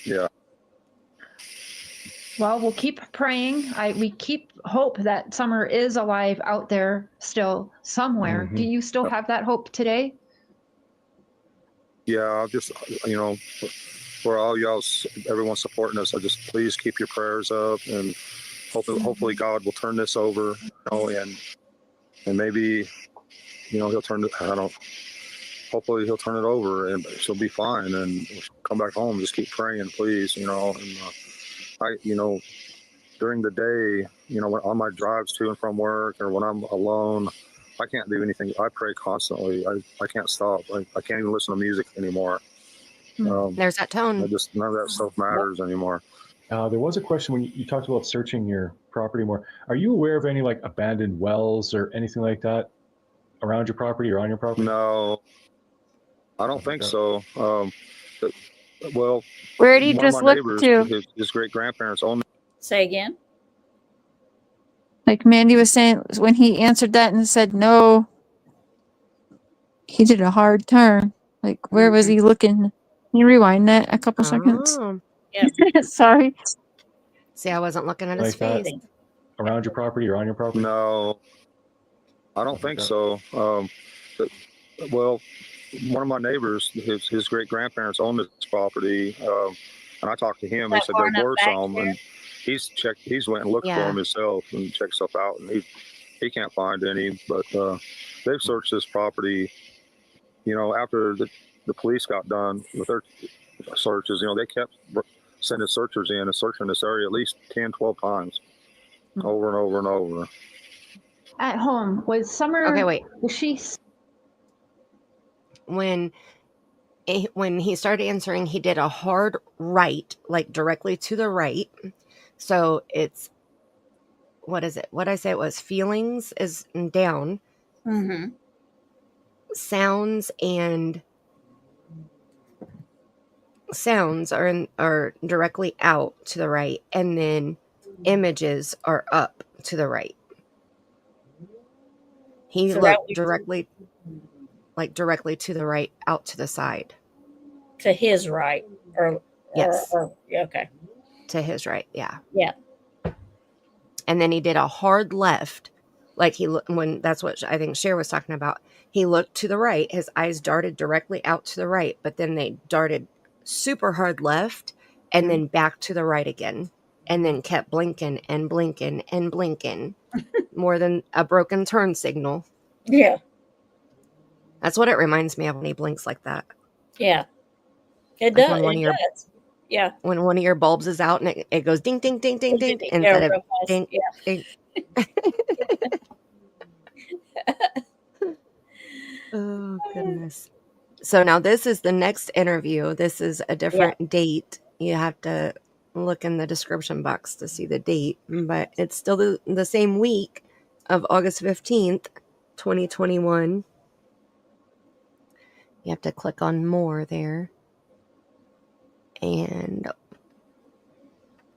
Yeah. Well, we'll keep praying. We keep hope that Summer is alive out there still somewhere. Mm-hmm. Do you still have that hope today? Yeah, I'll just, for all y'all, everyone supporting us, I just please keep your prayers up, and hopefully God will turn this over, and maybe, he'll turn it, hopefully he'll turn it over and she'll be fine and come back home. Just keep praying, please, and during the day, on my drives to and from work or when I'm alone, I can't do anything. I pray constantly. I can't stop. I can't even listen to music anymore. There's that tone. None of that stuff matters anymore. There was a question when you talked about searching your property more. Are you aware of any like abandoned wells or anything like that around your property or on your property? No, I don't think so. Well, where did he one of just my look neighbors, to? his great grandparents owned. Say again. Like Mandy was saying, when he answered that and said no, he did a hard turn. Like, where was he looking? Can you rewind that a couple seconds? Yeah. Sorry. See, I wasn't looking at his Like face. Around your property or on your property? No, I don't think so. Well, one of my neighbors, his great grandparents owned this property, and I talked to him. He said there were some, and he's went and looked for them himself and checked stuff out, and he can't find any. But they've searched this property. After the police got done with their searches, they kept sending searchers in and searching this area at least 10, 12 times, over and over and over. At home, was Summer? Okay, wait. Was she? When he started answering, he did a hard right, like directly to the right. So it's, what is it? What I say it was, feelings is down. Mm-hmm. Sounds are directly out to the right, and then images are up to the right. He looked directly to the right, out to the side. To his right, yes, okay. To his right, yeah. Yeah. And then he did a hard left, like that's what I think Cher was talking about. He looked to the right, his eyes darted directly out to the right, but then they darted super hard left and then back to the right again, and then kept blinking and blinking and blinking more than a broken turn signal. Yeah. That's what it reminds me of when he blinks like that. Yeah. It like does. It does. Yeah. When one of your bulbs is out and it goes ding, ding, ding, ding, ding, instead of ding, ding. Oh, goodness. So now this is the next interview. This is a different date. You have to look in the description box to see the date, but it's still the same week of August 15th, 2021. You have to click on more there. And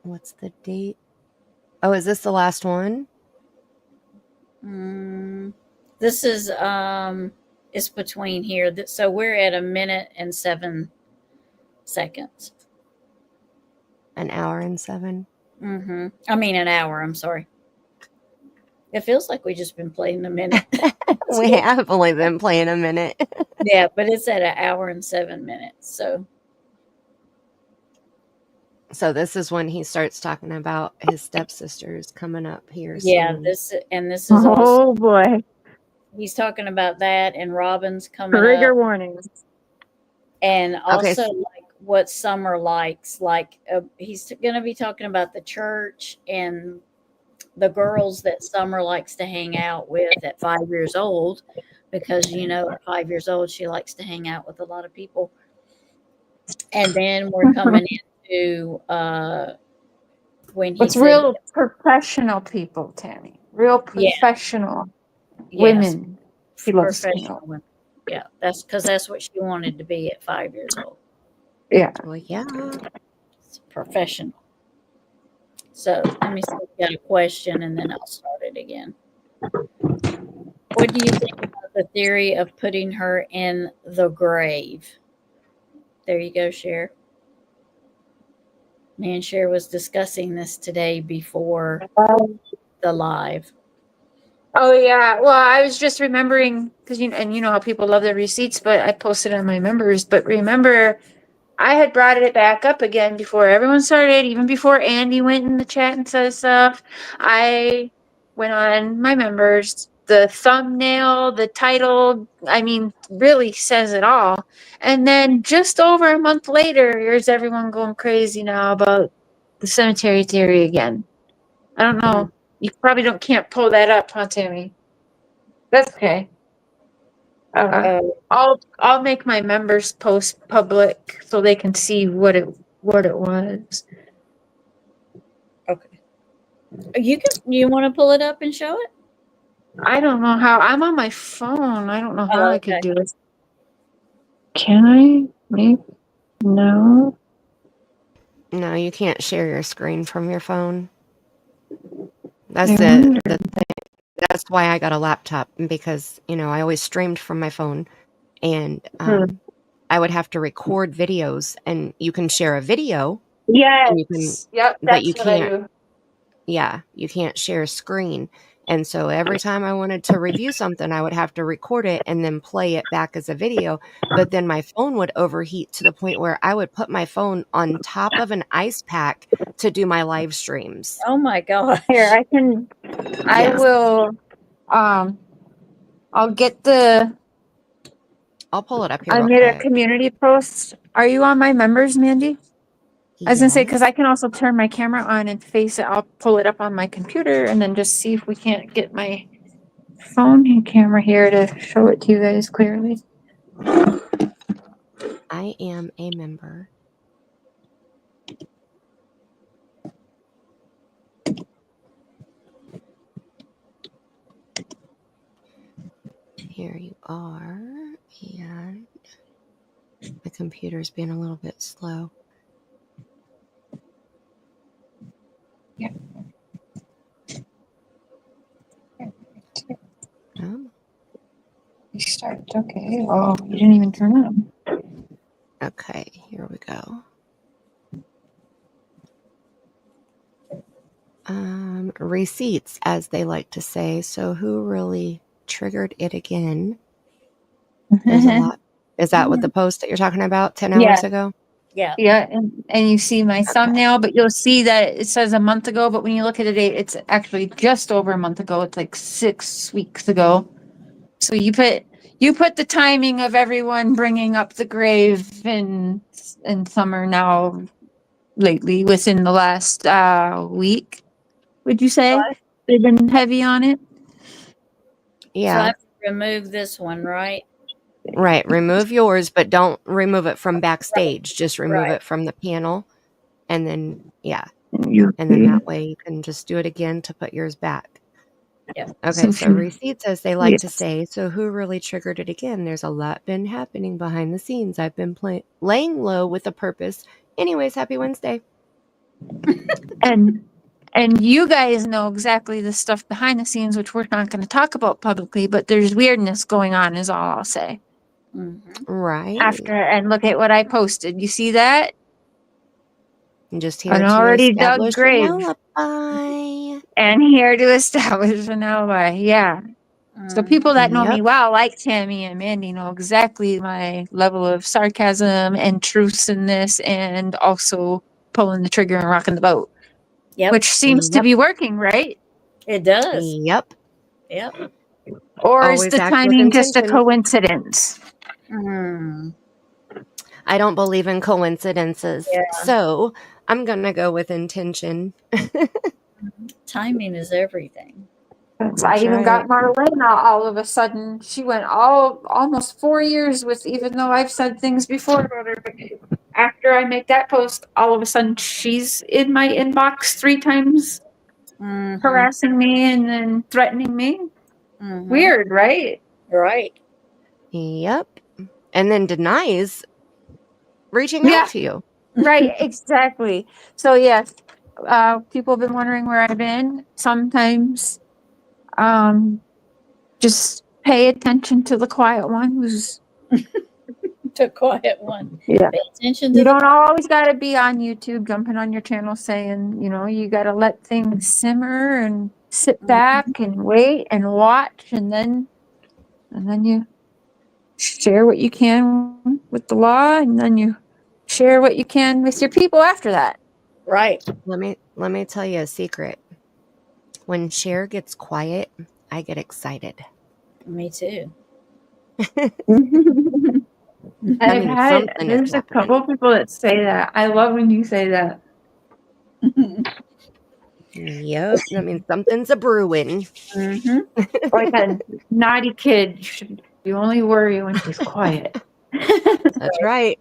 what's the date? Oh, is this the last one? This is it's between here. So we're at 1 minute and 7 seconds. An hour and 7. I mean an hour. I'm sorry. It feels like we just been playing a minute. We have only been playing a minute. Yeah, but it's at 1 hour and 7 minutes. So this is when he starts talking about his stepsisters coming up here yeah, soon. this is also Oh boy. he's talking about that, and Robin's coming Trigger up, warnings. and Okay, also like what Summer likes. Like he's going to be talking about the church and the girls that Summer likes to hang out with at 5 years old, because at 5 years old she likes to hang out with a lot of people. And then we're coming into when he What's said, real professional people, Tammy? Real yeah, professional yes, women. He loves to professional know. women. Yeah, that's because that's what she wanted to be at 5 years old. Yeah. well, yeah. It's professional. So let me see if we got a question, and then I'll start it again. What do you think about the theory of putting her in the grave? There you go, Cher. Me and Cher was discussing this today before the live. Oh yeah. Well, I was just remembering because you know how people love their receipts, but I posted on my members. But remember, I had brought it back up again before everyone started, even before Andy went in the chat and said stuff. I went on my members. The thumbnail, the title, I mean, really says it all. And then just over a month later, here's everyone going crazy now about the cemetery theory again. I don't know. You probably can't pull that up, huh, Tammy? That's okay. I'll make my members post public so they can see what it was. Okay. You want to pull it up and show it? I don't know how. I'm on my phone. I don't know how I could Okay. do it. Can I? Maybe? No. No, you can't share your screen from your phone. That's I the wonder. thing. That's why I got a laptop, because I always streamed from my phone, and I would have to record videos, and you can share a video, and you can, Yes. Yep. but That's you what I can't. do. Yeah, you can't share a screen. And so every time I wanted to review something, I would have to record it and then play it back as a video. But then my phone would overheat to the point where I would put my phone on top of an ice pack to do my live streams. Oh my gosh. Here, I can. I Yeah. will. I'll get the. I'll pull it up here I real made a quick. community post. Are you on my members, Mandy? I was gonna say, because Yes. I can also turn my camera on and face it. I'll pull it up on my computer and then just see if we can't get my phone and camera here to show it to you guys clearly. I am a member. Here you are. And the computer's being a little bit slow. Yeah. You start. Okay. Oh, you didn't even turn on. Okay, here we go. Receipts, as they like to say. So who really triggered it again? There's a lot. Is that what the post that you're talking about 10 hours ago? Yeah. Yeah, and you see my thumbnail, but you'll see that it says a month ago, but when you look at the date, it's actually just over a month ago. It's like 6 weeks ago. So you put the timing of everyone bringing up the grave in summer now lately within the last week. Would you say they've been heavy on it? Yeah. So I have to remove this one, right? Right. Remove yours, but don't remove it from backstage. Just remove it from the panel. And then, and then that way you can just do it again to put yours back. Yeah. Okay, so receipts, as they like to say. So who really triggered it again? There's a lot been happening behind the scenes. I've been laying low with a purpose. Anyways, happy Wednesday. And you guys know exactly the stuff behind the scenes, which we're not going to talk about publicly, but there's weirdness going on is all I'll say. Mm-hmm. Right. And look at what I posted. You see that? I'm just here An to already dug establish grave. an alibi. and here to establish an alibi. Yeah. So people that know me well, like Tammy and Mandy, know exactly my level of sarcasm and truthfulness, and also pulling the trigger and rocking the boat. Yep. Which seems to be working, right? It does. Yep. Yep. Or Always is the act with timing just a intention. coincidence? I don't believe in coincidences. Yeah. So I'm going to go with intention. Timing is everything. I even got Marlena all of a sudden. She went almost 4 years with, even though I've said things before about her. But after I make that post, all of a sudden she's in my inbox 3 times, harassing me and then threatening me. Weird, right? Right. Yep. And then denies reaching out to you. Right, exactly. So yes, people have been wondering where I've been. Sometimes just pay attention to the quiet one who's the quiet one. Yeah. Pay attention to You don't always got to be on YouTube jumping on your channel saying, you got to let things simmer and sit back and wait and watch, and then you share what you can with the law, and then you share what you can with your people after that. Right. Let me tell you a secret. When Cher gets quiet, I get excited. Me too. There's a couple people that say that. I love when you say that. Yep, that means something's a brewing. Like a naughty kid. You only worry when she's quiet. That's right.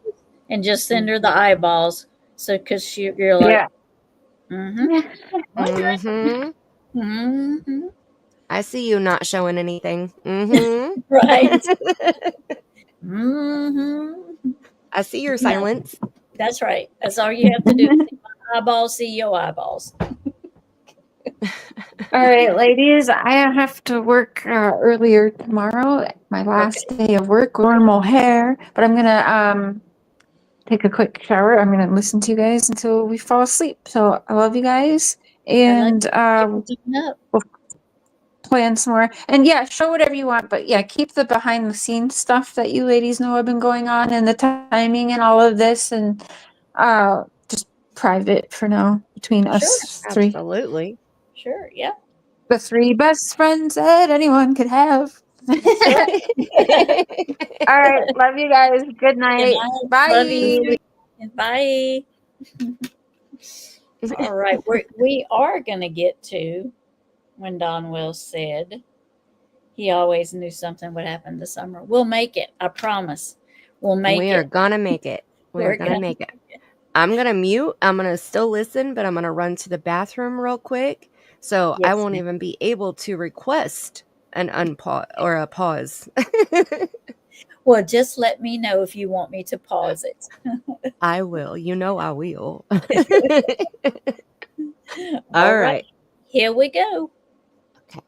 And just send her the eyeballs. So, because you're like, I see you not showing anything. Right. I see your silence. That's right. That's all you have to do. See my eyeballs, see your eyeballs. All right, ladies, I have to work earlier tomorrow. My last day of work, normal hair. But I'm going to take a quick shower. I'm going to listen to you guys until we fall asleep. So I love you guys. And we'll plan some more. And yeah, show whatever you want. But yeah, keep the behind the scenes stuff that you ladies know have been going on, and the timing and all of this. And just private for now between us 3. Absolutely. Sure, yeah. The 3 best friends that anyone could have. All right. Love you guys. Good night. Bye. Love you. Bye. All right. We are going to get to when Don Wells said he always knew something would happen this summer. We'll make it. I promise. We'll make it. We are going to make it. We're going to make it. I'm going to mute. I'm going to still listen, but I'm going to run to the bathroom real quick. So I won't even be able to request an unpause or a pause. Well, just let me know if you want me to pause it. I will. You know I will. All right. Here we go. Okay.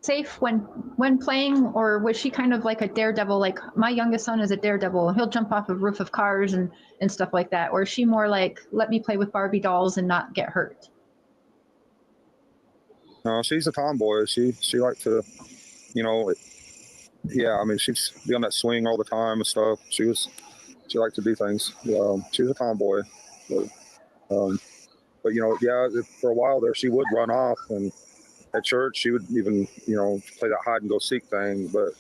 Safe when playing, or was she kind of like a daredevil? Like my youngest son is a daredevil. He'll jump off of roof of cars and stuff like that. Or is she more like, let me play with Barbie dolls and not get hurt? No, she's a tomboy. She liked to, I mean, she's be on that swing all the time and stuff. She liked to do things. She was a tomboy. But for a while there, she would run off, and at church, she would even, play that hide and go seek thing. So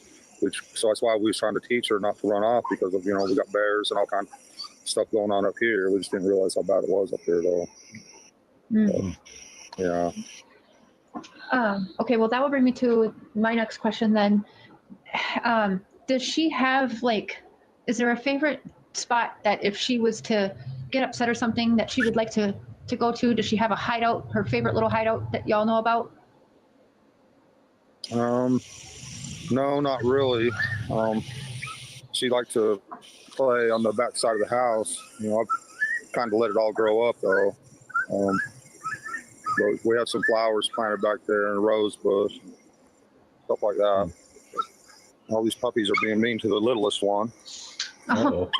that's why we was trying to teach her not to run off, because of, we got bears and all kinds of stuff going on up here. We just didn't realize how bad it was up here, though. Yeah. Okay, well, that will bring me to my next question then. Does she have, is there a favorite spot that if she was to get upset or something that she would like to go to? Does she have a hideout, her favorite little hideout that y'all know about? No, not really. She liked to play on the back side of the house. I've kind of let it all grow up, though. But we have some flowers planted back there and a rose bush, stuff like that. All these puppies are being mean to the littlest one. Uh-oh. I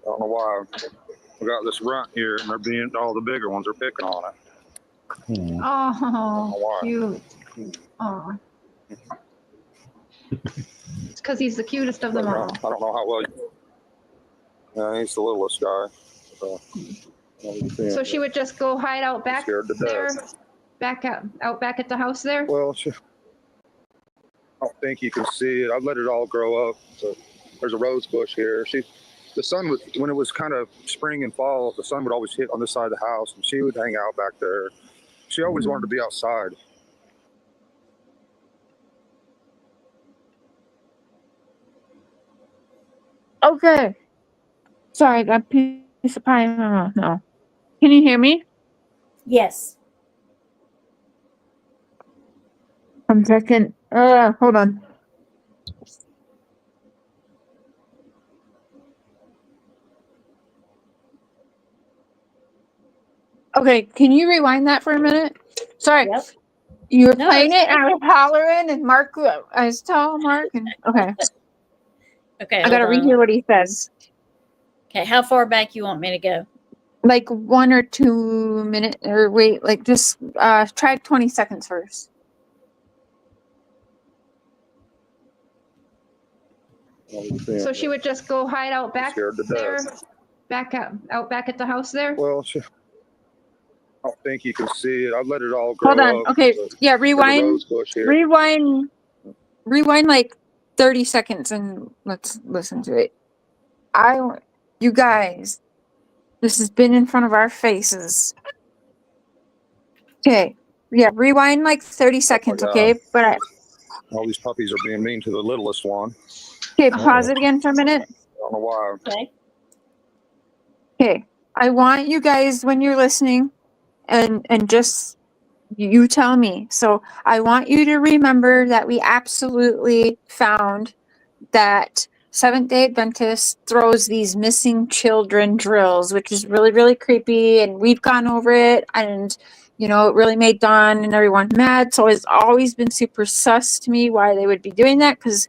don't know why. We got this runt here, and all the bigger ones are picking on it. Oh, cute. Oh. It's because he's the cutest of them all. I don't know how well. Yeah, he's the littlest guy. So she would just go hide out back Scared to there, death. out back at the house there? Well, I don't think you can see it. I've let it all grow up. So there's a rose bush here. The sun would, when it was kind of spring and fall, the sun would always hit on this side of the house, and she would hang out back there. She always wanted to be outside. Okay. Sorry, I got a piece of pie in my mouth now. Can you hear me? Yes. 1 second. Hold on. Okay, can you rewind that for a minute? Sorry. Yep. You were No, playing it, and I was hollering, and Mark, I was telling Mark, and okay. Okay. I gotta hold on. rehear what he says. Okay. How far back you want me to go? Like 1 or 2 minutes, or wait, like just try 20 seconds first. So she would just go hide out back Scared to there, death. out back at the house there? Well, I don't think you can see it. I've let it all grow Hold on. up. Okay, So yeah, there's a rewind. rose bush here. Rewind like 30 seconds, and let's listen to it. You guys, this has been in front of our faces. Okay, yeah, rewind like 30 seconds, God. okay? But All these puppies are being mean to the littlest one. okay, pause it again for a minute. I don't know why. Okay. Okay, I want you guys, when you're listening, and just you tell me. So I want you to remember that we absolutely found that Seventh-day Adventist throws these missing children drills, which is really, really creepy. And we've gone over it, and it really made Dawn and everyone mad. So it's always been super sus to me why they would be doing that, because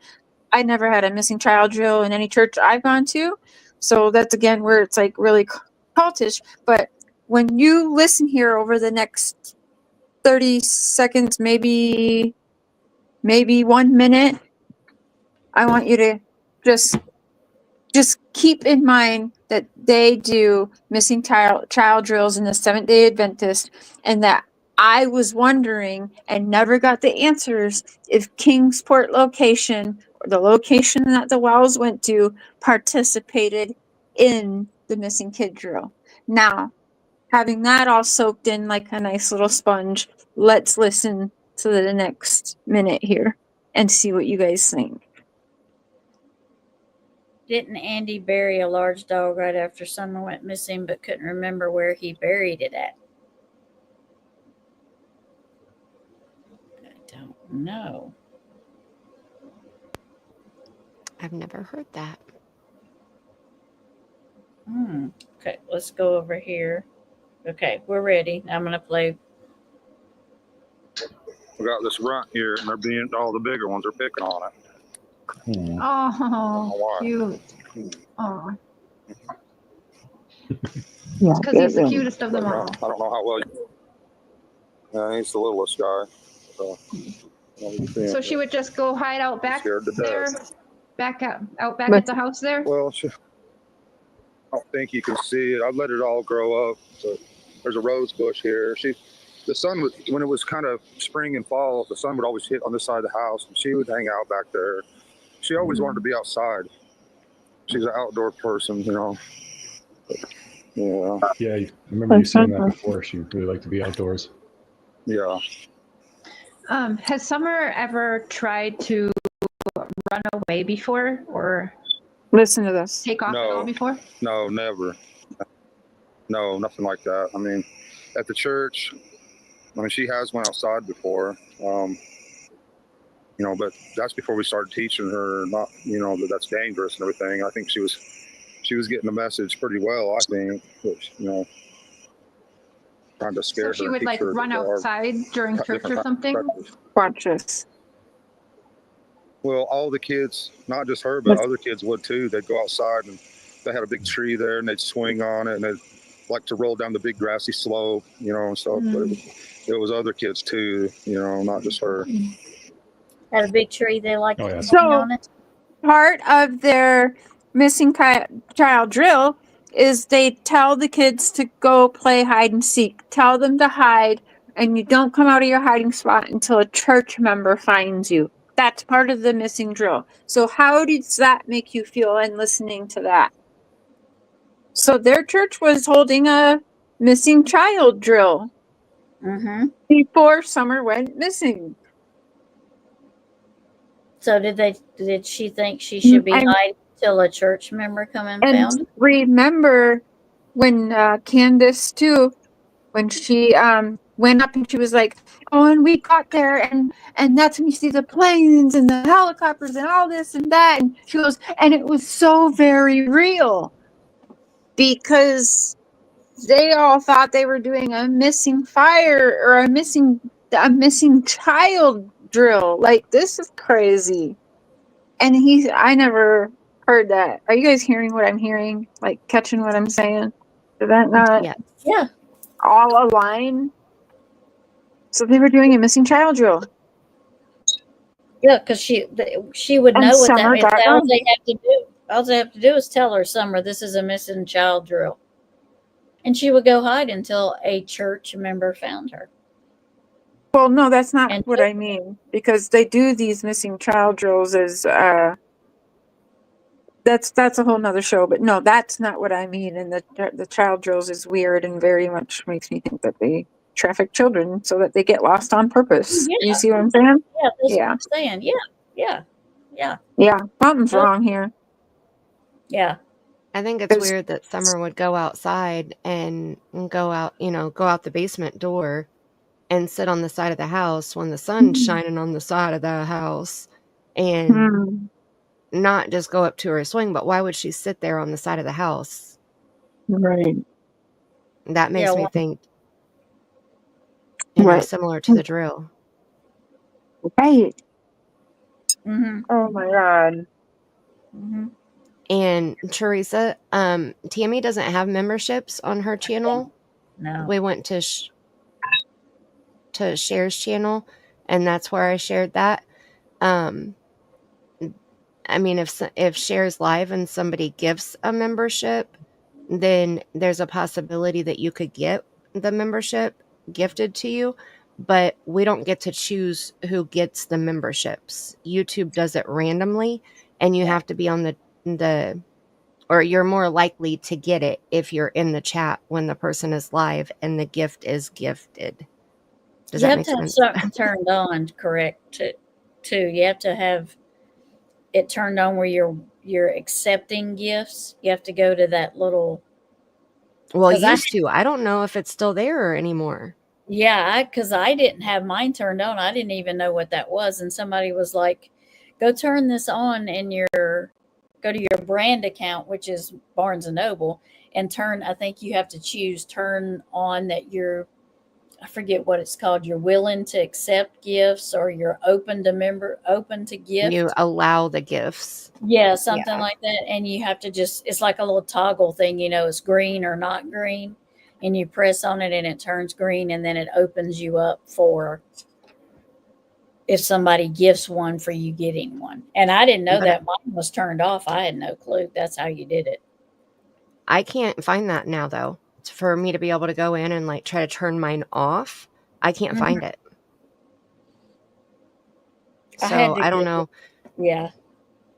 I never had a missing child drill in any church I've gone to. So that's again where it's like really cultish. But when you listen here over the next 30 seconds, maybe 1 minute, I want you to just keep in mind that they do missing child drills in the Seventh-day Adventist, and that I was wondering and never got the answers if Kingsport location, or the location that the Wells went to, participated in the missing kid drill. Now, having that all soaked in like a nice little sponge, let's listen to the next minute here and see what you guys think. Didn't Andy bury a large dog right after Summer went missing, but couldn't remember where he buried it at? I don't know. I've never heard that. Okay, let's go over here. Okay, we're ready. I'm going to play. We got this runt here, and all the bigger ones are picking on it. Oh, cute. Oh. Yeah, It's because he's the cutest of them all. I don't know how well. Yeah, he's the littlest guy. So she would just go hide out back Scared to there, death. out back at the house there? Well, I don't think you can see it. I've let it all grow up. So there's a rose bush here. The sun would, when it was kind of spring and fall, the sun would always hit on this side of the house, and she would hang out back there. She always wanted to be outside. She's an outdoor person, Yeah. Yeah, I remember you saying that before. She really liked to be outdoors. Yeah. Has Summer ever tried to run away before, or Listen to this. take off at all before? No, never. No, nothing like that. I mean, at the church, she has went outside before, but that's before we started teaching her not, that that's dangerous and everything. I think she was getting the message pretty well, I think, but, trying to scare her. So she would like run outside during church or something? Watch this. Well, all the kids, not just her, but other kids would too. They'd go outside, and they had a big tree there, and they'd swing on it, and like to roll down the big grassy slope, you know, and stuff. But it was other kids too, you know, not just her. Had a big tree they like Oh, to yeah. hang on it. Part of their missing child drill is they tell the kids to go play hide and seek. Tell them to hide, and you don't come out of your hiding spot until a church member finds you. That's part of the missing drill. So how does that make you feel in listening to that? So their church was holding a missing child drill Mm-hmm. before Summer went missing. So did she think she should be And- hiding till a church member come and And found her? remember when Candace too, when she went up and she was like, "Oh, and we got there, and that's when you see the planes and the helicopters and all this and that." And she goes, and it was so very real because they all thought they were doing a missing fire or a missing child drill. Like, this is crazy. And I never heard that. Are you guys hearing what I'm hearing? Like, catching what I'm saying? Did that not Yeah. Yeah. all align? So they were doing a missing child drill. Yeah, because she would And know what that Summer means. got All them. they have to do, all they have to do is tell her, Summer, this is a missing child drill, and she would go hide until a church member found her. Well, no, that's not And what I mean, because they do these missing child drills as that's a whole nother show. But no, that's not what I mean. And the child drills is weird and very much makes me think that they traffic children so that they get lost on purpose. Yeah. You see what I'm saying? Yeah, that's Yeah. what I'm saying. Yeah. Yeah, something's wrong here. Yeah. I think it's There's- weird that Summer would go outside and go out the basement door and sit on the side of the house when the sun's shining on the side of the house and Hmm. not just go up to her swing. But why would she sit there on the side of the house? Right. That makes Yeah, me well- think, Right. similar to the drill. Right. Mm-hmm. Oh my God. Mm-hmm. And Teresa, Tammy doesn't have memberships on her channel. No. We went to Cher's channel, and that's where I shared that. I mean, if Cher's live and somebody gives a membership, then there's a possibility that you could get the membership gifted to you, but we don't get to choose who gets the memberships. YouTube does it randomly, and you have to be on or you're more likely to get it if you're in the chat when the person is live and the gift is gifted. Does You that have make to have sense? something turned on, correct? Too. You have to have it turned on where you're accepting gifts. You have to go to that little. Well, 'Cause used to. I don't know if it's still there anymore. Yeah, because I didn't have mine turned on. I didn't even know what that was, and somebody was like, "Go turn this on in go to your brand account, which is Barnes and Noble, and turn. I think you have to choose turn on that I forget what it's called. You're willing to accept gifts, or you're open to gift. You allow the gifts. Yeah, something Yeah. like that. And you have to it's like a little toggle thing, it's green or not green. And you press on it and it turns green, and then it opens you up for if somebody gifts one for you getting one. And I didn't know But that mine was turned off. I had no clue. That's how you did it. I can't find that now, though. For me to be able to go in and try to turn mine off, I can't Mhm. find it. I had So to I don't get know. Yeah.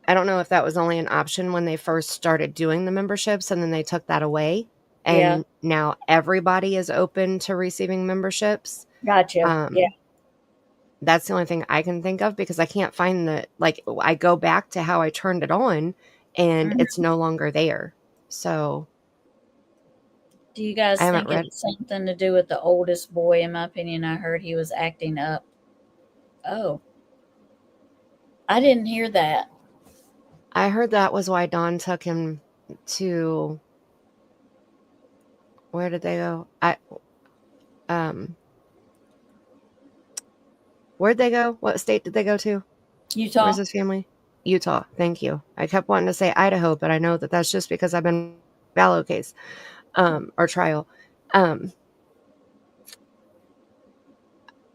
I don't know if that was only an option when they first started doing the memberships and then they took that away. And now everybody is open to receiving memberships. Gotcha. Yeah. That's the only thing I can think of because I can't find I go back to how I turned it on and Mhm. it's no longer there. So Do you guys I haven't think it's something to do with the oldest boy? In my opinion, I heard he was acting up. Oh, I didn't hear that. I heard that was why Dawn took him to, where did they go? Where'd they go? What state did they go to? Utah. Where's his family? Utah. Thank you. I kept wanting to say Idaho, but I know that that's just because I've been Vallow case. or trial.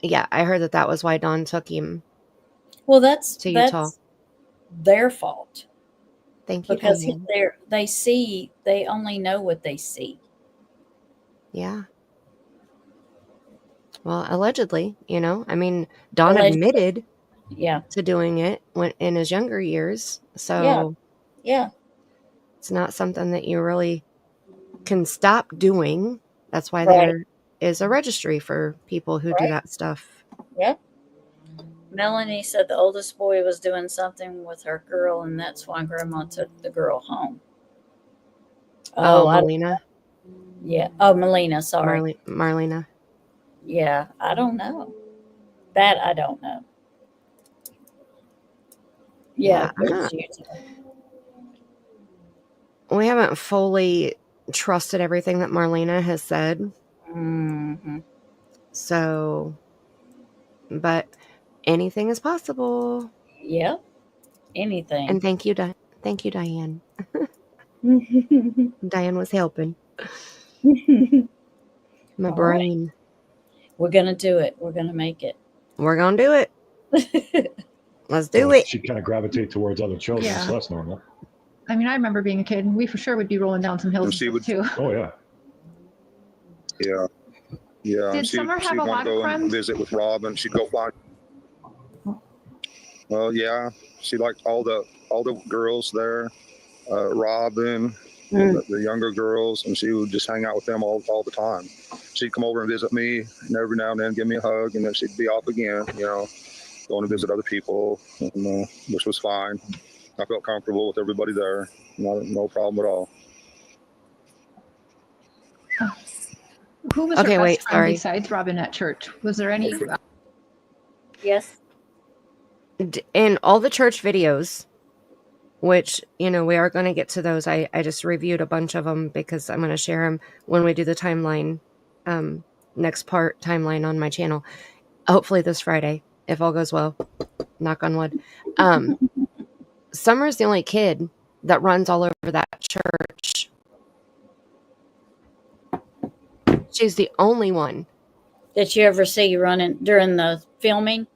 Yeah, I heard that was why Dawn took him Well, that's to Utah. their fault. Thank you, Because Diane. they only know what they see. Yeah. Well, allegedly, I mean, Don Allegedly. admitted Yeah. to doing it when in his younger years. So Yeah. it's not something that you really can stop doing. That's why Right. there is a registry for people who do Right. that stuff. Yep. Melanie said the oldest boy was doing something with her girl, and that's why Grandma took the girl home. Oh, Melina. Yeah. Oh, Melina. Sorry. Marlena. Yeah. I don't know. That I don't know. Yeah. We haven't fully trusted everything that Marlena has said. Mm-hmm. So, but anything is possible. Yep. Anything. And thank you, Diane. Diane was helping. My brain. Right. We're going to do it. We're going to make it. We're going to do it. Let's do it. She kind of gravitate towards other children, so that's normal. I mean, I remember being a kid, and we for sure would be rolling down some hills too. Oh, yeah. Yeah. Yeah. Did Summer have a lot of friends? Visit with Rob, and she'd go find. Well, yeah. She liked all the girls there. Robin, the younger girls, and she would just hang out with them all the time. She'd come over and visit me, and every now and then give me a hug, and then she'd be off again, going to visit other people, and, which was fine. I felt comfortable with everybody there. No problem at all. Who was her best friend besides Robin at church? Was there any? Yes. In all the church videos, which, we are going to get to those. I just reviewed a bunch of them because I'm going to share them when we do the timeline, next part timeline on my channel. Hopefully this Friday, if all goes well. Knock on wood. Summer's the only kid that runs all over that church. She's the only one. Did you ever see running during the filming?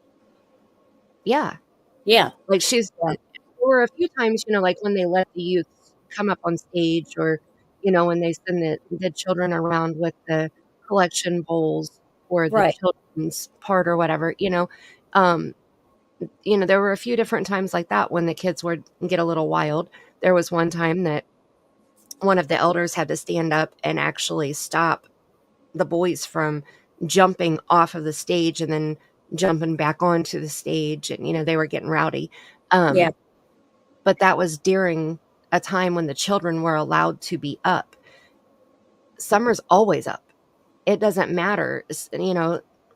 Yeah. Yeah. Like there were a few times, like when they let the youth come up on stage, or, when they send the children around with the collection bowls or the children's part or whatever, there were a few different times like that when the kids would get a little wild. There was one time that one of the elders had to stand up and actually stop the boys from jumping off of the stage and then jumping back onto the stage, and they were getting rowdy. But that was during a time when the children were allowed to be up. Summer's always up. It doesn't matter.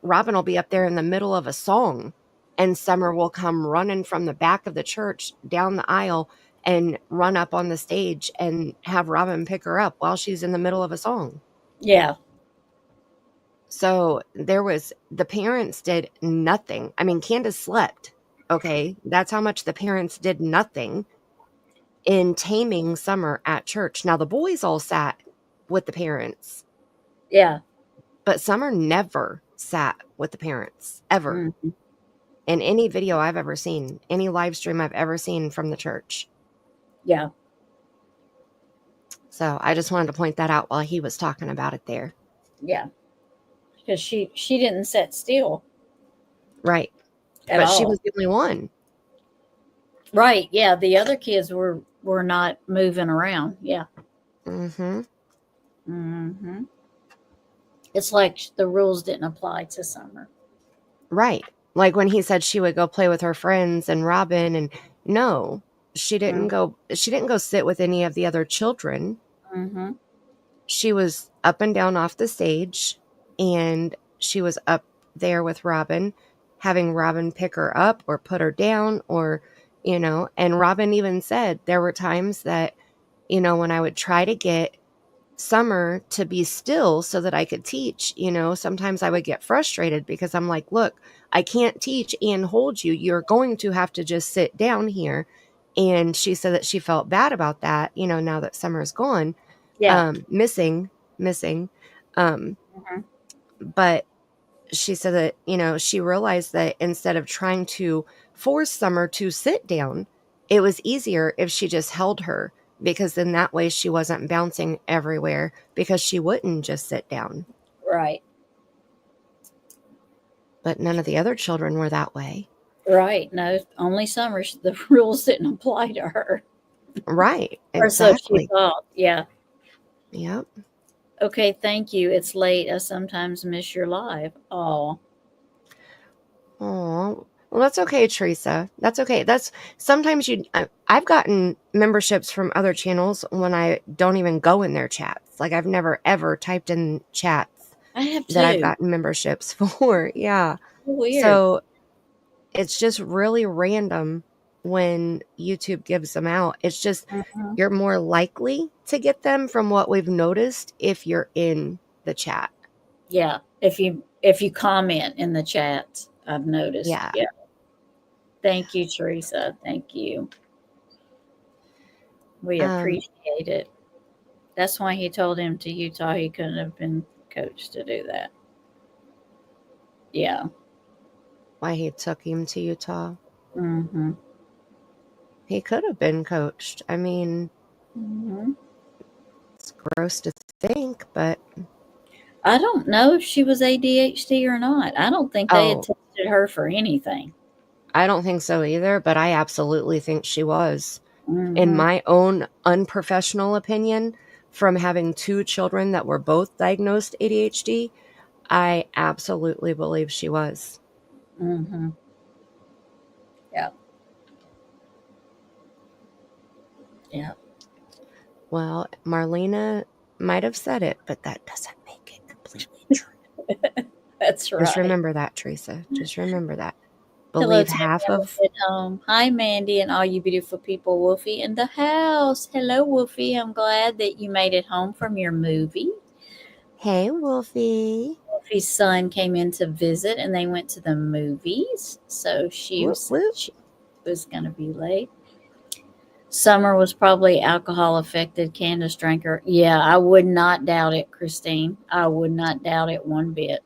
Robin will be up there in the middle of a song, and Summer will come running from the back of the church down the aisle and run up on the stage and have Robin pick her up while she's in the middle of a song. Yeah. So the parents did nothing. I mean, Candace slept. Okay. That's how much the parents did nothing in taming Summer at church. Now the boys all sat with the parents. Yeah. But Summer never sat with the parents ever. Mm-hmm. In any video I've ever seen, any live stream I've ever seen from the church. Yeah. So I just wanted to point that out while he was talking about it there. Yeah. Because she didn't sit still. Right. But she was the only one. Right. Yeah. The other kids were not moving around. Yeah. Mm-hmm. Mm-hmm. It's like the rules didn't apply to Summer. Right. Like when he said she would go play with her friends and Robin, and no, she didn't go sit with any of the other children. Mm-hmm. She was up and down off the stage, and she was up there with Robin, having Robin pick her up or put her down, or, and Robin even said there were times that, when I would try to get Summer to be still so that I could teach, sometimes I would get frustrated because I'm like, look, I can't teach and hold you. You're going to have to just sit down here. And she said that she felt bad about that, now that Summer's gone, missing, missing. Mhm. But she said that, she realized that instead of trying to force Summer to sit down, it was easier if she just held her, because then that way she wasn't bouncing everywhere, because she wouldn't just sit down. Right. But none of the other children were that way. Right. No, only Summer. The rules didn't apply to her. Right. Or so she Exactly. thought. Yeah. Yep. Okay, thank you. It's late. I sometimes miss your live. Oh. Oh, well, that's okay, Teresa. That's okay. Sometimes I've gotten memberships from other channels when I don't even go in their chats. Like, I've never ever typed in chats I have that I've too. gotten memberships for. Yeah. Weird. So it's just really random when YouTube gives them out. It's just Mhm. you're more likely to get them from what we've noticed if you're in the chat. Yeah. If you comment in the chat, I've noticed. Yeah. Yeah. Thank you, Teresa. Thank you. We appreciate it. That's why he told him to Utah. He couldn't have been coached to do that. Yeah. Why he took him to Utah. Mm-hmm. He could have been coached. I mean, it's gross to think, but I don't know if she was ADHD or not. I don't think they had Oh. tested her for anything. I don't think so either, but I absolutely think she was. Mhm. In my own unprofessional opinion, from having 2 children that were both diagnosed ADHD, I absolutely believe she was. Mm-hmm. Yeah. Yeah. Well, Marlena might have said it, but that doesn't make it completely true. That's right. Just remember that, Teresa. Just remember that. Hello, Believe Tammy. half of... At home. Hi, Mandy, and all you beautiful people. Wolfie in the house. Hello, Wolfie. I'm glad that you made it home from your movie. Hey, Wolfie. Wolfie's son came in to visit, and they went to the movies. So she was going to be late. Summer was probably alcohol affected. Candace drank her. Yeah, I would not doubt it, Christine. I would not doubt it one bit.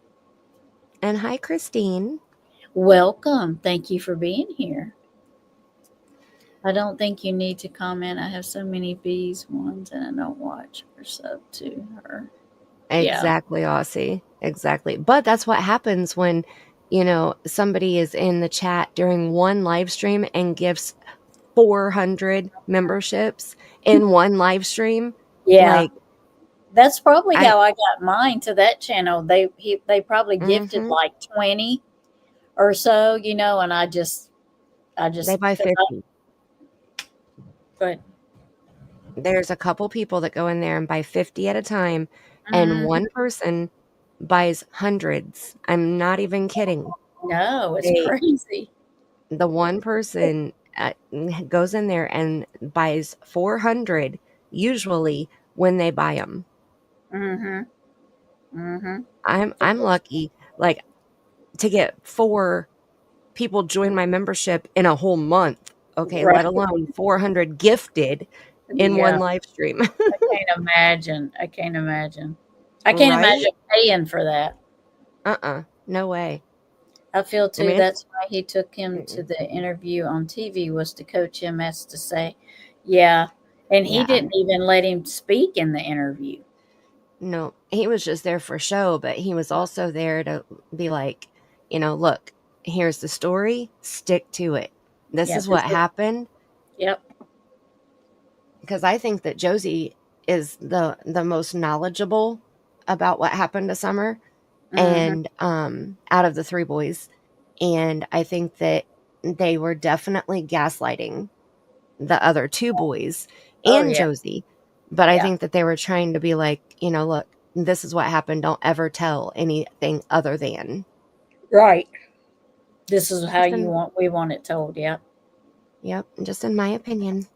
And hi, Christine. Welcome. Thank you for being here. I don't think you need to comment. I have so many bees ones and I don't watch or sub to her. Exactly, Aussie. Exactly. But that's what happens when, somebody is in the chat during one live stream and gives 400 memberships in one live stream. Yeah. Like, that's probably how I got mine to that channel. They probably gifted like 20 or so, and I just they buy 50. But there's a couple people that go in there and buy 50 at a time, and one person buys hundreds. I'm not even kidding. No, it's crazy. The one person goes in there and buys 400 usually when they buy them. I'm lucky, like, to get 4 people join my membership in a whole month. Okay, let alone 400 gifted in one live stream. I can't imagine. I can't imagine paying for that. No way. I feel too. That's why he took him to the interview on TV, was to coach him as to say, yeah. And he didn't even let him speak in the interview. No, he was just there for show, but he was also there to be like, look, here's the story, stick to it. This is what happened. Yep. Because I think that Josie is the most knowledgeable about what happened to Summer and out of the 3 boys. And I think that they were definitely gaslighting the other 2 boys and Josie. But I think that they were trying to be like, look, this is what happened. Don't ever tell anything other than. Right. This is how we want it told. Yep. Yep. Just in my opinion.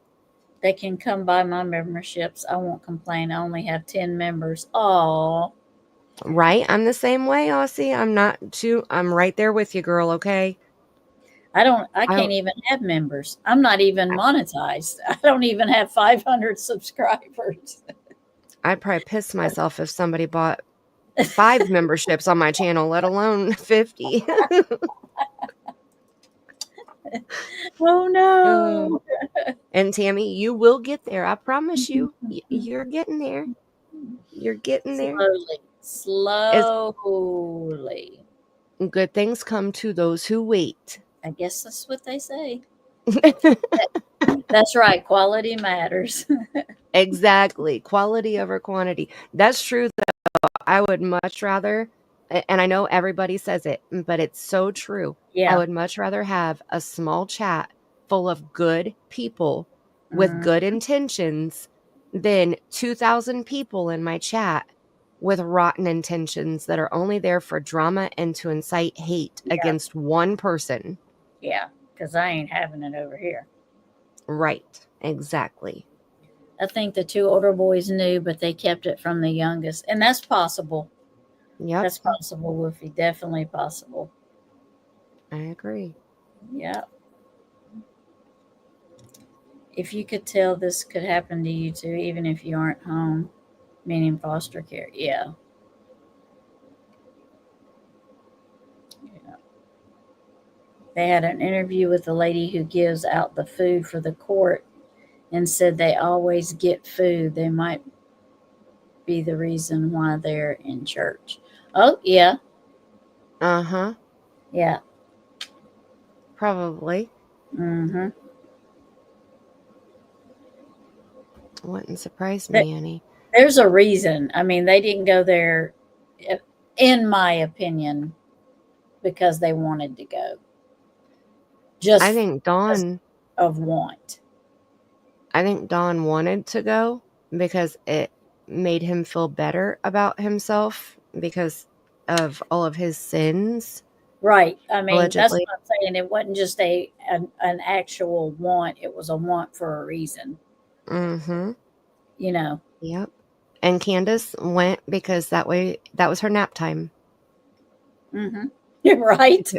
They can come by my memberships. I won't complain. I only have 10 members. Oh. Right. I'm the same way, Aussie. I'm right there with you, girl. Okay. I can't even have members. I'm not even monetized. I don't even have 500 subscribers. I'd probably piss myself if somebody bought 5 memberships on my channel, let alone 50. Oh no. And Tammy, you will get there. I promise you. You're getting there. You're getting there. Slowly. Good things come to those who wait. I guess that's what they say. That's right. Quality matters. Exactly. Quality over quantity. That's true, though. I would much rather, and I know everybody says it, but it's so true. Yeah. I would much rather have a small chat full of good people with good intentions than 2,000 people in my chat with rotten intentions that are only there for drama and to incite hate against one person. Yeah, because I ain't having it over here. Right. Exactly. I think the 2 older boys knew, but they kept it from the youngest. And that's possible. Yep. That's possible, Wolfie. Definitely possible. I agree. Yeah. If you could tell this could happen to you too, even if you aren't home, meaning foster care. Yeah. Yeah. They had an interview with the lady who gives out the food for the court and said they always get food. They might be the reason why they're in church. Oh, yeah. Uh-huh. Yeah. Probably. Mm-hmm. Wouldn't surprise me any. There's a reason. I mean, they didn't go there, in my opinion, because they wanted to go. I think Dawn of want. I think Dawn wanted to go because it made him feel better about himself because of all of his sins. Right. I mean, allegedly. that's what I'm saying. It wasn't just an actual want. It was a want for a reason. Mm-hmm. You know. Yep. And Candace went because that was her nap time. Mm-hmm. Right.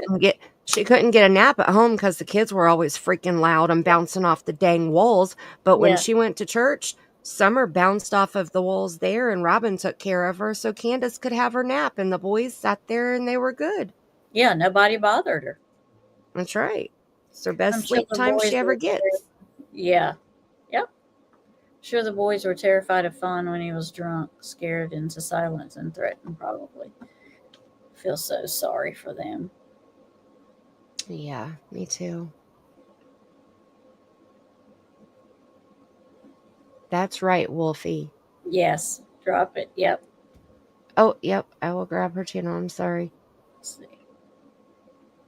She couldn't get a nap at home because the kids were always freaking loud and bouncing off the dang walls. But when she went to church, Summer bounced off of the walls there and Robin took care of her so Candace could have her nap. And the boys sat there and they were good. Yeah, nobody bothered her. That's right. It's her best sleep time she ever gets. Yeah. Yep. Sure, the boys were terrified of Fawn when he was drunk, scared into silence and threatened, probably. Feel so sorry for them. Yeah, me too. That's right, Wolfie. Yes, drop it. Yep. Oh, yep. I will grab her channel. I'm sorry. Let's see.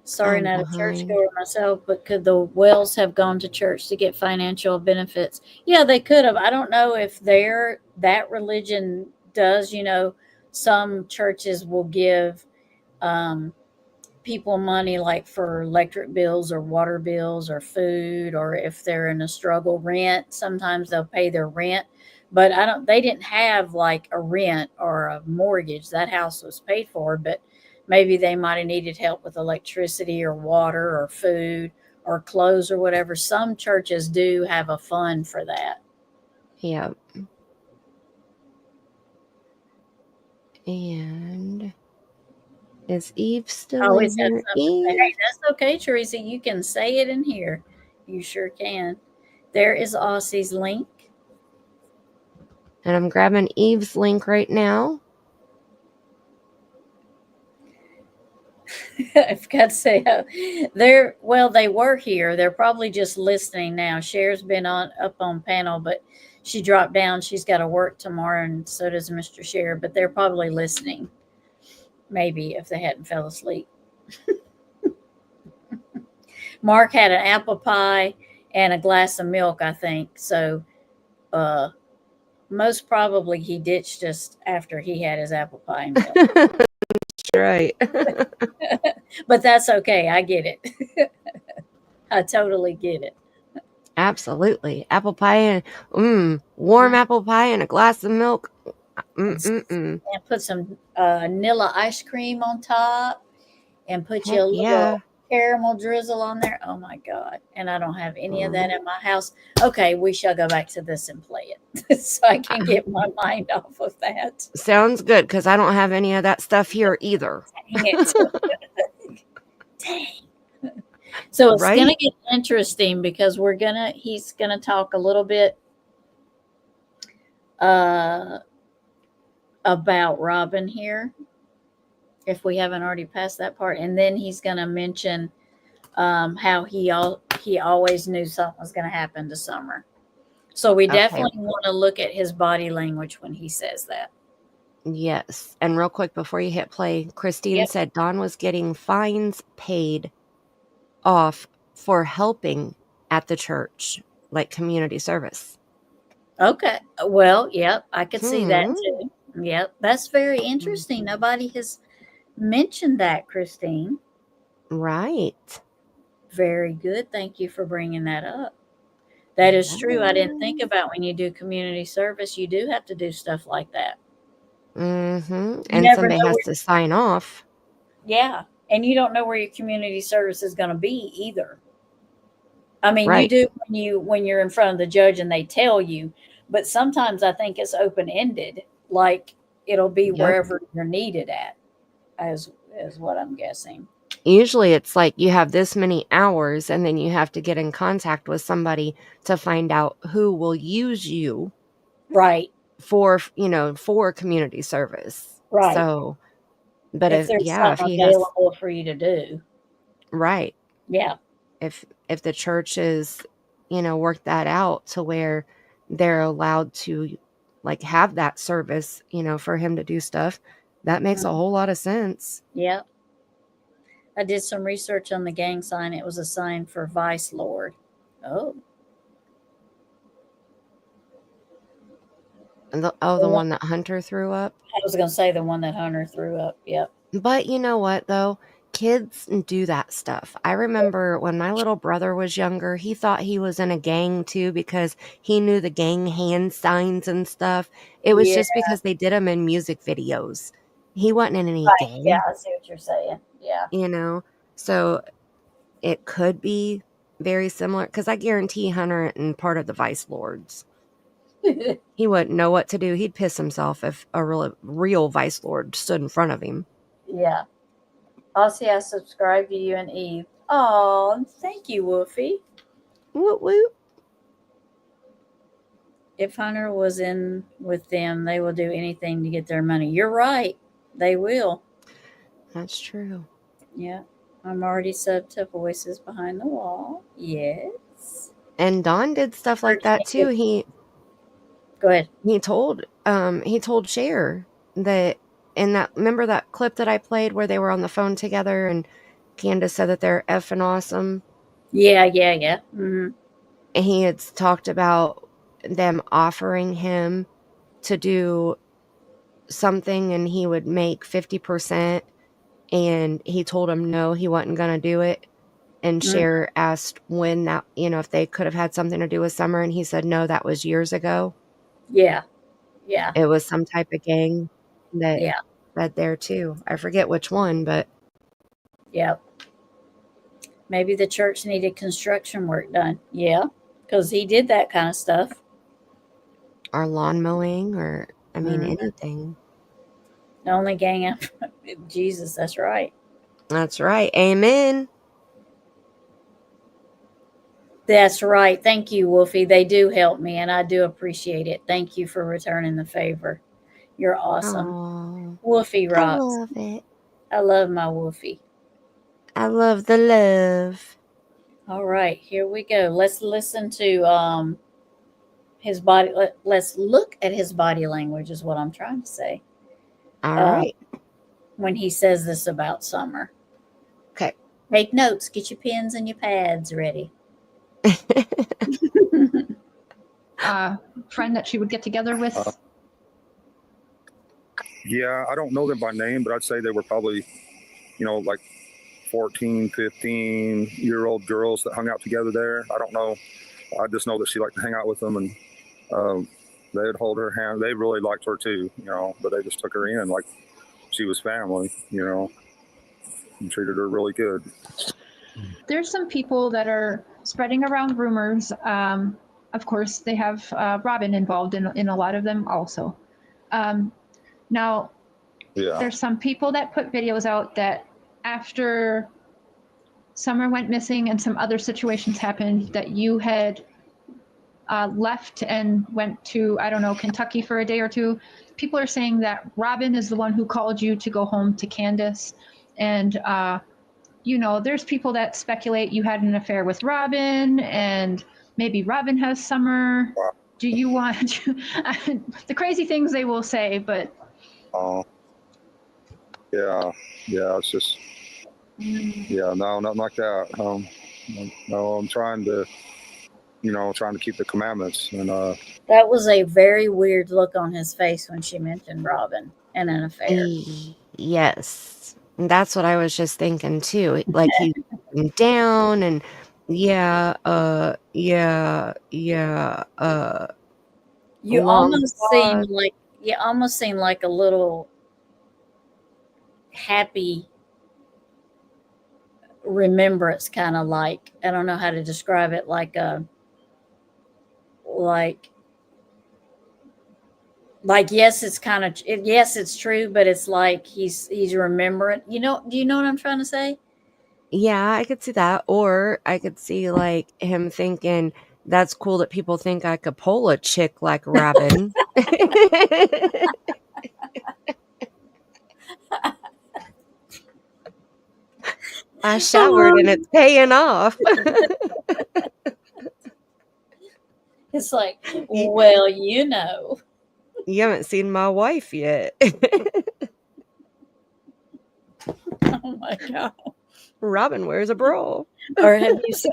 Sorry, not a churchgoer myself, but could the Wells have gone to church to get financial benefits? Yeah, they could have. I don't know if that religion does. You know, some churches will give people money like for electric bills or water bills or food, or if they're in a struggle, rent. Sometimes they'll pay their rent, but they didn't have like a rent or a mortgage. That house was paid for, but maybe they might have needed help with electricity or water or food or clothes or whatever. Some churches do have a fund for that. Yeah. And is Eve still in here? Eve? Hey, that's okay, Teresa. You can say it in here. You sure can. There is Aussie's link. And I'm grabbing Eve's link right now. I forgot to say, they were here. They're probably just listening now. Cher's been up on panel, but she dropped down. She's got to work tomorrow, and so does Mr. Cher. But they're probably listening. Maybe if they hadn't fell asleep. Mark had an apple pie and a glass of milk, I think. So, most probably he ditched us after he had his apple pie and milk. That's right. But that's okay. I get it. I totally get it. Absolutely. Apple pie and warm apple pie and a glass of milk. And put some vanilla ice cream on top and put you a little caramel drizzle on there. Oh my God. And I don't have any of that in my house. Okay, we shall go back to this and play it so I can get my mind off of that. Sounds good, because I don't have any of that stuff here either. Dang it. Dang. So it's going to get interesting because he's going to talk a little bit about Robin here, if we haven't already passed that part. And then he's going to mention how he always knew something was going to happen to Summer. So we definitely want to look at his body language when he says that. Yes. And real quick before you hit play, Christine said Dawn was getting fines paid off for helping at the church, like community service. Okay. Well, yep, I could see that too. Yep, that's very interesting. Nobody has mentioned that, Christine. Right. Very good. Thank you for bringing that up. That is true. I didn't think about when you do community service, you do have to do stuff like that. Mm-hmm. And somebody has to sign off. Yeah. And you don't know where your community service is going to be either. I mean, you do when you're in front of the judge and they tell you, but sometimes I think it's open-ended. Like it'll be wherever you're needed at, as what I'm guessing. Usually it's like you have this many hours and then you have to get in contact with somebody to find out who will use you. Right. For community service. Right. So, but if there's something if available for you to do. Right. Yeah. If the churches, work that out to where they're allowed to like have that service, for him to do stuff, that makes a whole lot of sense. Yeah. I did some research on the gang sign. It was a sign for Vice Lord. Oh. The one that Hunter threw up? I was going to say the one that Hunter threw up. Yep. But you know what, though? Kids do that stuff. I remember when my little brother was younger, he thought he was in a gang, too, because he knew the gang hand signs and stuff. It was just because they did them in music videos. He wasn't in any gang. Yeah, I see what you're saying. Yeah. So it could be very similar, because I guarantee Hunter and part of the Vice Lords. He wouldn't know what to do. He'd piss himself if a real Vice Lord stood in front of him. Yeah. Also, I subscribe to you and Eve. Oh, thank you, Wolfie. Whoop, whoop. If Hunter was in with them, they will do anything to get their money. You're right. They will. That's true. Yeah. I'm already subbed to Voices Behind the Wall. Yes. And Don did stuff like that, too. Go ahead. He told Cher that remember that clip that I played where they were on the phone together and Candace said that they're effing awesome? Yeah. Mm-hmm. And he had talked about them offering him to do something and he would make 50%, and he told him no, he wasn't going to do it. And Cher asked when that, if they could have had something to do with Summer, and he said no, that was years ago. Yeah. It was some type of gang that there too. I forget which one, but yeah. Maybe the church needed construction work done. Yeah, because he did that kind of stuff. Or lawn mowing, or anything. The only gang Jesus, that's right. That's right. Amen. That's right. Thank you, Wolfie. They do help me, and I do appreciate it. Thank you for returning the favor. You're awesome. Aww. Wolfie rocks. I love it. I love my Wolfie. I love the love. All right, here we go. Let's listen to his body. Let's look at his body language is what I'm trying to say. All right. When he says this about Summer. Okay. Take notes. Get your pens and your pads ready. Friend that she would get together with? Yeah, I don't know them by name, but I'd say they were probably, like 14, 15-year-old girls that hung out together there. I don't know. I just know that she liked to hang out with them, and they'd hold her hand. They really liked her too, but they just took her in like she was family, and treated her really good. There's some people that are spreading around rumors. Of course, they have Robin involved in a lot of them also. Now, Yeah. there's some people that put videos out that after Summer went missing and some other situations happened, that you had left and went to, I don't know, Kentucky for a day or two. People are saying that Robin is the one who called you to go home to Candace. And, you know, there's people that speculate you had an affair with Robin and maybe Robin has Summer. Do you want to, the crazy things they will say, but. Yeah, it's just, yeah, no, nothing like that. No, I'm trying to keep the commandments. And That was a very weird look on his face when she mentioned Robin and an affair. Yes. That's what I was just thinking too. Like he down and You long almost seem like a little happy remembrance, kind of like, I don't know how to describe it, like yes, it's kind of, yes, it's true, but it's like he's remembering, do you know what I'm trying to say? Yeah, I could see that. Or I could see like him thinking, that's cool that people think I could pull a chick like Robin. I showered and it's paying off. It's like, well, you know. You haven't seen my wife yet. Oh my God. Robin wears a bra. Or have you seen,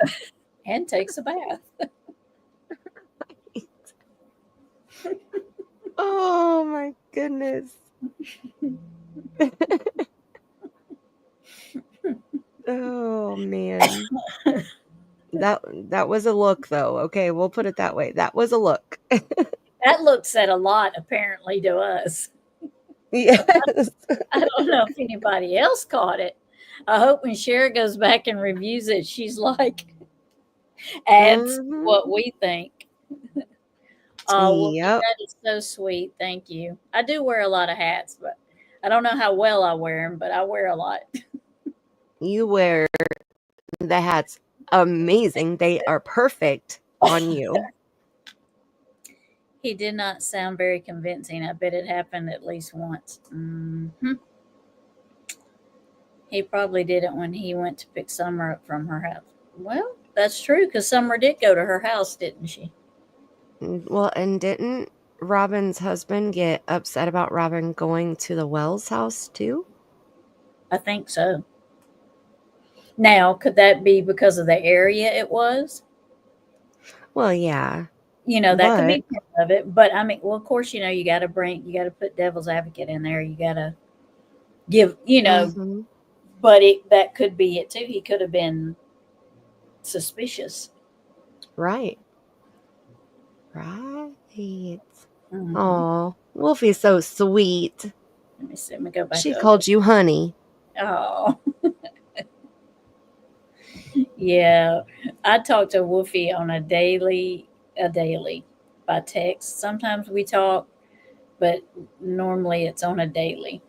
and takes a bath. Oh my goodness. Oh man. That was a look though. Okay, we'll put it that way. That was a look. That look said a lot apparently to us. Yes. I don't know if anybody else caught it. I hope when Cher goes back and reviews it, she's like, adds what we think. Well, Yep. that is so sweet. Thank you. I do wear a lot of hats, but I don't know how well I wear them, but I wear a lot. You wear the hats amazing. They are perfect on you. He did not sound very convincing. I bet it happened at least once. Mm-hmm. He probably did it when he went to pick Summer up from her house. Well, that's true, because Summer did go to her house, didn't she? Well, and didn't Robin's husband get upset about Robin going to the Wells house too? I think so. Now, could that be because of the area it was? Well, yeah. That could be part of it. But I mean, well, of course, you got to put devil's advocate in there. You got to give, but that could be it too. He could have been suspicious. Right. Oh, Wolfie's so sweet. Let me see. Let me go back. She called you honey. Oh. Yeah. I talk to Wolfie on a daily by text. Sometimes we talk, but normally it's on a daily.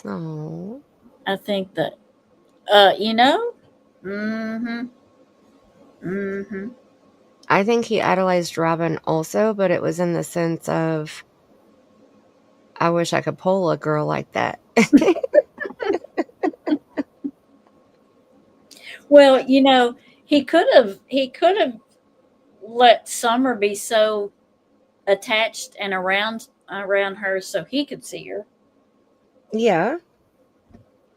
Oh. I think that, I think he idolized Robin also, but it was in the sense of, I wish I could pull a girl like that. Well, he could have let Summer be so attached and around her so he could see her. Yeah.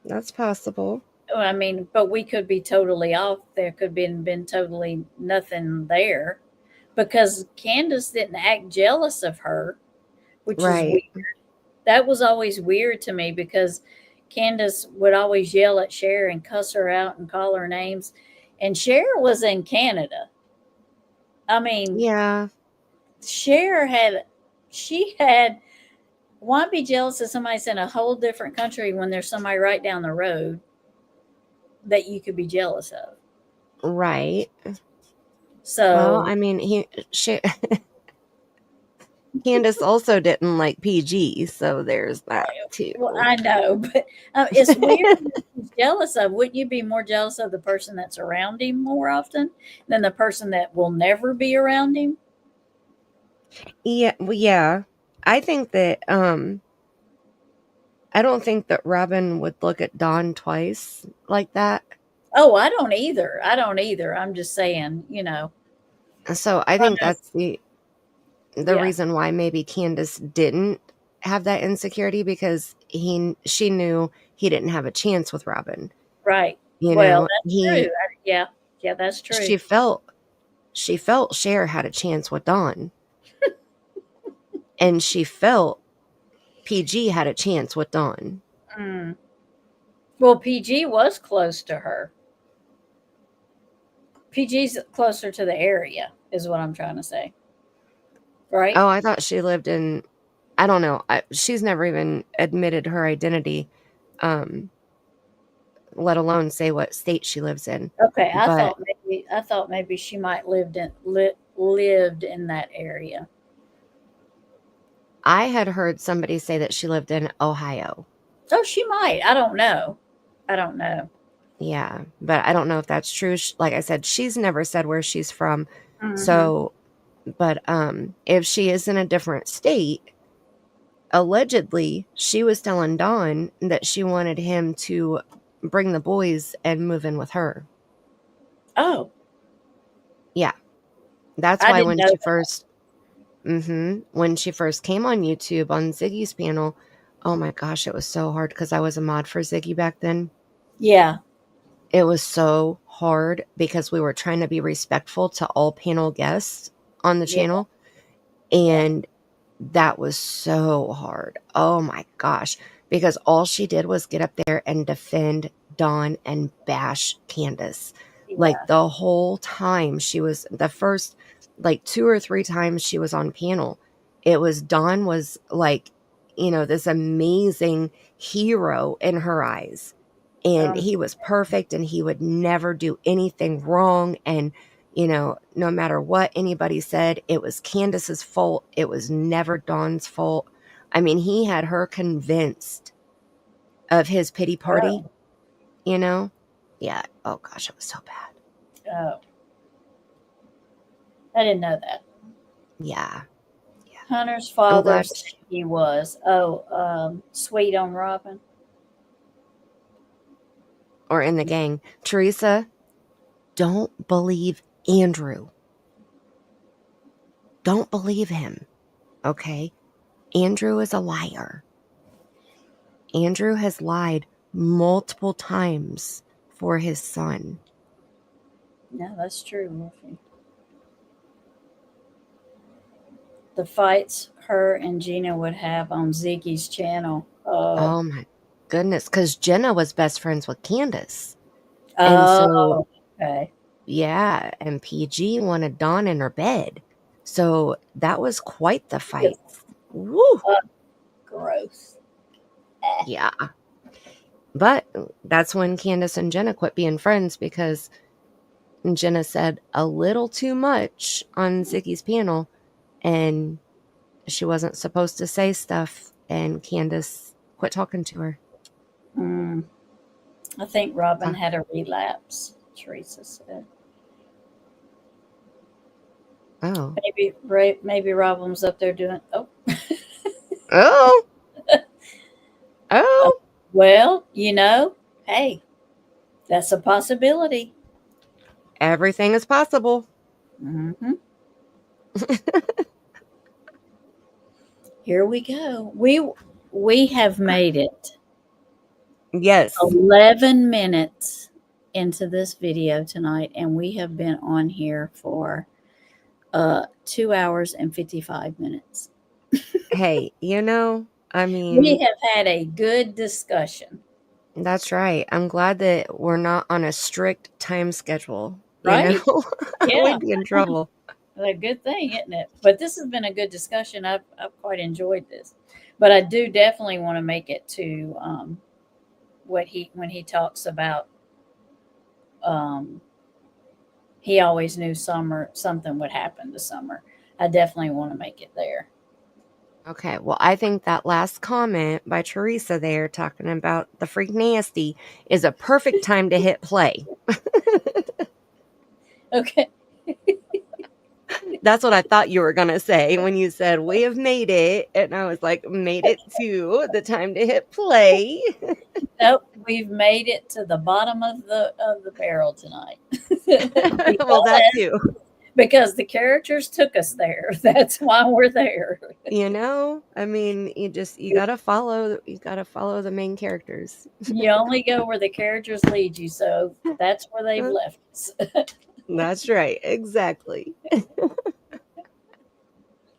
That's possible. I mean, but we could be totally off. There could have been totally nothing there, because Candace didn't act jealous of her, which is weird. That was always weird to me, because Candace would always yell at Cher and cuss her out and call her names. And Cher was in Canada. I mean, yeah. Cher why be jealous of somebody's in a whole different country when there's somebody right down the road? that you could be jealous of. Right. So, Well, I mean, Candace also didn't like PG, so there's that too. well, I know, but it's weird what he's jealous of. Wouldn't you be more jealous of the person that's around him more often than the person that will never be around him? Yeah, well, yeah. I think that I don't think that Robin would look at Dawn twice like that. Oh, I don't either. I'm just saying, So I think Honest- that's the Yeah. reason why maybe Candace didn't have that insecurity, because she knew he didn't have a chance with Robin. Right. You Well, know, that's true. Yeah, that's true. she felt Cher had a chance with Dawn. And she felt PG had a chance with Dawn. Mm. Well, PG was close to her. PG's closer to the area, is what I'm trying to say. Right? Oh, I thought she lived in, I don't know. She's never even admitted her identity, let alone say what state she lives in. Okay, I But thought maybe she might lived in that area. I had heard somebody say that she lived in Ohio. Oh, she might. I don't know. Yeah, but I don't know if that's true. Like I said, she's never said where she's from. Mhm. So, but if she is in a different state, allegedly she was telling Dawn that she wanted him to bring the boys and move in with her. Oh, Yeah, that's I why didn't when know she that. first, when she first came on YouTube on Ziggy's panel, oh my gosh, it was so hard because I was a mod for Ziggy back then. Yeah. It was so hard because we were trying to be respectful to all panel guests on the channel. And that was so hard. Oh my gosh. Because all she did was get up there and defend Dawn and bash Candace. Like the whole time she was, the first like 2 or 3 times she was on panel, it was Dawn was like, this amazing hero in her eyes. And he was perfect and he would never do anything wrong. And, no matter what anybody said, it was Candace's fault. It was never Dawn's fault. I mean, he had her convinced of his pity party, Yeah. Oh gosh, it was so bad. Oh. I didn't know that. Yeah. Hunter's father glad said he was. Oh, sweet on Robin. Or in the gang. Teresa, don't believe Andrew. Don't believe him. Okay? Andrew is a liar. Andrew has lied multiple times for his son. Yeah, that's true, Wolfie. The fights her and Gina would have on Ziggy's channel. Oh my goodness. Because Jenna was best friends with Candace. Okay. Yeah, and PG wanted Dawn in her bed. So that was quite the fight. Woo! Gross. Yeah. But that's when Candace and Jenna quit being friends, because Jenna said a little too much on Ziggy's panel, and she wasn't supposed to say stuff, and Candace quit talking to her. I think Robin had a relapse, Teresa said. Oh. Maybe Robin was up there doing. Oh. Oh. Well, hey, that's a possibility. Everything is possible. Mm-hmm. Here we go. We have made it. Yes. 11 minutes into this video tonight, and we have been on here for 2 hours and 55 minutes. Hey, I mean, we have had a good discussion. That's right. I'm glad that we're not on a strict time schedule. Right? Yeah. We'd be in trouble. A good thing, isn't it? But this has been a good discussion. I've quite enjoyed this. But I do definitely want to make it to when he talks about he always knew something would happen to Summer. I definitely want to make it there. Okay, well, I think that last comment by Teresa there talking about the freak nasty is a perfect time to hit play. Okay. That's what I thought you were going to say when you said, we have made it. And I was like, made it to the time to hit play. Nope, we've made it to the bottom of the barrel tonight. Well, that too. Because the characters took us there. That's why we're there. You know, I mean, you gotta follow the main characters. You only go where the characters lead you, so that's where they've left us. That's right, exactly.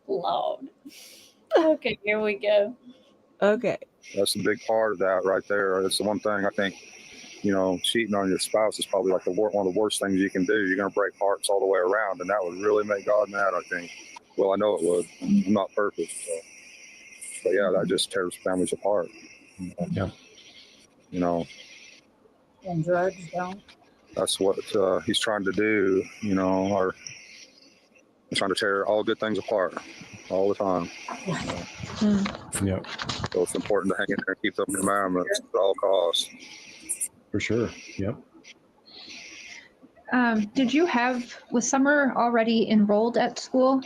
Lord. Okay, here we go. Okay. That's a big part of that right there. That's the one thing I think, cheating on your spouse is probably like one of the worst things you can do. You're going to break hearts all the way around, and that would really make God mad, I think. Well, I know it would. I'm not perfect. So. But yeah, that just tears families apart. Yeah. And drugs don't. That's what he's trying to do, or trying to tear all good things apart all the time. Yeah. So it's important to hang in there and keep the commandments at all costs. For sure. Yep. Was Summer already enrolled at school?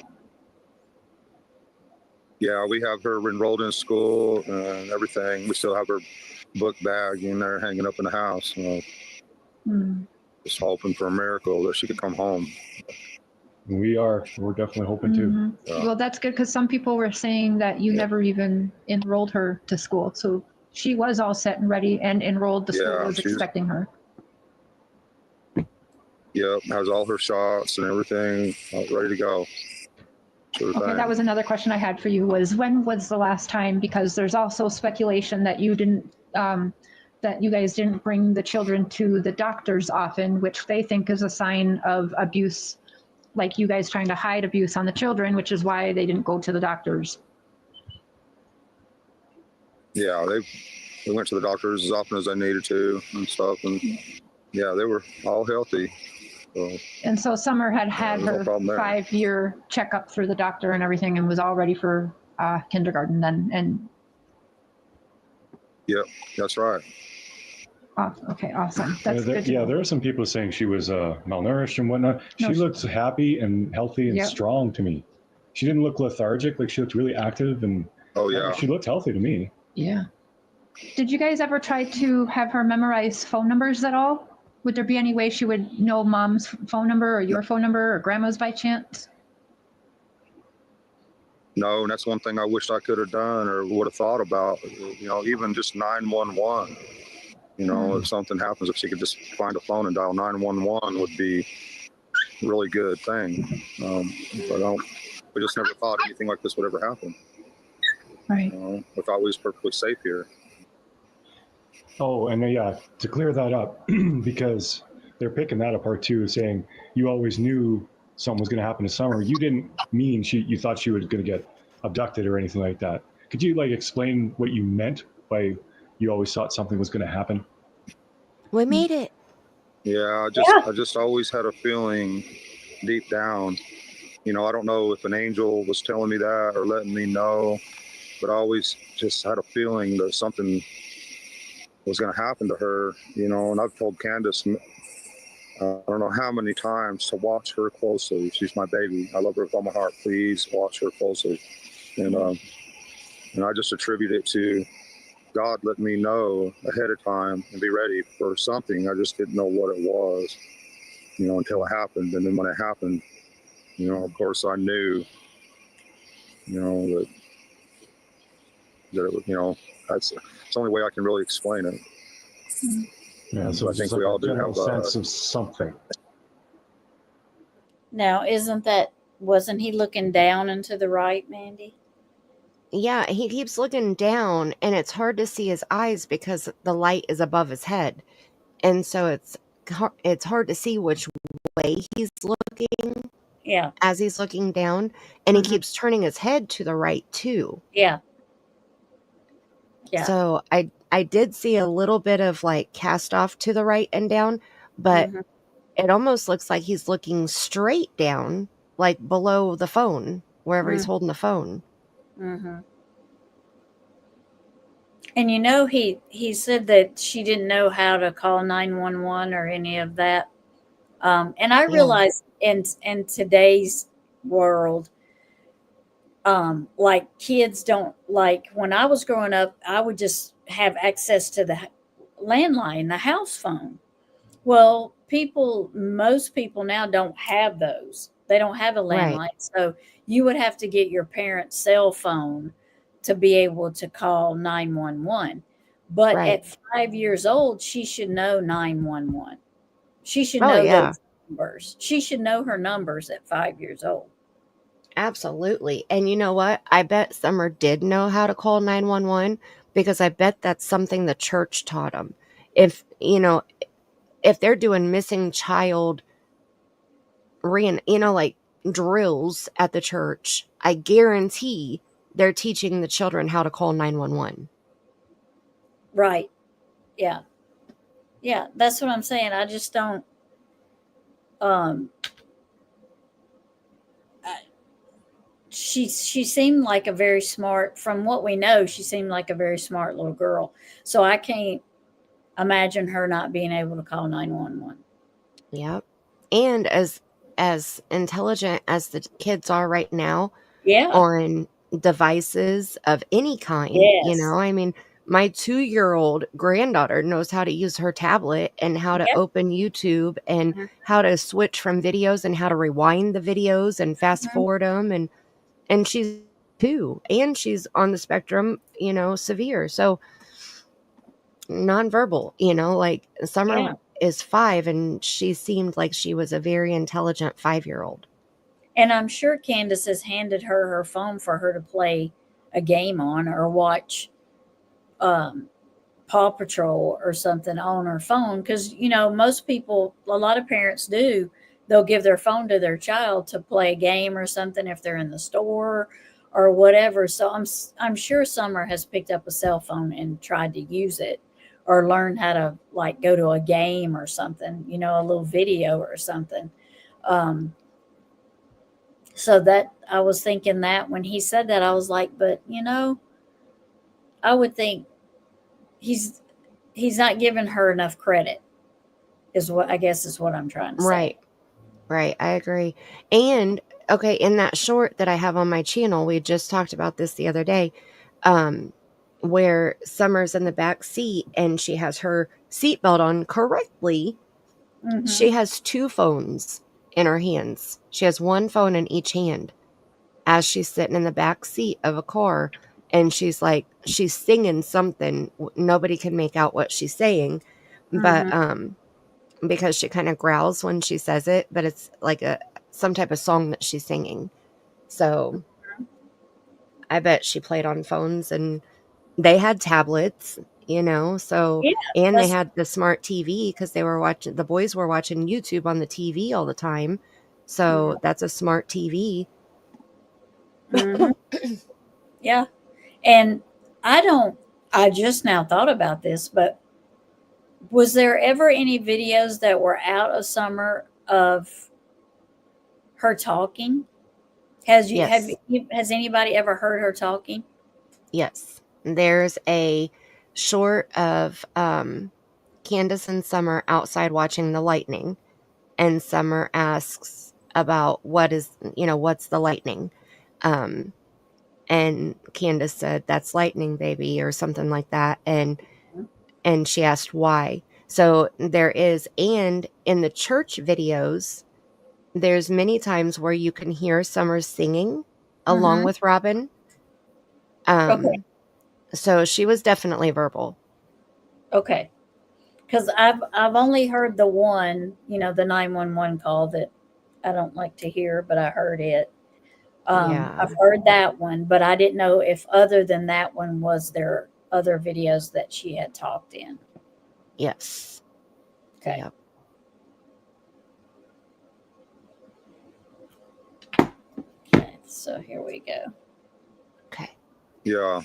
Yeah, we have her enrolled in school and everything. We still have her book bag in there hanging up in the house. Just hoping for a miracle that she could come home. We're definitely hoping to. Yeah. Well, that's good because some people were saying that you never even enrolled her to school. So she was all set and ready and enrolled. The school was expecting her. Yep, has all her shots and everything ready to go. Sure Okay, that was another question I had for you was when was the last time, because there's also speculation that you guys didn't bring the children to the doctors often, which they think is a sign of abuse, like you guys trying to hide abuse on the children, which is why they didn't go to the doctors. Yeah, they went to the doctors as often as they needed to and stuff, and yeah, they were all healthy. And so Summer had her 5-year checkup through the doctor and everything, and was all ready for kindergarten then. And yep, that's right. Okay, awesome. That's good. There are some people saying she was malnourished and whatnot. She looked happy and healthy and strong to me. She didn't look lethargic. Like, she looked really active, and she looked healthy to me. Yeah. Did you guys ever try to have her memorize phone numbers at all? Would there be any way she would know mom's phone number or your phone number or grandma's by chance? No, and that's one thing I wished I could have done or would have thought about. Even just 911. If something happens, if she could just find a phone and dial 911 would be a really good thing. But we just never thought anything like this would ever happen. Right. We thought we was perfectly safe here. Oh, and to clear that up, because they're picking that apart too, saying you always knew something was going to happen to Summer. You didn't mean you thought she was going to get abducted or anything like that. Could you explain what you meant by you always thought something was going to happen? We made it. Yeah, I just always had a feeling deep down. I don't know if an angel was telling me that or letting me know, but I always just had a feeling that something was going to happen to her, and I've told Candace, I don't know how many times, to watch her closely. She's my baby. I love her with all my heart. Please watch her closely. And I just attribute it to God letting me know ahead of time and be ready for something. I just didn't know what it was, until it happened. And then when it happened, of course I knew, that it was, that's the only way I can really explain it. Yeah, so I think we all do have a sense of something. Now, wasn't he looking down and to the right, Mandy? Yeah, he keeps looking down, and it's hard to see his eyes because the light is above his head. And so it's hard to see which way he's looking. Yeah. As he's looking down, and he keeps turning his head to the right too. Yeah. Yeah. So I did see a little bit of cast off to the right and down, but it almost looks like he's looking straight down, like below the phone, wherever he's holding the phone. Mm-hmm. And you know, he said that she didn't know how to call 911 or any of that. And I Yeah. realize in today's world, like kids don't, like when I was growing up, I would just have access to the landline, the house phone. Well, most people now don't have those. They don't have a Right. landline. So you would have to get your parents' cell phone to be able to call 911. But Right. at 5 years old, she should know 911. She should Oh, know yeah. those numbers. She should know her numbers at 5 years old. Absolutely. And you know what? I bet Summer did know how to call 911 because I bet that's something the church taught them. If, if they're doing missing child, like drills at the church, I guarantee they're teaching the children how to call 911. Right. Yeah. Yeah. That's what I'm saying. I just don't. She seemed like a very smart, from what we know, she seemed like a very smart little girl. So I can't imagine her not being able to call 911. Yep. And as intelligent as the kids are right now Yeah. on devices of any kind, Yes. I mean, my 2-year-old granddaughter knows how to use her tablet and how to Yep. open YouTube and Mhm. how to switch from videos and how to rewind the videos and fast Mhm. forward them, and she's 2 and she's on the spectrum, severe. So nonverbal, like Summer Yeah. is 5 and she seemed like she was a very intelligent 5-year-old. And I'm sure Candace has handed her her phone for her to play a game on or watch Paw Patrol or something on her phone. Because, most people, a lot of parents do, they'll give their phone to their child to play a game or something if they're in the store or whatever. So I'm sure Summer has picked up a cell phone and tried to use it or learned how to like go to a game or something, a little video or something. So that I was thinking that when he said that, I was like, but I would think he's not giving her enough credit, is what I guess is what I'm trying to say. Right, I agree. And okay, in that short that I have on my channel, we just talked about this the other day, where Summer's in the back seat and she has her seatbelt on correctly. Mm-hmm. She has 2 phones in her hands. She has 1 phone in each hand as she's sitting in the back seat of a car, and she's singing something. Nobody can make out what she's saying, but Mm-hmm. because she kind of growls when she says it, but it's like some type of song that she's singing. So I bet she played on phones, and they had tablets, so, Yeah, and they that's had the smart TV because the boys were watching YouTube on the TV all the time. So that's a smart TV. mm-hmm. Yeah. And I just now thought about this, but was there ever any videos that were out of Summer of her talking? Has Yes. anybody ever heard her talking? Yes. There's a short of Candace and Summer outside watching the lightning, and Summer asks about what's the lightning. And Candace said, "That's lightning, baby," or something like that. And she asked why. So there is, and in the church videos, there's many times where you can hear Summer singing along Mm-hmm. with Robin. Okay. So she was definitely verbal. Okay. Because I've only heard the one, the 911 call that I don't like to hear, but I heard it. Yeah. I've heard that one, but I didn't know if other than that one was there other videos that she had talked in. Yes. Okay. Yep. Okay. So here we go. Okay. Yeah.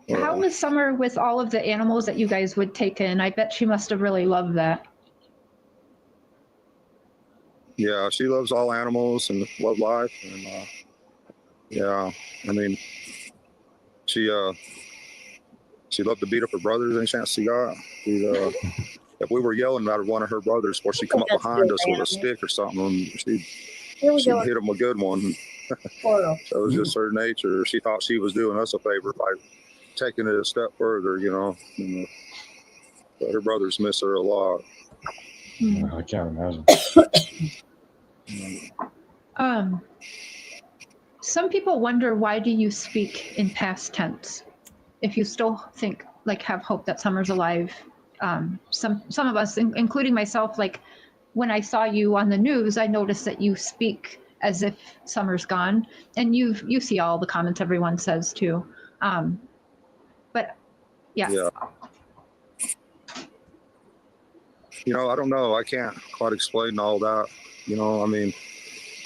How was Summer with all of the animals that you guys would take in? I bet she must have really loved that. yeah, she loves all animals and love life, and yeah, I mean, she loved to beat up her brothers any chance she got. If we were yelling at one of her brothers, or she'd come up That's behind good, us with a animals. stick or something, and she'd Here we go. hit him a good one. Squirrel. That was just her nature. She thought she was doing us a favor by taking it a step further, But her brothers miss her a lot. I can't imagine. Some people wonder, why do you speak in past tense? If you still think, like, have hope that Summer's alive. Some of us, including myself, like when I saw you on the news, I noticed that you speak as if Summer's gone, and you see all the comments everyone says too. But yeah. I don't know. I can't quite explain all that. I mean,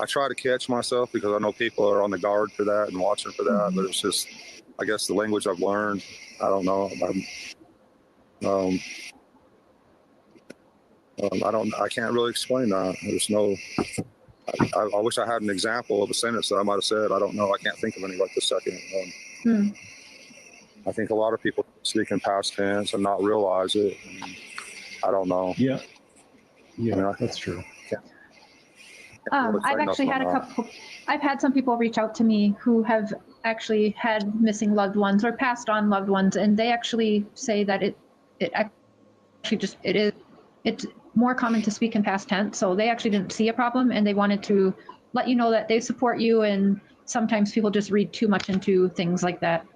I try to catch myself because I know people are on the guard for that and watching for that, but it's just, I guess, the language I've learned. I don't know. I can't really explain that. There's no, I wish I had an example of a sentence that I might have said. I don't know. I can't think of any right this second. I think a lot of people speak in past tense and not realize it. I don't know. Yeah, that's true. I've actually had I've had some people reach out to me who have actually had missing loved ones or passed on loved ones, and they actually say that it's more common to speak in past tense. So they actually didn't see a problem, and they wanted to let you know that they support you. And sometimes people just read too much into things like that.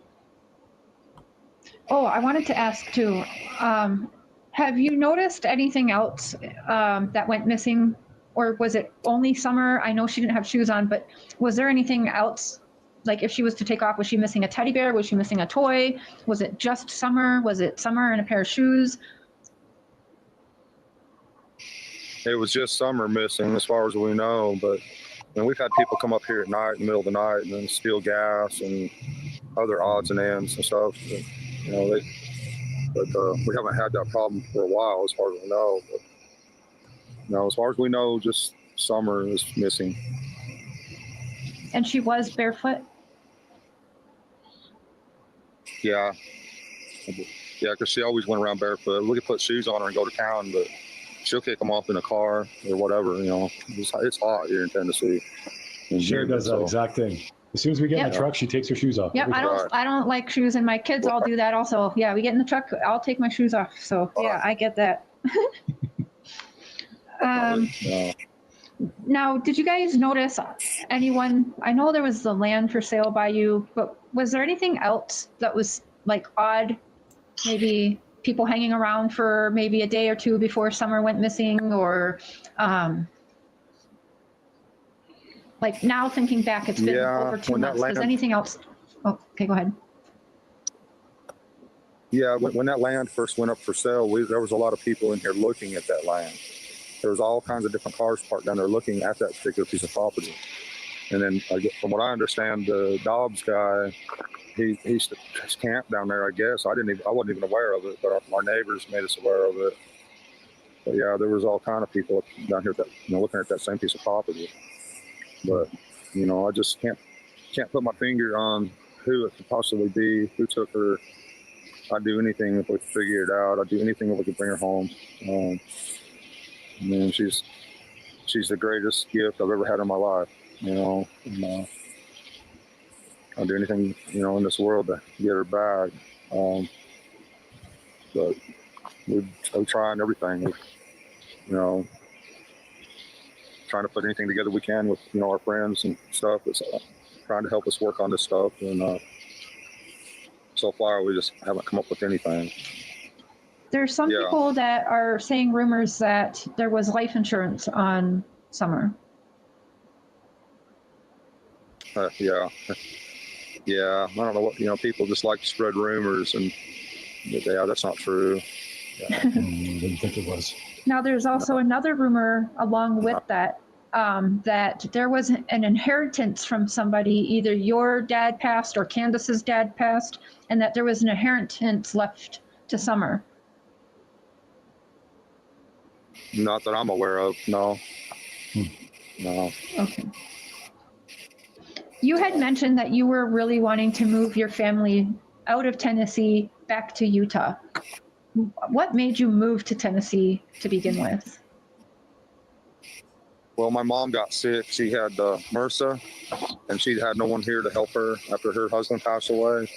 Oh, I wanted to ask too, have you noticed anything else that went missing? Or was it only Summer? I know she didn't have shoes on, but was there anything else? Like if she was to take off, was she missing a teddy bear? Was she missing a toy? Was it just Summer? Was it Summer and a pair of shoes? It was just Summer missing as far as we know, but we've had people come up here at night, in the middle of the night, and then steal gas and other odds and ends and stuff. But we haven't had that problem for a while as far as we know. But as far as we know, just Summer is missing. And she was barefoot? Yeah, because she always went around barefoot. We could put shoes on her and go to town, but she'll kick them off in a car or whatever. It's hot here in Tennessee. Cher does that exact thing. As soon as we get in the truck, she takes her shoes off. Yep, I don't like shoes, and my kids all do that also. Yeah, we get in the truck, I'll take my shoes off. So yeah, I get that. Now, did you guys notice anyone? I know there was the land for sale by you, but was there anything else that was like odd? Maybe people hanging around for maybe a day or two before Summer went missing, or like now thinking back, it's been over 2 months. Was anything else? Oh, okay, go ahead. Yeah, when that land first went up for sale, there was a lot of people in here looking at that land. There was all kinds of different cars parked down there looking at that particular piece of property. And then, from what I understand, the Dobbs guy, he camped down there. I guess I wasn't even aware of it, but our neighbors made us aware of it. But yeah, there was all kind of people down here that looking at that same piece of property. But I just can't put my finger on who it could possibly be, who took her. I'd do anything if we could figure it out. I'd do anything if we could bring her home. She's the greatest gift I've ever had in my life. And, I'll do anything in this world to get her back. But we're trying everything. Trying to put anything together we can with our friends and stuff. It's trying to help us work on this stuff, and so far we just haven't come up with anything. There's some people that are saying rumors that there was life insurance on Summer. Yeah. I don't know what people just like to spread rumors, and that's not true. I didn't think it was. Now there's also another rumor along with that, that there was an inheritance from somebody, either your dad passed or Candace's dad passed, and that there was an inheritance left to Summer. Not that I'm aware of, no. No. Okay. You had mentioned that you were really wanting to move your family out of Tennessee back to Utah. What made you move to Tennessee to begin with? Well, my mom got sick. She had MRSA, and she had no one here to help her after her husband passed away.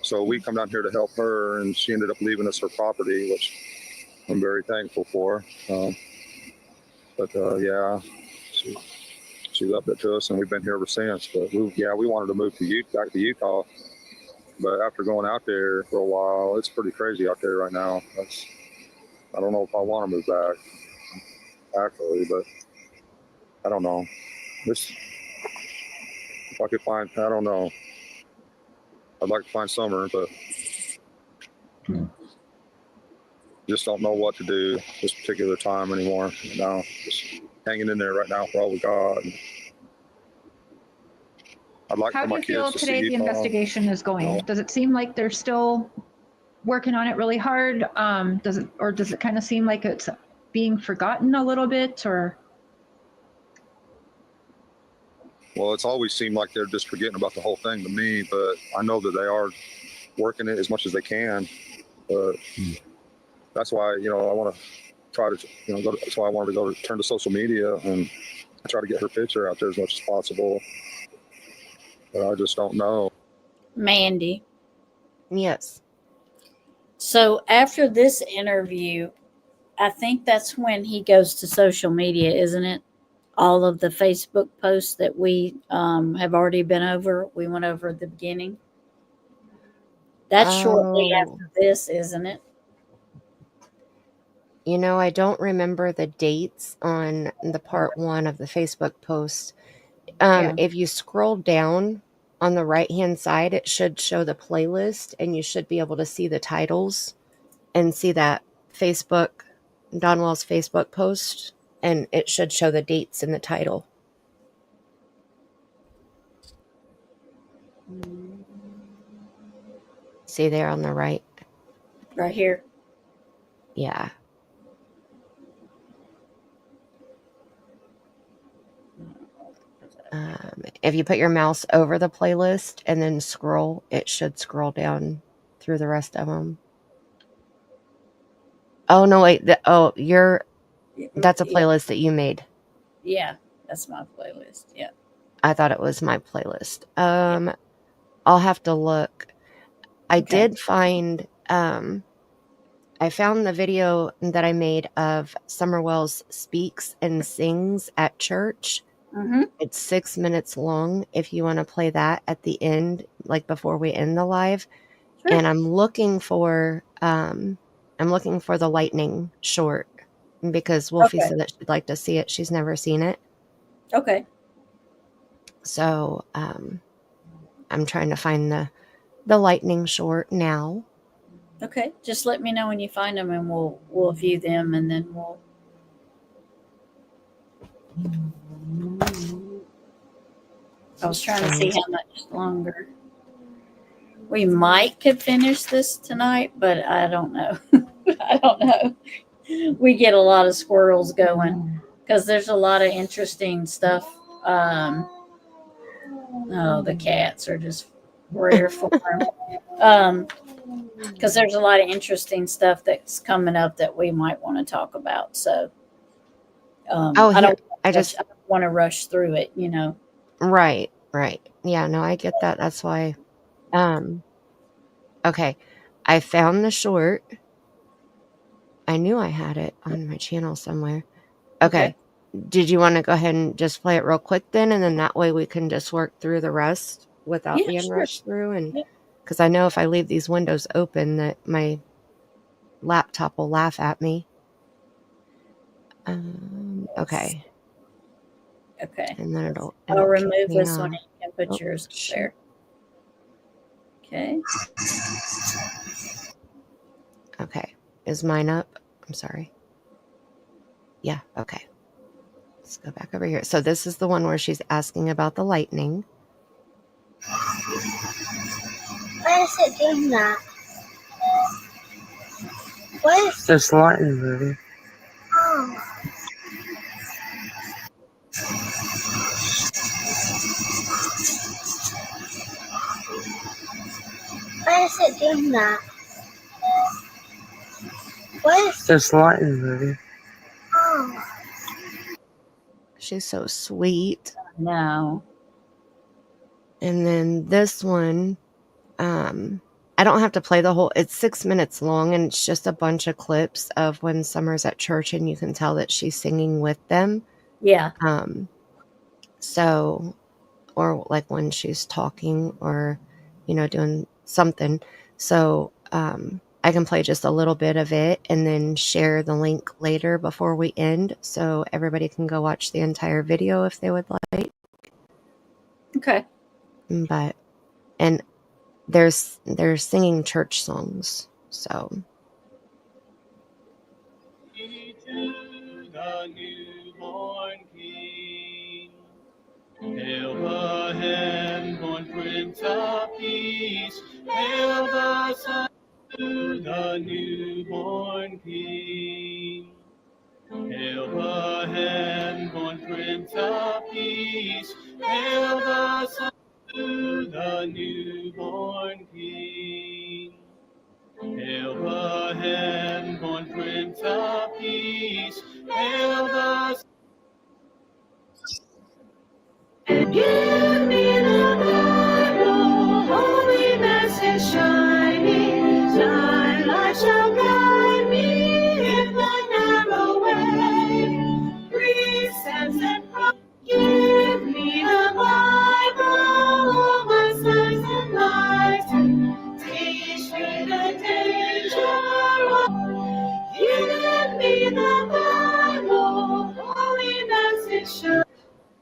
So we come down here to help her, and she ended up leaving us her property, which I'm very thankful for. Yeah, she left it to us, and we've been here ever since. But we wanted to move back to Utah. But after going out there for a while, it's pretty crazy out there right now. I don't know if I want to move back, actually, but I don't know. If I could find, I don't know. I'd like to find summer, but just don't know what to do this particular time anymore. Just hanging in there right now for all we got. I'd like How for do my you feel kids to today see the Utah. investigation is going? No. Does it seem like they're still working on it really hard? Does it kind of seem like it's being forgotten a little bit, or? Well, it's always seemed like they're just forgetting about the whole thing to me, but I know that they are working it as much as they can. But that's why, I want to try to, that's why I wanted to turn to social media and try to get her picture out there as much as possible. But I just don't know. Mandy. Yes. So after this interview, I think that's when he goes to social media, isn't it? All of the Facebook posts that we have already been over. We went over at the beginning. That's shortly Oh, after this, isn't it? I don't remember the dates on the part 1 of the Facebook post. Yeah. If you scroll down on the right-hand side, it should show the playlist, and you should be able to see the titles and see that Donwell's Facebook post, and it should show the dates in the title. See there on the right? Right here. Yeah. If you put your mouse over the playlist and then scroll, it should scroll down through the rest of them. Oh, no, wait. That's a playlist that you made. Yeah, that's my playlist. Yeah. I thought it was my playlist. I'll have to look. I did find, I found the video that I made of Summer Wells speaks and sings at church. Mm-hmm. It's 6 minutes long if you want to play that at the end, like before we end the live. Sure. And I'm looking for the lightning short because Wolfie said that she'd like to see it. She's never seen it. Okay. So I'm trying to find the lightning short now. Okay. Just let me know when you find them, and we'll view them, and then we'll. I was trying to see how much longer. We could finish this tonight, but I don't know. I don't know. We get a lot of squirrels going because there's a lot of interesting stuff. The cats are just rare form. Because there's a lot of interesting stuff that's coming up that we might want to talk about. So, I don't want to rush through it, Right. Yeah, no, I get that. That's why. Okay. I found the short. I knew I had it on my channel somewhere. Okay. Did you want to go ahead and just play it real quick then? And then that way we can just work through the rest without being rushed through. And because I know if I leave these windows open that my laptop will laugh at me. Okay. Okay. And then it'll I'll remove this off. one and you can put yours there. Okay. Okay. Is mine up? I'm sorry. Yeah. Okay. Let's go back over here. So this is the one where she's asking about the lightning. Why is it doing that? What is this lightning movie? Oh. Why is it doing that? What is There's light in the movie. oh. She's so sweet. No. And then this one, I don't have to play the whole, it's 6 minutes long, and it's just a bunch of clips of when Summer's at church and you can tell that she's singing with them. Yeah. So, or like when she's talking or, doing something. So, I can play just a little bit of it and then share the link later before we end so everybody can go watch the entire video if they would like. Okay. But, and they're singing church songs, so. To the newborn King, hail the heaven-born Prince of Peace, hail the Son to the newborn King. Hail the heaven-born Prince of Peace, hail the Son to the newborn King. Hail the heaven-born Prince of Peace, hail the Son. Give me the Bible, holy message shining, thy light shall guide me in the narrow way. Precepts and promises, give me the Bible, all my signs and lights, teach me the danger of. Give me the Bible, holy message shining.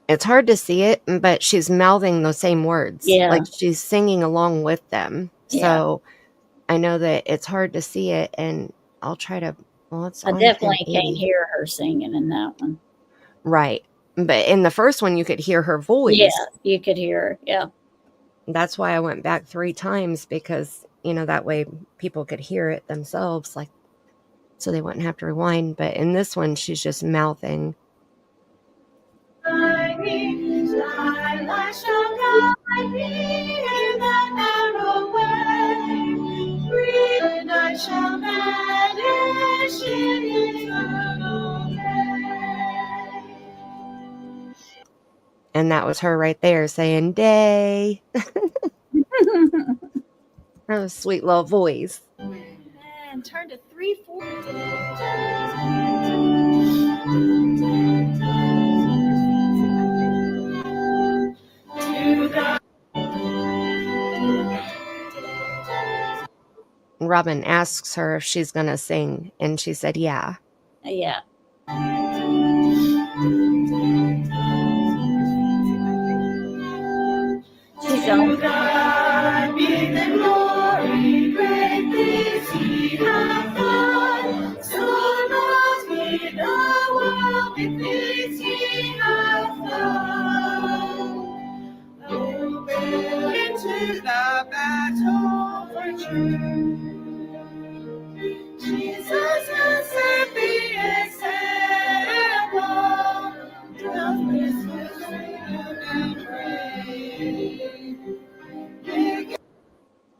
It's hard to see it, but she's mouthing the same words. Yeah. Like she's singing along with them. Yeah. So I know that it's hard to see it, and I'll try to, it's I on definitely 1080. can't hear her singing in that one. Right. But in the first one, you could hear her voice. Yeah, you could hear her. Yeah. That's why I went back 3 times because, that way people could hear it themselves, like, so they wouldn't have to rewind. But in this one, she's just mouthing. And that was her right there saying, day. That was a sweet little voice. And turn to 3/4. Robin asks her if she's going to sing, and she said, yeah. Yeah. She's on. God be the glory, great things He hath done. So not we the world, with things He hath done. Oh, go into the battle for truth. Jesus has set the example. Doth this and pray.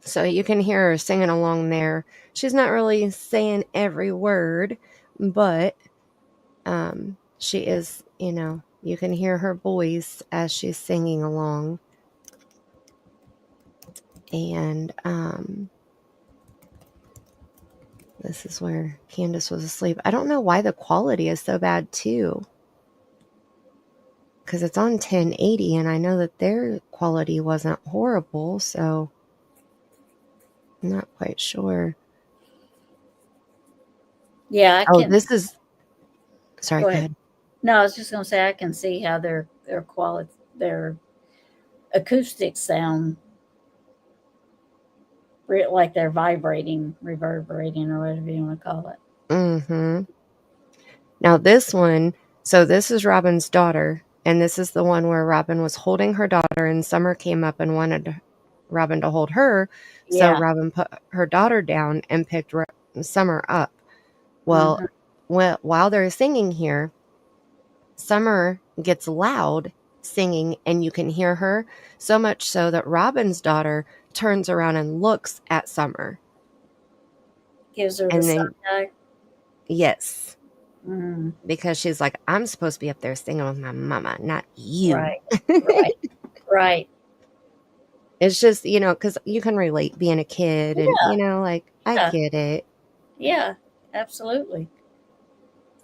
So you can hear her singing along there. She's not really saying every word, but she is, you can hear her voice as she's singing along. And this is where Candace was asleep. I don't know why the quality is so bad too, because it's on 1080 and I know that their quality wasn't horrible, so I'm not quite sure. Yeah. This is, sorry, go ahead. No, I was just going to say I can see how their quality, their acoustics sound like they're vibrating, reverberating, or whatever you want to call it. Mm-hmm. Now this one, so this is Robin's daughter, and this is the one where Robin was holding her daughter, and Summer came up and wanted Robin to hold her. Yeah. So Robin put her daughter down and picked Summer up. Well, while they're singing here, Summer gets loud singing, and you can hear her so much so that Robin's daughter turns around and looks at Summer. Gives her And the then- side eye. Yes. Mm, Because she's like, I'm supposed to be up there singing with my mama, not you. right. Right. Right. It's just, because you can relate being a kid and, Yeah. I Yeah. get it. Yeah. Absolutely.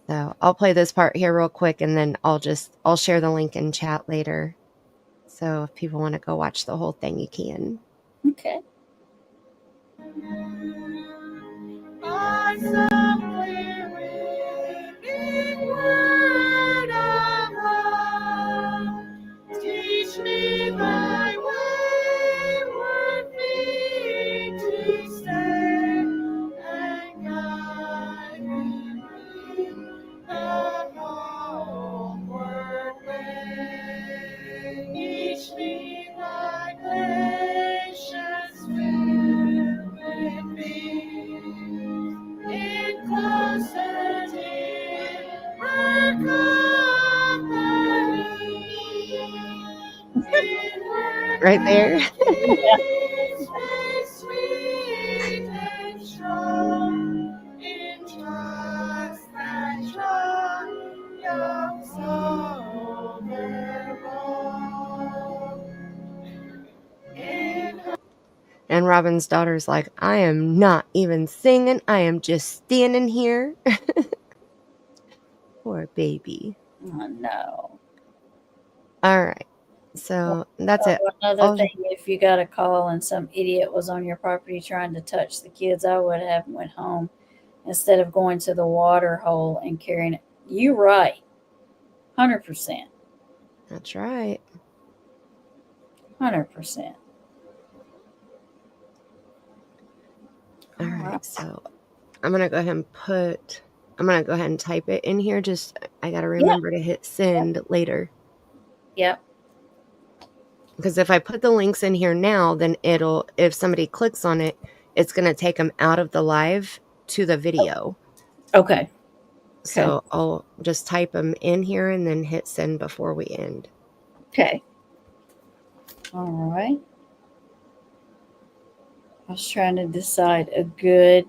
So I'll play this part here real quick and then I'll share the link in chat later. So if people want to go watch the whole thing, you can. Okay. By some clear ringing word of love, teach me thy wayward feet to stay, and guide me the homeward way. Teach me thy patience with thee. In closer deeper company. Right there. Sweet and strong, in trust that triumphs over all. And Robin's daughter's like, I am not even singing. I am just standing here. Poor baby. Oh, no. All right. So that's it. Another thing, if you got a call and some idiot was on your property trying to touch the kids, I would have went home instead of going to the water hole and carrying it. You right. 100%. That's right. 100%. All right. So I'm going to go ahead and type it in here. I got to remember to hit send later. Yep. Because if I put the links in here now, then if somebody clicks on it, it's going to take them out of the live to the video. Okay. So I'll just type them in here and then hit send before we end. Okay. All right. I was trying to decide a good.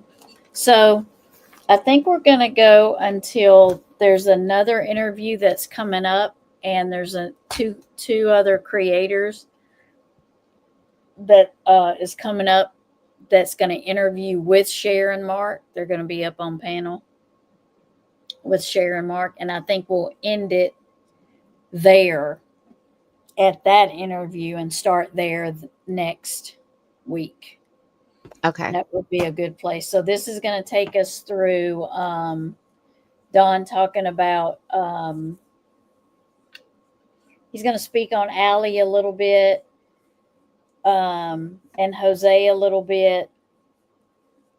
So I think we're going to go until there's another interview that's coming up, and there's two other creators that is coming up that's going to interview with Cher and Mark. They're going to be up on panel with Cher and Mark, and I think we'll end it there at that interview and start there next week. Okay. That would be a good place. So this is going to take us through Don talking about he's going to speak on Allie a little bit, and Jose a little bit,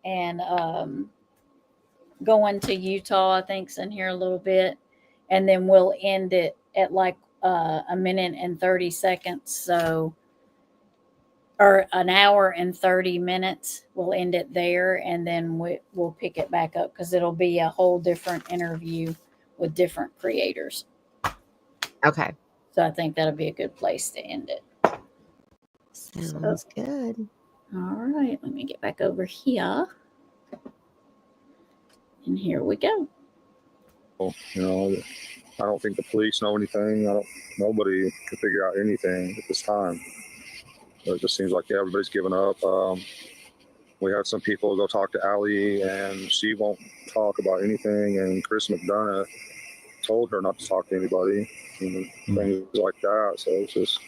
and going to Utah, I think's in here a little bit, and then we'll end it at like a minute and 30 seconds. So, or an hour and 30 minutes. We'll end it there, and then we'll pick it back up because it'll be a whole different interview with different creators. Okay. So I think that'll be a good place to end it. Sounds good. All right. Let me get back over here. And here we go. I don't think the police know anything. Nobody can figure out anything at this time. It just seems like everybody's given up. We had some people go talk to Allie, and she won't talk about anything. And Chris McDonough told her not to talk to anybody, and things like that. So it's just,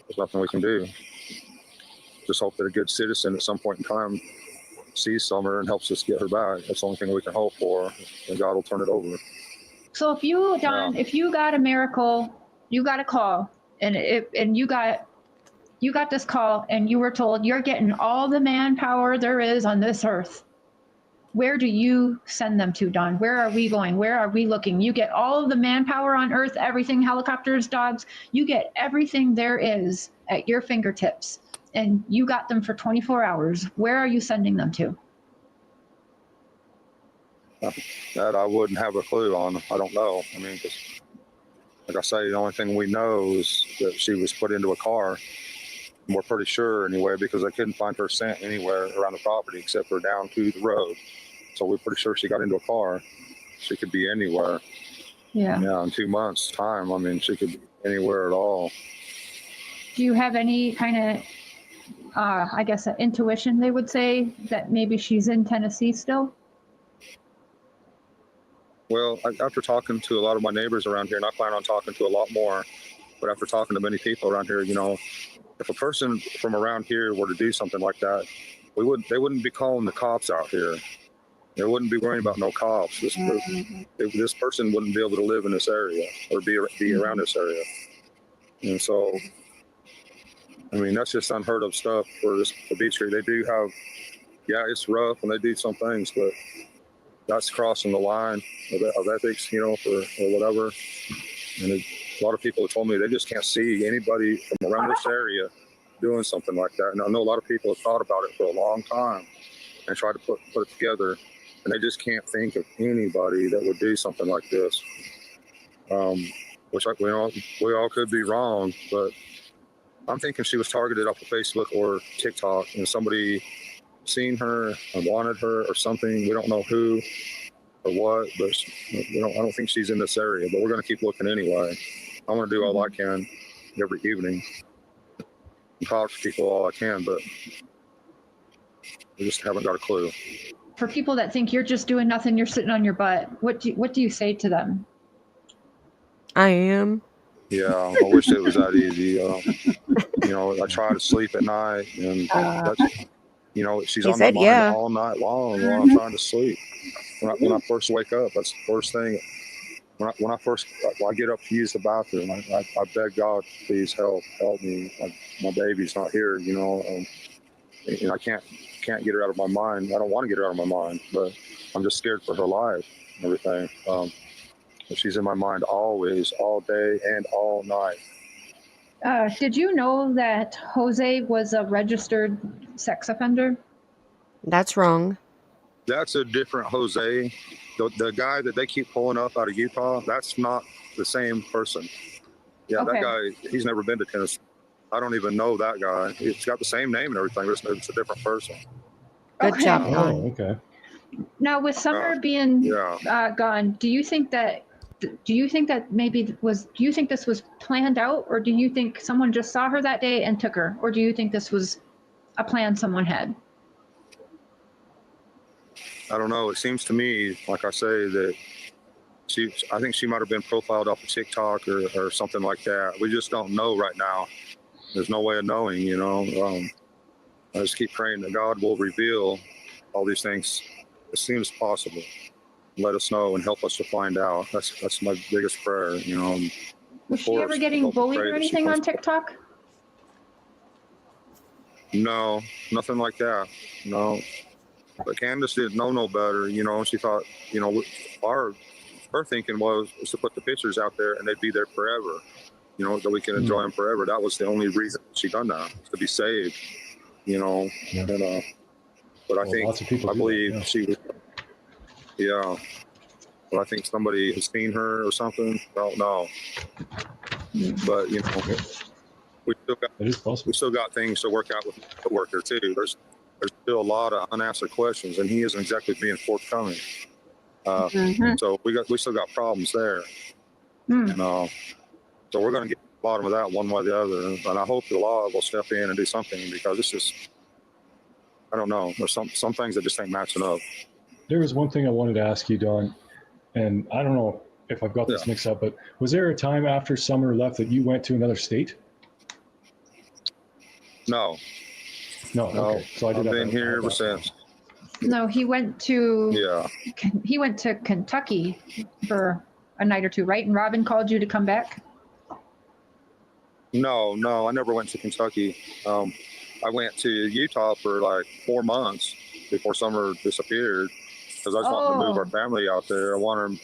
there's nothing we can do. Just hope that a good citizen at some point in time sees Summer and helps us get her back. That's the only thing we can hope for, and God will turn it over. So if you, Don, if you got a miracle, you got a call, and you got this call, and you were told you're getting all the manpower there is on this earth, where do you send them to, Don? Where are we going? Where are we looking? You get all of the manpower on earth, everything, helicopters, dogs, you get everything there is at your fingertips, and you got them for 24 hours. Where are you sending them to? That I wouldn't have a clue on. I don't know. I mean, like I say, the only thing we know is that she was put into a car We're pretty sure anyway, because I couldn't find her scent anywhere around the property except for down to the road. So we're pretty sure she got into a car. She could be anywhere. Yeah. In 2 months' time, I mean, she could be anywhere at all. Do you have any kind of, I guess, intuition, they would say, that maybe she's in Tennessee still? Well, after talking to a lot of my neighbors around here, and I plan on talking to a lot more, but after talking to many people around here, if a person from around here were to do something like that, they wouldn't be calling the cops out here. They wouldn't be worrying about no cops. This person wouldn't be able to live in this area or be around this area. And so, I mean, that's just unheard of stuff for Beach Street. They do have, it's rough and they do some things, but that's crossing the line of ethics, or whatever. And a lot of people have told me they just can't see anybody from around this area doing something like that. And I know a lot of people have thought about it for a long time and tried to put it together. And they just can't think of anybody that would do something like this. Which we all could be wrong, but I'm thinking she was targeted off of Facebook or TikTok, and somebody seen her and wanted her or something. We don't know who or what, but I don't think she's in this area. But we're going to keep looking anyway. I'm going to do all I can every evening and talk to people all I can, but we just haven't got a clue. For people that think you're just doing nothing, you're sitting on your butt, what do you say to them? I am. Yeah, I wish it was that easy. I try to sleep at night, and that's, she's on my mind all night long while I'm trying to sleep. When I first wake up, that's the first thing. When I get up to use the bathroom, I beg God, please help me. My baby's not here, and I can't get her out of my mind. I don't want to get her out of my mind, but I'm just scared for her life and everything. But she's in my mind always, all day and all night. Did you know that Jose was a registered sex offender? That's wrong. That's a different Jose. The guy that they keep pulling up out of Utah, that's not the same person. Yeah, okay. That guy, he's never been to Tennessee. I don't even know that guy. He's got the same name and everything, but it's a different person. Good job, Don. Oh, okay. Now, with Summer being gone, do you think that this was planned out, or do you think someone just saw her that day and took her, or do you think this was a plan someone had? I don't know. It seems to me, like I say, that I think she might have been profiled off of TikTok or something like that. We just don't know right now. There's no way of knowing, I just keep praying that God will reveal all these things as soon as possible. Let us know and help us to find out. That's my biggest prayer, Was she ever getting bullied or anything on TikTok? No, nothing like that. No. But Candace didn't know no better, she thought, her thinking was to put the pictures out there and they'd be there forever, that we can enjoy them forever. That was the only reason she done that, to be saved, and, but I believe she was, but I think somebody has seen her or something. I don't know. But, we still got things to work out with the worker too. There's still a lot of unanswered questions, and he isn't exactly being forthcoming. So we still got problems there. And, so we're going to get to the bottom of that one way or the other. And I hope the law will step in and do something, because it's just, I don't know. There's some things that just ain't matching up. There was one thing I wanted to ask you, Don, and I don't know if I've got this mixed up, but was there a time after Summer left that you went to another state? No. Okay. So I've been here ever since. No, he went to Kentucky for a night or two, right? And Robin called you to come back? No, I never went to Kentucky. I went to Utah for like 4 months before Summer disappeared, because I just wanted to move our family out there. I wanted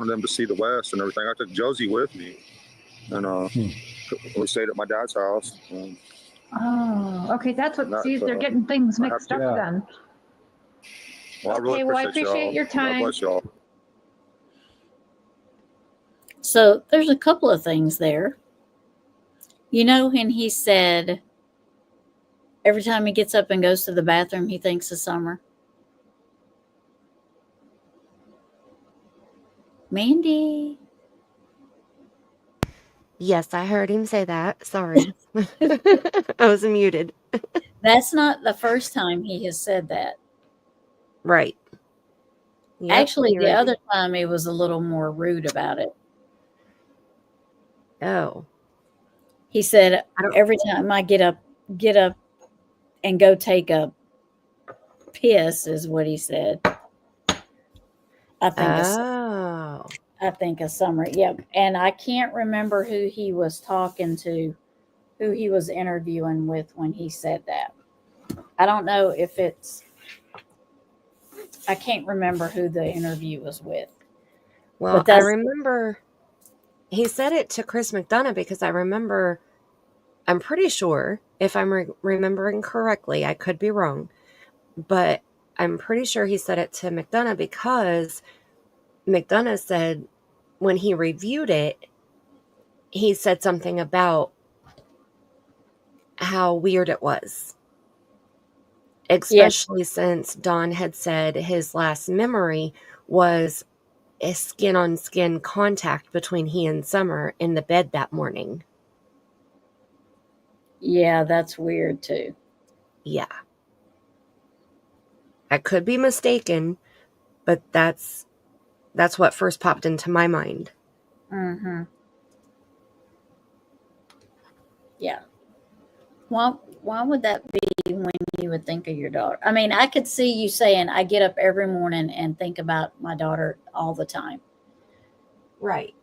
them to see the West and everything. I took Josie with me, and we stayed at my dad's house. Okay, that's what. See, they're getting things mixed up then. Well, I appreciate your time. God bless y'all. So there's a couple of things there. You know, when he said every time he gets up and goes to the bathroom, he thinks of summer. Mandy. Yes, I heard him say that. Sorry. I was muted. That's not the first time he has said that. Right. Yep, Actually, you're the right. other time he was a little more rude about it. Oh. He said, I don't- every time I get up and go take a piss is what he said. I think of summer. Yep. And I can't remember who he was talking to, who he was interviewing with when he said that. I don't know if I can't remember who the interview was with. Well, But I that's remember he said it to Chris McDonough because I'm pretty sure, if I'm remembering correctly, I could be wrong, but I'm pretty sure he said it to McDonough because McDonough said when he reviewed it, he said something about how weird it was. Especially since Don had said his last memory was a skin-on-skin contact between he and Summer in the bed that morning. Yeah, that's weird too. Yeah. I could be mistaken, but that's what first popped into my mind. Mm-hmm. Yeah. Why would that be when you would think of your daughter? I mean, I could see you saying, I get up every morning and think about my daughter all the time. Right.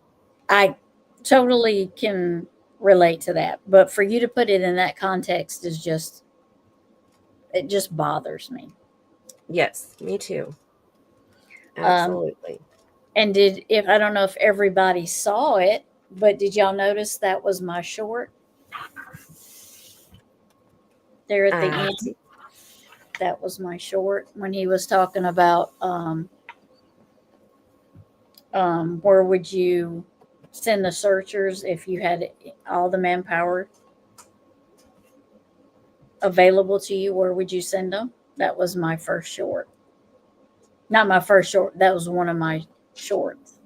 I totally can relate to that. But for you to put it in that context it just bothers me. Yes, me too. Absolutely. And I don't know if everybody saw it, but did y'all notice that was my short? There at the end. That was my short when he was talking about where would you send the searchers if you had all the manpower available to you? Where would you send them? That was my first short. Not my first short. That was one of my shorts.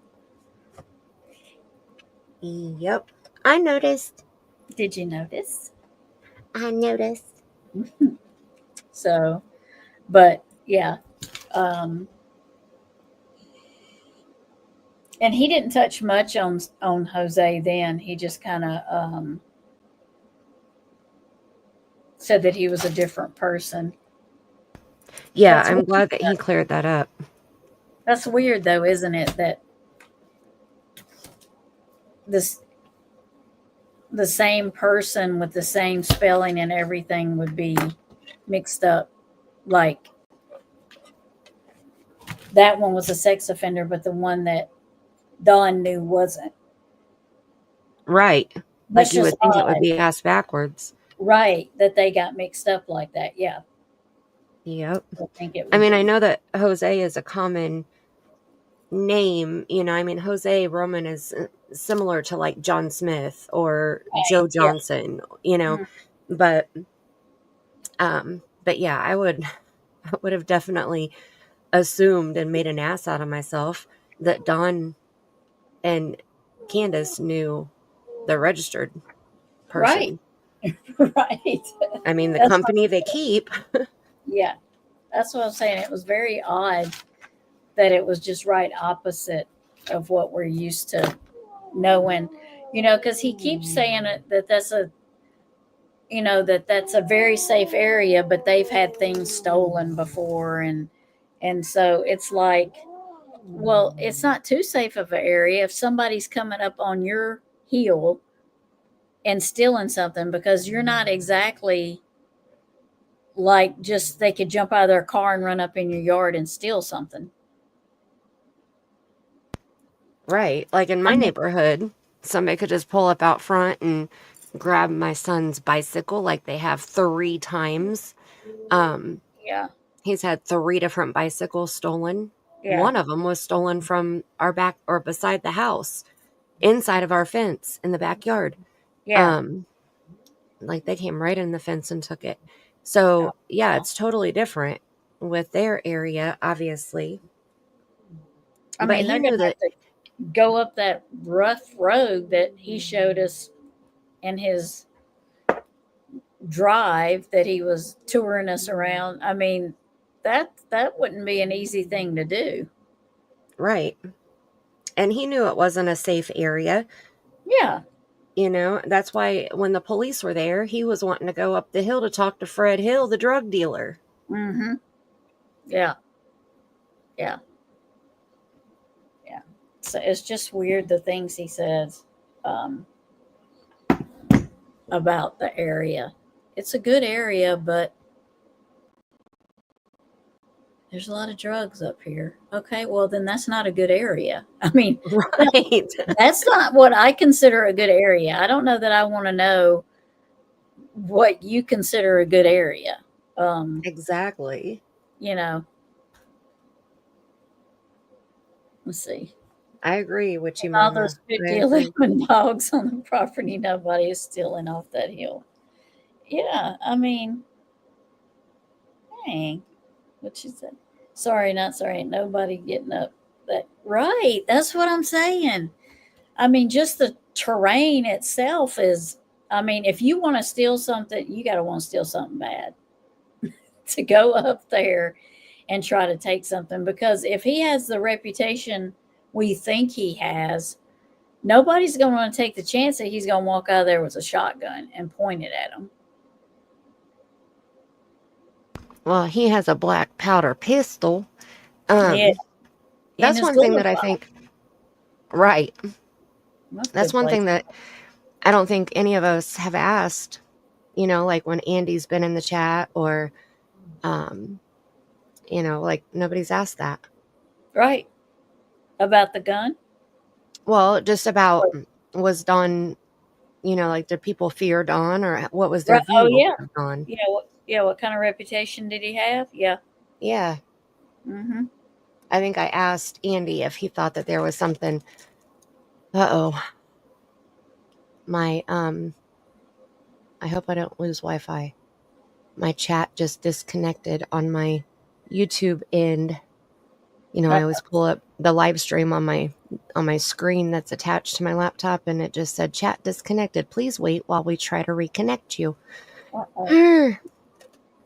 Yep. I noticed. Did you notice? I noticed. So, but yeah. And he didn't touch much on Jose then. He just kind of said that he was a different person. Yeah, That's I'm weird. glad that he cleared that up. That's weird, though, isn't it? That the same person with the same spelling and everything would be mixed up. Like that one was a sex offender, but the one that Dawn knew wasn't. Right. That's Like you would just think it odd. would be asked backwards. Right, that they got mixed up like that. Yeah. Yep. I I know that Jose is a common name. Jose Roman is similar to like John Smith or Joe Johnson, but yeah, I would have definitely assumed and made an ass out of myself that Dawn and Candace knew the registered person. Right. I mean, the company they keep. Yeah. That's what I'm saying. It was very odd that it was just right opposite of what we're used to knowing, because he keeps saying that that's a very safe area, but they've had things stolen before. And so it's like, well, it's not too safe of an area if somebody's coming up on your heel and stealing something, because you're not exactly like just they could jump out of their car and run up in your yard and steal something. Right. Like in my neighborhood, somebody could just pull up out front and grab my son's bicycle like they have 3 times. Yeah. He's had 3 different bicycles stolen. Yeah. One of them was stolen from our back or beside the house, inside of our fence in the backyard. Yeah. Like they came right in the fence and took it. So yeah, it's totally different with their area, obviously. I But mean, he they're knew going to have that. to go up that rough road that he showed us in his drive that he was touring us around. I mean, that wouldn't be an easy thing to do. Right. And he knew it wasn't a safe area. Yeah. You know, that's why when the police were there, he was wanting to go up the hill to talk to Fred Hill, the drug dealer. Mm-hmm. Yeah. Yeah. Yeah. So it's just weird the things he says about the area. It's a good area, but there's a lot of drugs up here. Okay, well then that's not a good area. I mean, Right. that's not what I consider a good area. I don't know that I want to know what you consider a good area. Exactly. You know, let's see. I agree with you, All Mama. those good I dealing agree. with dogs on the property, nobody is stealing off that hill. Yeah, I mean, dang. What she said. Sorry, not sorry. Ain't nobody getting up. That right. That's what I'm saying. I mean, just the terrain itself is. I mean, if you want to steal something, you got to want to steal something bad to go up there and try to take something. Because if he has the reputation we think he has, nobody's going to want to take the chance that he's going to walk out of there with a shotgun and point it at him. Well, he has a black powder pistol. Yeah. That's one thing that I think. Right. That's one thing that I don't think any of us have asked. You know, like when Andy's been in the chat, or, you know, like nobody's asked that. Right. About the gun? Well, just about, was Don, you know, like, did people fear Don, or what was their view Oh, yeah. of Don? Yeah. What kind of reputation did he have? Yeah. Yeah. Mm-hmm. I think I asked Andy if he thought that there was something. Uh-oh. My, I hope I don't lose Wi-Fi. My chat just disconnected on my YouTube end. You know, I always pull up the live stream on my screen that's attached to my laptop, and it just said, chat disconnected. Please wait while we try to reconnect you.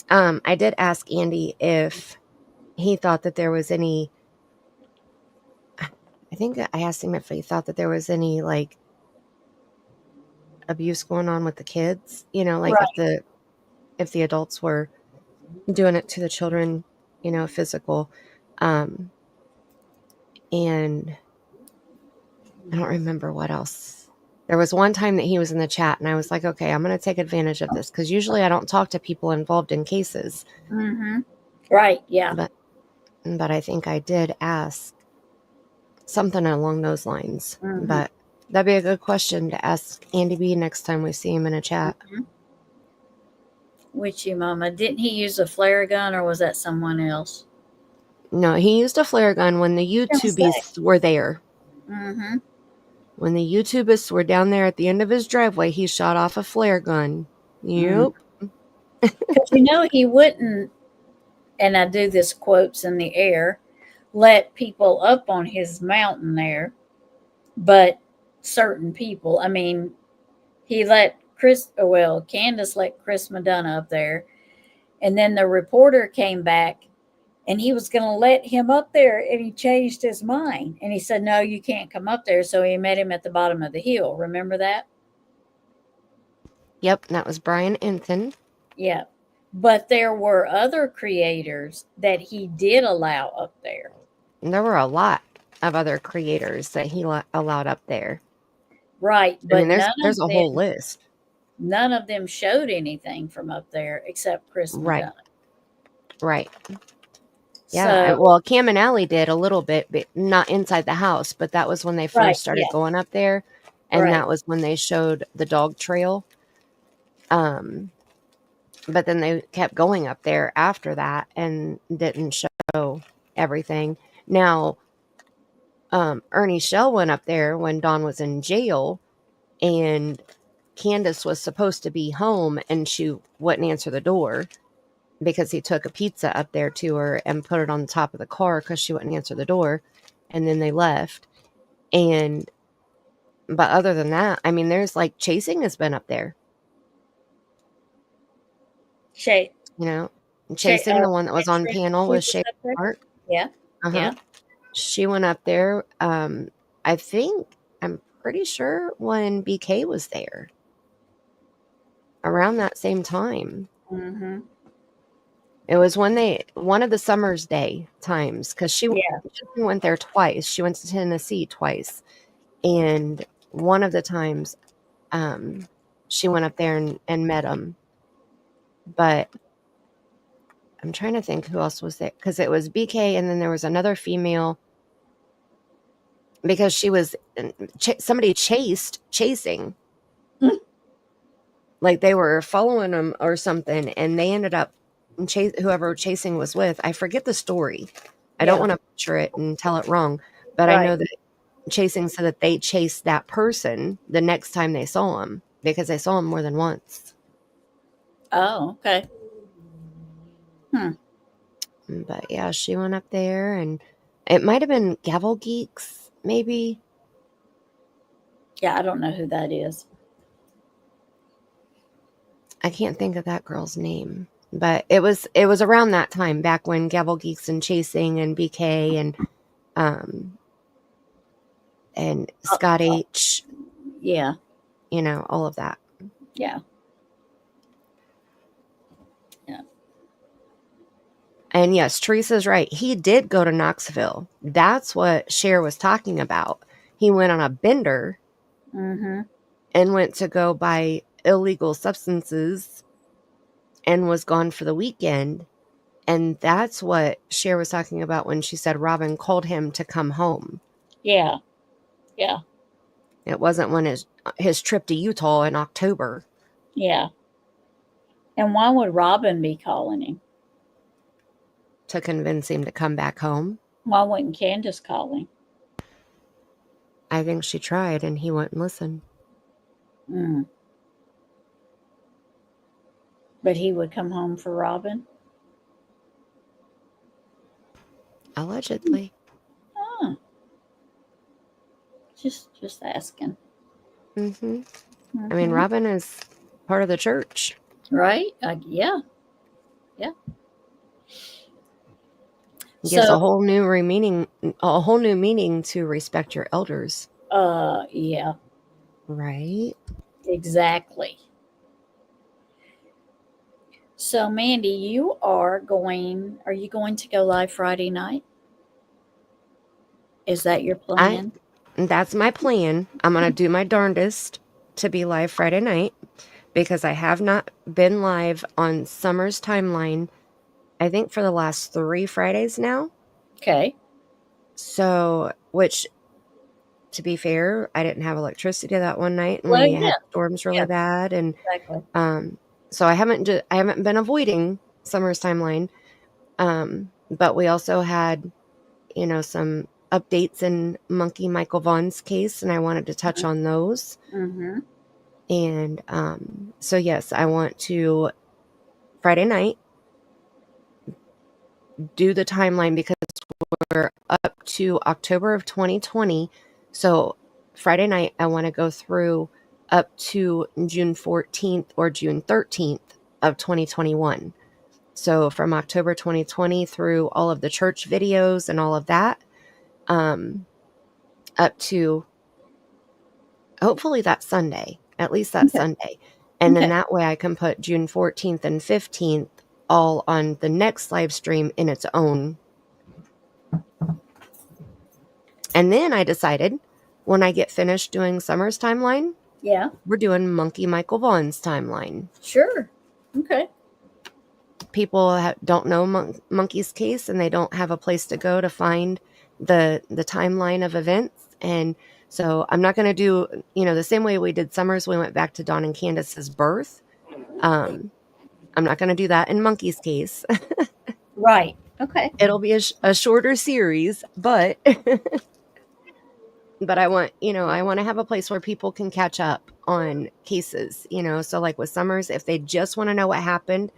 I did ask Andy if he thought that there was any, I think I asked him if he thought that there was any, like, abuse going on with the kids, you know, like if the adults were doing it to the children, you know, physical. And I don't remember what else. There was one time that he was in the chat, and I was like, okay, I'm going to take advantage of this, because usually I don't talk to people involved in cases. Mm-hmm. Right. Yeah. But I think I did ask something along those lines. Mm-hmm. But that'd be a good question to ask Andy B next time we see him in a chat. Mm-hmm. Which you, Mama? Didn't he use a flare gun, or was that someone else? No, he used a flare gun when the YouTubists were there. Mm-hmm. When the YouTubists were down there at the end of his driveway, he shot off a flare gun. Yep. Because you know he wouldn't, and I do this quotes in the air, let people up on his mountain there, but certain people. I mean, he let Candace let Chris Madonna up there, and then the reporter came back, and he was going to let him up there, and he changed his mind, and he said, no, you can't come up there. So he met him at the bottom of the hill. Remember that? Yep, that was Brian Ensign. Yeah. But there were other creators that he did allow up there. And there were a lot of other creators that he allowed up there. Right. But I mean, there's a whole list. None of them showed anything from up there except Chris Madonna. Right. Yeah, well, Cam and Allie did a little bit, but not inside the house. But that was when they first started going up there, and that was when they showed the dog trail. But then they kept going up there after that and didn't show everything. Now, Ernie Shell went up there when Don was in jail, and Candace was supposed to be home and she wouldn't answer the door because he took a pizza up there to her and put it on the top of the car because she wouldn't answer the door. And then they left. But other than that, I mean, there's like Chasing has been up there, Shay. you know, Chasing, the one that was on panel with Cher and Mark. Yeah. Yeah. She went up there. I'm pretty sure when BK was there around that same time. Mm-hmm. It was one of the Summer's Day times because she went there twice. She went to Tennessee twice. And one of the times she went up there and met him. But I'm trying to think who else was there because it was BK and then there was another female because she was somebody chasing. Like they were following him or something and they ended up whoever Chasing was with. I forget the story. I don't want to butcher it and tell it wrong, but I know that Chasing said that they chased that person the next time they saw him because they saw him more than once. Oh, okay. But yeah, she went up there and it might have been Gavel Geeks, maybe. Yeah, I don't know who that is. I can't think of that girl's name, but it was around that time back when Gavel Geeks and Chasing and BK and Scott H. Yeah. You know, all of that. Yeah. And yes, Teresa's right. He did go to Knoxville. That's what Cher was talking about. He went on a bender and went to go buy illegal substances and was gone for the weekend. And that's what Cher was talking about when she said Robin called him to come home. Yeah. Yeah. It wasn't when his trip to Utah in October. Yeah. And why would Robin be calling him? To convince him to come back home. Why wouldn't Candace call him? I think she tried and he wouldn't listen. But he would come home for Robin? Allegedly. Oh. Just asking. I mean, Robin is part of the church. Right? Yeah. Yeah. Gives a whole new meaning to respect your elders. Yeah. Right? Exactly. So Mandy, are you going to go live Friday night? Is that your plan? That's my plan. I'm going to do my darndest to be live Friday night because I have not been live on Summer's timeline, I think, for the last 3 Fridays now. Okay. So, which, to be fair, I didn't have electricity that one night and we had storms really bad. And so I haven't been avoiding Summer's timeline. But we also had, some updates in Monkey Michael Vaughn's case, and I wanted to touch on those. And so yes, I want to Friday night do the timeline because we're up to October of 2020. So Friday night, I want to go through up to June 14th or June 13th of 2021. So from October 2020 through all of the church videos and all of that, up to hopefully that Sunday, at least that Sunday. And then that way I can put June 14th and 15th all on the next live stream in its own. And then I decided when I get finished doing Summer's timeline, we're doing Monkey Michael Vaughn's timeline. Sure. Okay. People don't know Monkey's case and they don't have a place to go to find the timeline of events. And so I'm not going to do, the same way we did Summer's, we went back to Dawn and Candace's birth. I'm not going to do that in Monkey's case. Right. Okay. It'll be a shorter series, but but I want to have a place where people can catch up on cases, so like with Summers, if they just want to know what happened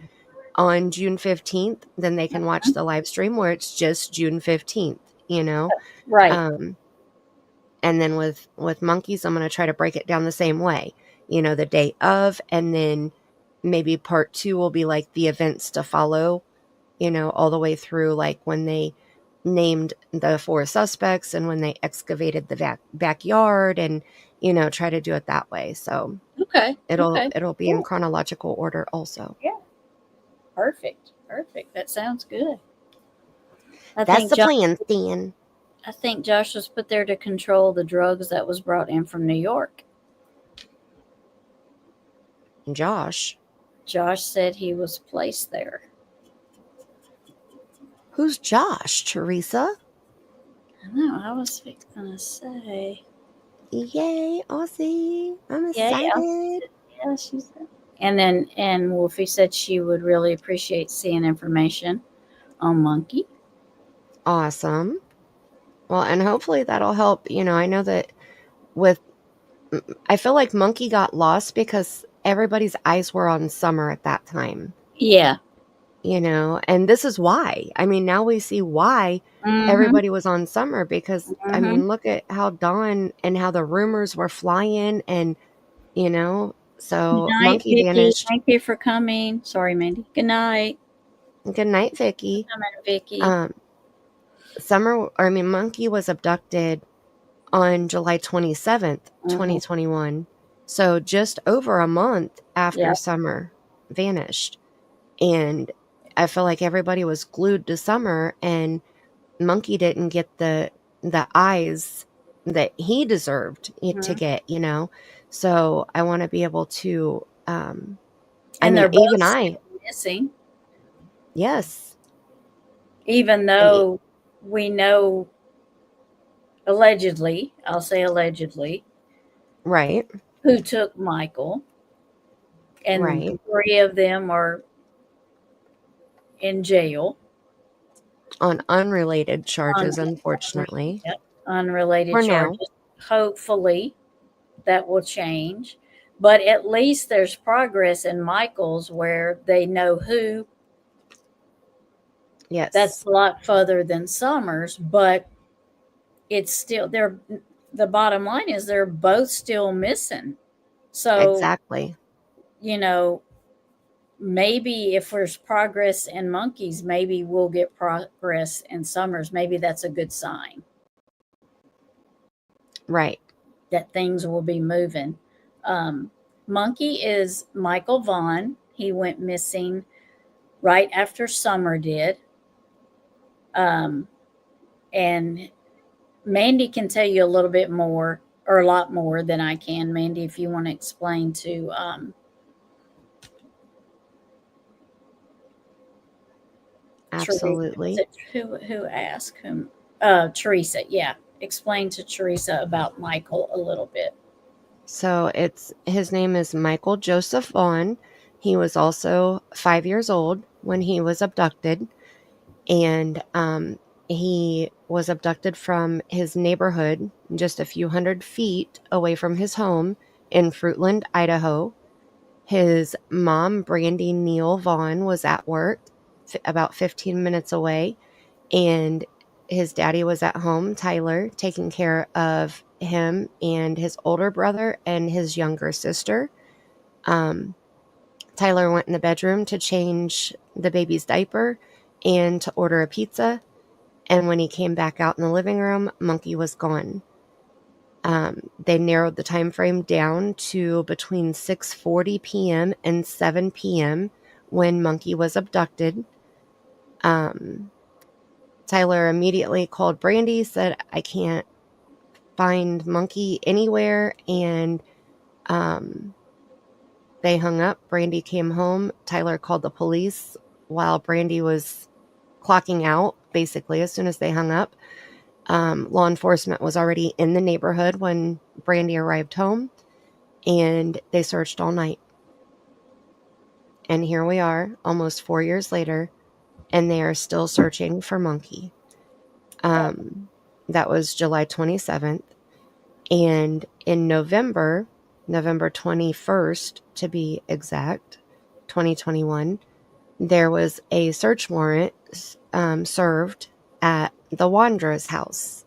on June 15th, then they can watch the live stream where it's just June 15th, Right. and then with monkeys, I'm going to try to break it down the same way, the day of, and then maybe part 2 will be like the events to follow, all the way through, like when they named the 4 suspects and when they excavated the backyard, and try to do it that way. So Okay. it'll be in Cool. chronological order also. Yeah. Perfect. That sounds good. That's the plan, Stan. I think Josh was put there to control the drugs that was brought in from New York. Josh said he was placed there. Who's Josh, Teresa? I know, I was going to say. Yay, Aussie. I'm excited. Yeah, she said. And Wolfie said she would really appreciate seeing information on Monkey. Awesome. Well, and hopefully that'll help. I know that I feel like Monkey got lost because everybody's eyes were on Summer at that time. Yeah. And this is why. I mean, now we see why everybody was on Summer, because, I mean, look at how Dawn and how the rumors were flying, and, so Good night, Monkey Vicky. vanished. Thank you for coming. Sorry, Mandy. Good night. Good night, Vicky. Vicky. Monkey was abducted on July 27th, 2021. So just over a month after Summer vanished. And I feel like everybody was glued to Summer, and Monkey didn't get the eyes that he deserved to get, So I want to be able to, missing. Yes. Even though we know, allegedly, I'll say allegedly, right, who took Michael, and 3 of them are in jail on unrelated charges, unfortunately. Unrelated For charges. Hopefully that will change, but at least there's progress in Michael's where they know who. Yes, that's a lot further than Summers, but it's still the bottom line is they're both still missing. So exactly, maybe if there's progress in Monkeys, maybe we'll get progress in Summers. Maybe that's a good sign. Right. That things will be moving. Monkey is Michael Vaughn. He went missing right after Summer did. And Mandy can tell you a little bit more, or a lot more than I can. Mandy, if you want to explain to absolutely. Who asked whom? Teresa. Yeah, explain to Teresa about Michael a little bit. So his name is Michael Joseph Vaughn. He was also 5 years old when he was abducted, and he was abducted from his neighborhood just a few hundred feet away from his home in Fruitland, Idaho. His mom, Brandy Neal Vaughn, was at work about 15 minutes away, and his daddy was at home, Tyler, taking care of him and his older brother and his younger sister. Tyler went in the bedroom to change the baby's diaper and to order a pizza. And when he came back out in the living room, Monkey was gone. They narrowed the time frame down to between 6:40 p.m. and 7 p.m. when Monkey was abducted. Tyler immediately called Brandy, said, "I can't find Monkey anywhere," and they hung up. Brandy came home. Tyler called the police while Brandy was clocking out, basically, as soon as they hung up. Law enforcement was already in the neighborhood when Brandy arrived home, and they searched all night. And here we are, almost 4 years later, and they are still searching for Monkey. That was July 27th. And in November, November 21st, to be exact, 2021, there was a search warrant served at the Wandra's house.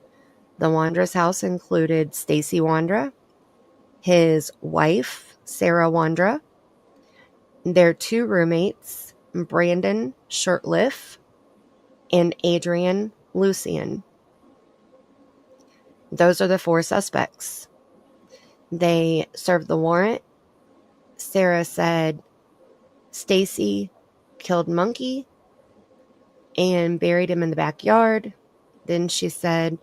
The Wandra's house included Stacy Wandra, his wife, Sarah Wandra, their 2 roommates, Brandon Shirtliff and Adrian Lucian. Those are the 4 suspects. They served the warrant. Sarah said Stacy killed Monkey and buried him in the backyard. Then she said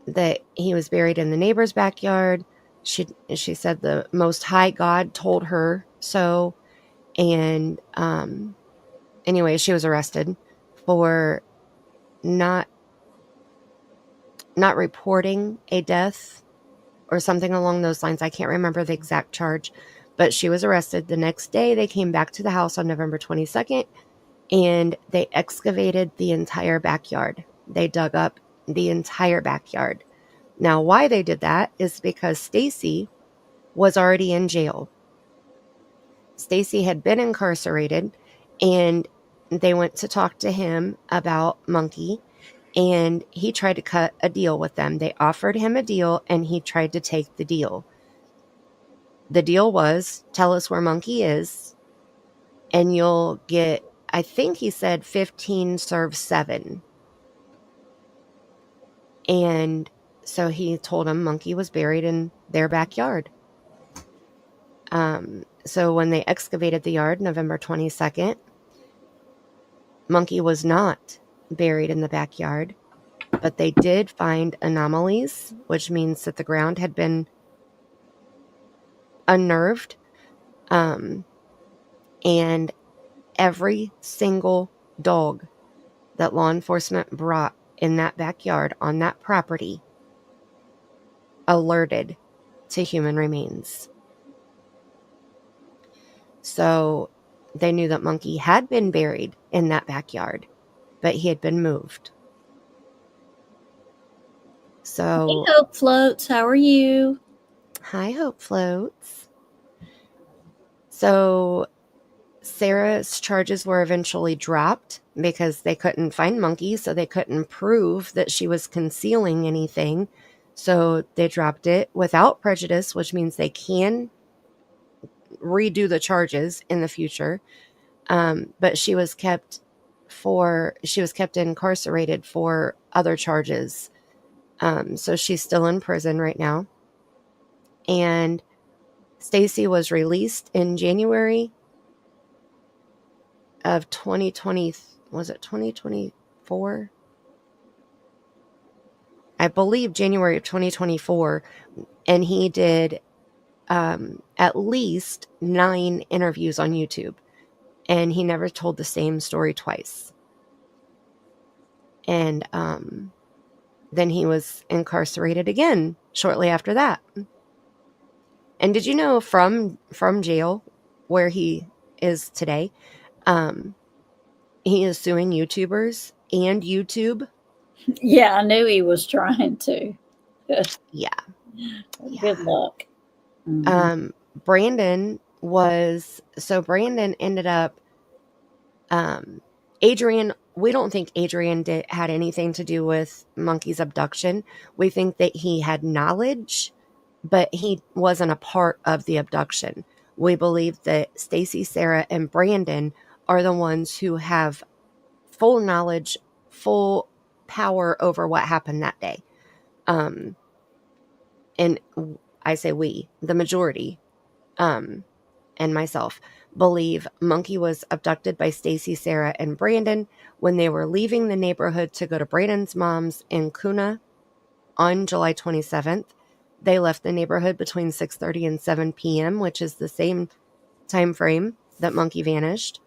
that he was buried in the neighbor's backyard. She said the Most High God told her so. And anyway, she was arrested for not reporting a death or something along those lines. I can't remember the exact charge, but she was arrested. The next day, they came back to the house on November 22nd, and they excavated the entire backyard. They dug up the entire backyard. Now, why they did that is because Stacy was already in jail. Stacy had been incarcerated, and they went to talk to him about Monkey, and he tried to cut a deal with them. They offered him a deal, and he tried to take the deal. The deal was, tell us where Monkey is, and you'll get, I think he said 15 serve 7. And so he told him Monkey was buried in their backyard. So when they excavated the yard, November 22nd, Monkey was not buried in the backyard, but they did find anomalies, which means that the ground had been unnerved. And every single dog that law enforcement brought in that backyard on that property alerted to human remains. So they knew that Monkey had been buried in that backyard, but he had been moved. So, Hey, Hope Floats, how are you? hi, Hope Floats. So Sarah's charges were eventually dropped because they couldn't find Monkey, so they couldn't prove that she was concealing anything. So they dropped it without prejudice, which means they can redo the charges in the future. But she was kept incarcerated for other charges. So she's still in prison right now. And Stacy was released in January of 2020. Was it 2024? I believe January of 2024. And he did at least 9 interviews on YouTube. And he never told the same story twice. And then he was incarcerated again shortly after that. And did you know from jail where he is today, he is suing YouTubers and YouTube? Yeah, I knew he was trying to. Yeah. Good luck. Mhm. Brandon ended up, Adrian, we don't think Adrian had anything to do with Monkey's abduction. We think that he had knowledge, but he wasn't a part of the abduction. We believe that Stacy, Sarah, and Brandon are the ones who have full knowledge, full power over what happened that day. And I say we, the majority, and myself, believe Monkey was abducted by Stacy, Sarah, and Brandon when they were leaving the neighborhood to go to Brandon's mom's in Kuna on July 27th. They left the neighborhood between 6:30 and 7 p.m., which is the same time frame that Monkey vanished.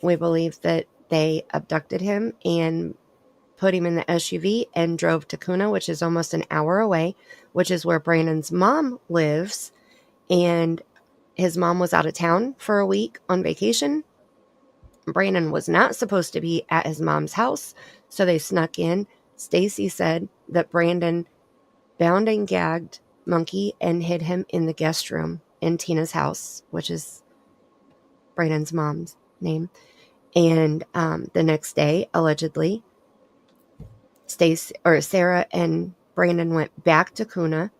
We believe that they abducted him and put him in the SUV and drove to Kuna, which is almost an hour away, which is where Brandon's mom lives. And his mom was out of town for a week on vacation. Brandon was not supposed to be at his mom's house, so they snuck in. Stacy said that Brandon bound and gagged Monkey and hid him in the guest room in Tina's house, which is Brandon's mom's name. And the next day, allegedly, Sarah and Brandon went back to Kuna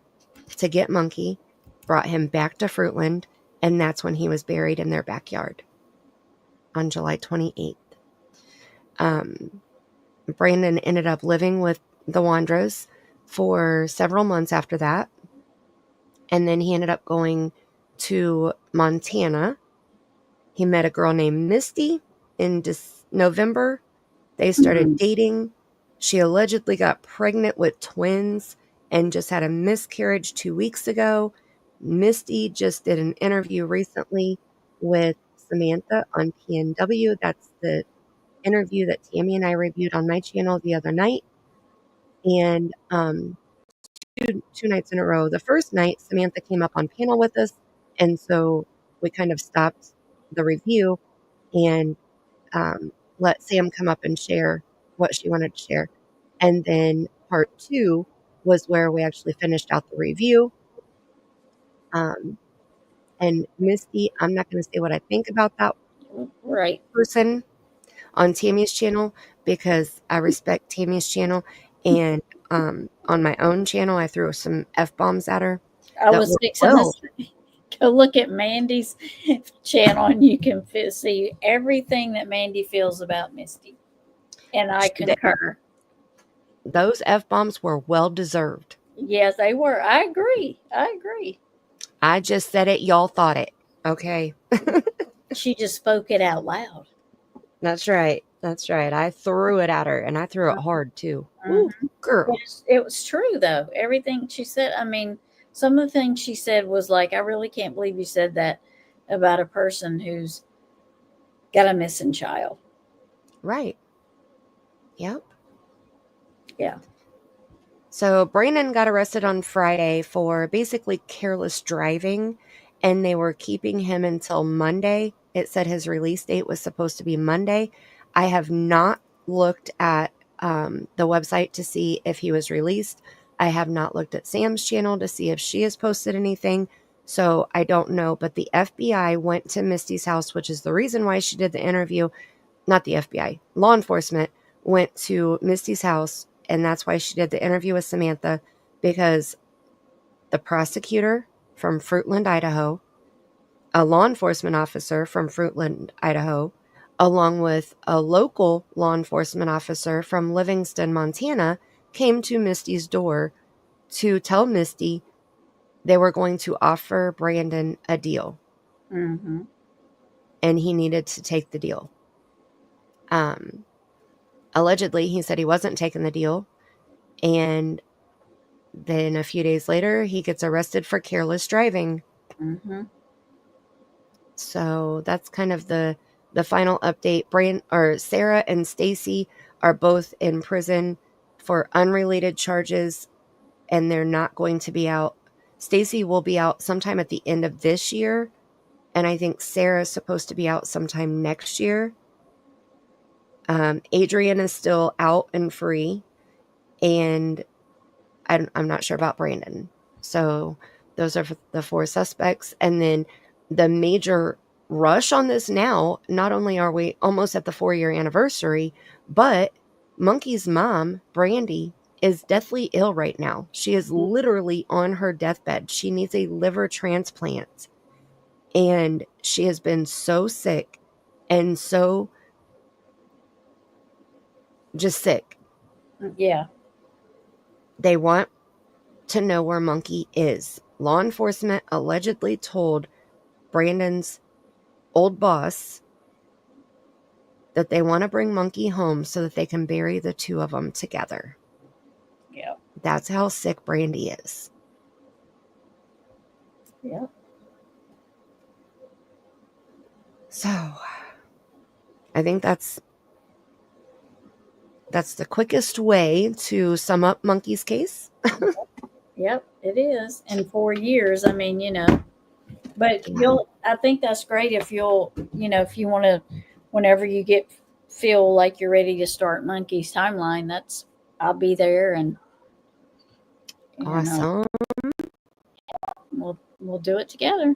to get Monkey, brought him back to Fruitland, and that's when he was buried in their backyard on July 28th. Brandon ended up living with the Wandras for several months after that. And then he ended up going to Montana. He met a girl named Misty in November. They started dating. She allegedly got pregnant with twins and just had a miscarriage 2 weeks ago. Misty just did an interview recently with Samantha on PNW. That's the interview that Tammy and I reviewed on my channel the other night. And two nights in a row. The first night, Samantha came up on panel with us, and so we kind of stopped the review and let Sam come up and share what she wanted to share. And then part 2 was where we actually finished out the review. And Misty, I'm not going to say what I think about that person on Tammy's channel because I respect Tammy's channel. And on my own channel, I threw some F-bombs at her. I was fixing this. Go look at Mandy's channel and you can see everything that Mandy feels about Misty. And I concur. Those F-bombs were well-deserved. Yes, they were. I agree. I just said it. Y'all thought it. Okay. She just spoke it out loud. That's right. I threw it at her, and I threw it hard, too. Ooh, girl. It was true, though. Everything she said, I mean, some of the things she said was like, I really can't believe you said that about a person who's got a missing child. Right. Yep. Yeah. So Brandon got arrested on Friday for basically careless driving, and they were keeping him until Monday. It said his release date was supposed to be Monday. I have not looked at the website to see if he was released. I have not looked at Sam's channel to see if she has posted anything. So I don't know. But the FBI went to Misty's house, which is the reason why she did the interview. Not the FBI. Law enforcement went to Misty's house, and that's why she did the interview with Samantha, because the prosecutor from Fruitland, Idaho, a law enforcement officer from Fruitland, Idaho, along with a local law enforcement officer from Livingston, Montana, came to Misty's door to tell Misty they were going to offer Brandon a deal. Mm-hmm. And he needed to take the deal. Allegedly, he said he wasn't taking the deal. And then a few days later, he gets arrested for careless driving. Mm-hmm. So that's kind of the final update. Sarah and Stacy are both in prison for unrelated charges, and they're not going to be out. Stacy will be out sometime at the end of this year, and I think Sarah's supposed to be out sometime next year. Adrian is still out and free, and I'm not sure about Brandon. So those are the 4 suspects. And then the major rush on this now, not only are we almost at the 4-year anniversary, but Monkey's mom, Brandy, is deathly ill right now. She is literally on her deathbed. She needs a liver transplant. And she has been so sick and so just sick. Yeah. They want to know where Monkey is. Law enforcement allegedly told Brandon's old boss that they want to bring Monkey home so that they can bury the 2 of them together. Yeah. That's how sick Brandy is. Yeah. So I think that's the quickest way to sum up Monkey's case. Yep, it is. In 4 years, I mean, but I think that's great if you'll, if you want to, whenever you feel like you're ready to start Monkey's timeline, I'll be there. And awesome. we'll do it together.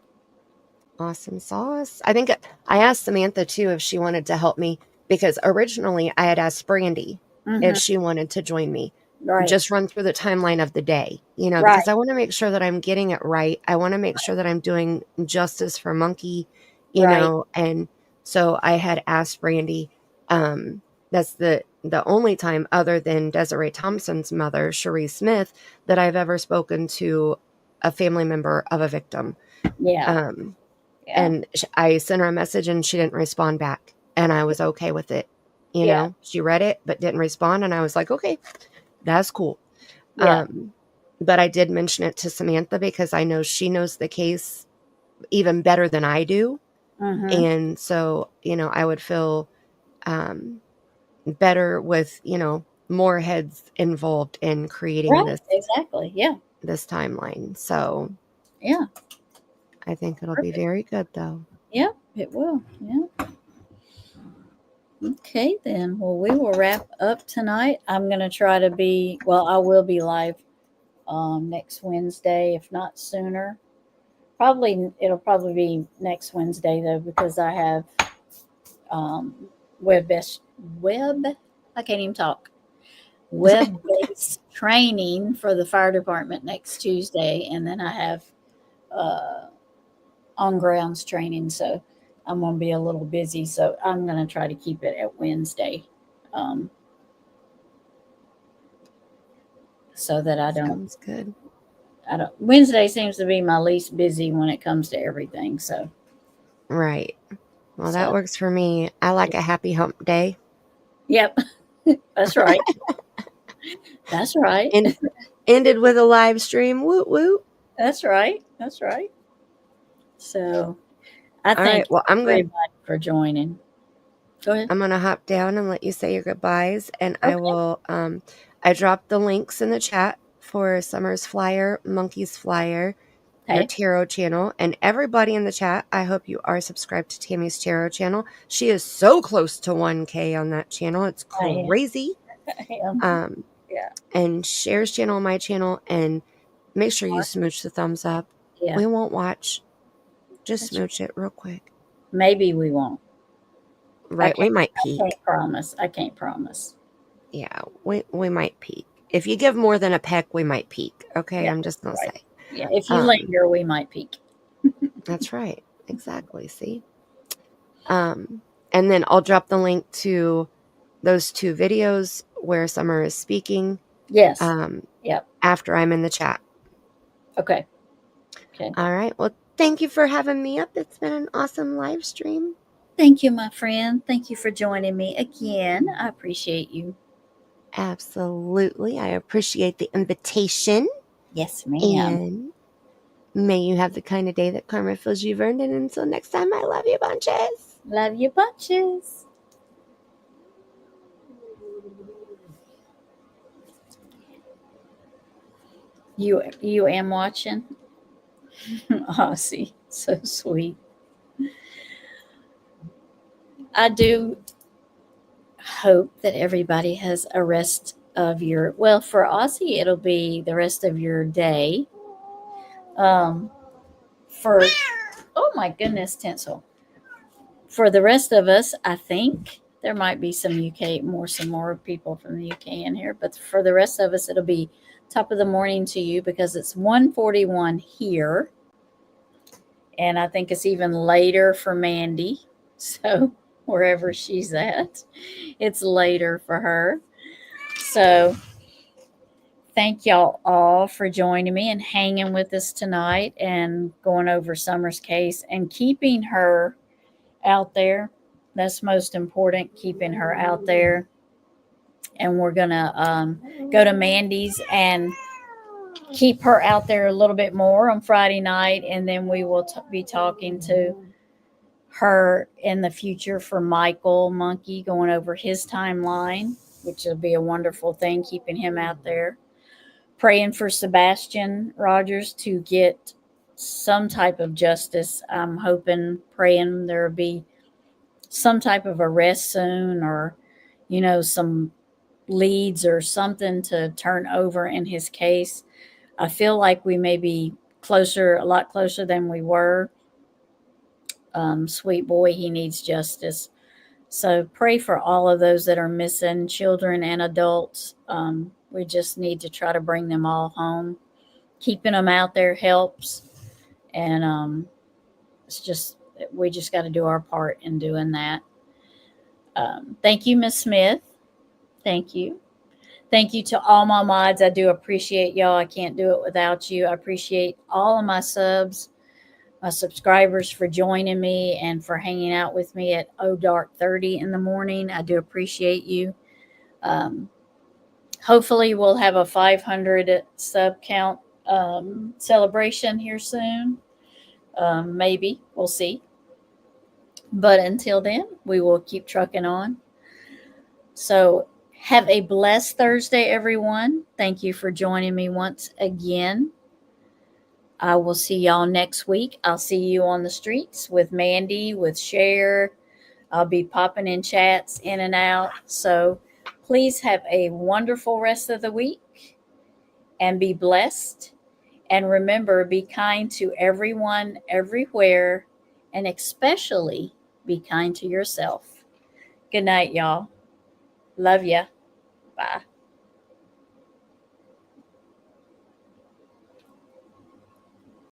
Awesome sauce. I think I asked Samantha too if she wanted to help me, because originally I had asked Brandy if she wanted to join me. Right. Just run through the timeline of the day, Right. because I want to make sure that I'm getting it right. I want to make sure that I'm doing justice for Monkey, Right. and so I had asked Brandy. That's the only time, other than Desiree Thompson's mother, Cherie Smith, that I've ever spoken to a family member of a victim. Yeah. Yeah. And I sent her a message and she didn't respond back. And I was okay with it. Yeah. She read it but didn't respond. And I was like, okay, that's cool. Yeah. But I did mention it to Samantha because I know she knows the case even better than I do. And so, I would feel better with, more heads involved in creating Right. Exactly. Yeah. this timeline. So Yeah. I think it'll be very good though. Yeah, it will. Yeah. Okay, then. Well, we will wrap up tonight. I'm going to try to be, well, I will be live next Wednesday, if not sooner. It'll probably be next Wednesday, though, because I have I can't even talk. Web-based training for the fire department next Tuesday, and then I have on grounds training, so I'm going to be a little busy, so I'm going to try to keep it at Wednesday, so that I don't. Sounds good. Wednesday seems to be my least busy when it comes to everything. So. Right. Well, that works for me. I like a happy hump day. Yep. That's right. That's right. And ended with a live stream. Woot woot. That's right. That's right. So I thank right, well, everybody for joining. Go ahead. I'm going to hop down and let you say your goodbyes. And I will, I dropped the links in the chat for Summer's flyer, Monkey's flyer, her tarot channel, and everybody in the chat. I hope you are subscribed to Tammy's tarot channel. She is so close to 1K on that channel. It's crazy. Yeah. And Cher's channel, my channel, and make sure you smooch the thumbs up. Yeah. We won't watch. Just smooch it real quick. Maybe we won't. Right, we might peek. I can't promise. Yeah, we might peek. If you give more than a peck, we might peek. Okay, Yeah, I'm just going to say. Yeah, if you linger, we might peek. That's right. Exactly. See? And then I'll drop the link to those 2 videos where Summer is speaking. Yes. Yep. After I'm in the chat. Okay. All right. Well, thank you for having me up. It's been an awesome live stream. Thank you, my friend. Thank you for joining me again. I appreciate you. Absolutely. I appreciate the invitation. Yes, ma'am. And may you have the kind of day that karma feels you've earned. And until next time, I love you bunches. Love you bunches. You am watching? Aussie. So sweet. I do hope that everybody has a rest of your, well, for Aussie, it'll be the rest of your day. Oh my goodness, Tinsel. For the rest of us, I think there might be some more people from the UK in here, but for the rest of us, it'll be top of the morning to you because it's 1:41 here. And I think it's even later for Mandy. So wherever she's at, it's later for her. So thank y'all all for joining me and hanging with us tonight and going over Summer's case and keeping her out there. That's most important, keeping her out there. And we're going to go to Mandy's and keep her out there a little bit more on Friday night. And then we will be talking to her in the future for Michael Monkey, going over his timeline, which will be a wonderful thing, keeping him out there. Praying for Sebastian Rogers to get some type of justice. I'm praying there'll be some type of arrest soon, or, some leads or something to turn over in his case. I feel like we may be closer, a lot closer than we were. Sweet boy, he needs justice. So pray for all of those that are missing, children and adults. We just need to try to bring them all home. Keeping them out there helps. And we just got to do our part in doing that. Thank you, Miss Smith. Thank you. Thank you to all my mods. I do appreciate y'all. I can't do it without you. I appreciate all of my subs, my subscribers for joining me and for hanging out with me at dark 30 in the morning. I do appreciate you. Hopefully we'll have a 500 sub count celebration here soon. Maybe. We'll see. But until then, we will keep trucking on. So have a blessed Thursday, everyone. Thank you for joining me once again. I will see y'all next week. I'll see you on the streets with Mandy, with Cher. I'll be popping in chats in and out. So please have a wonderful rest of the week and be blessed. And remember, be kind to everyone, everywhere, and especially be kind to yourself. Good night, y'all. Love ya. Bye.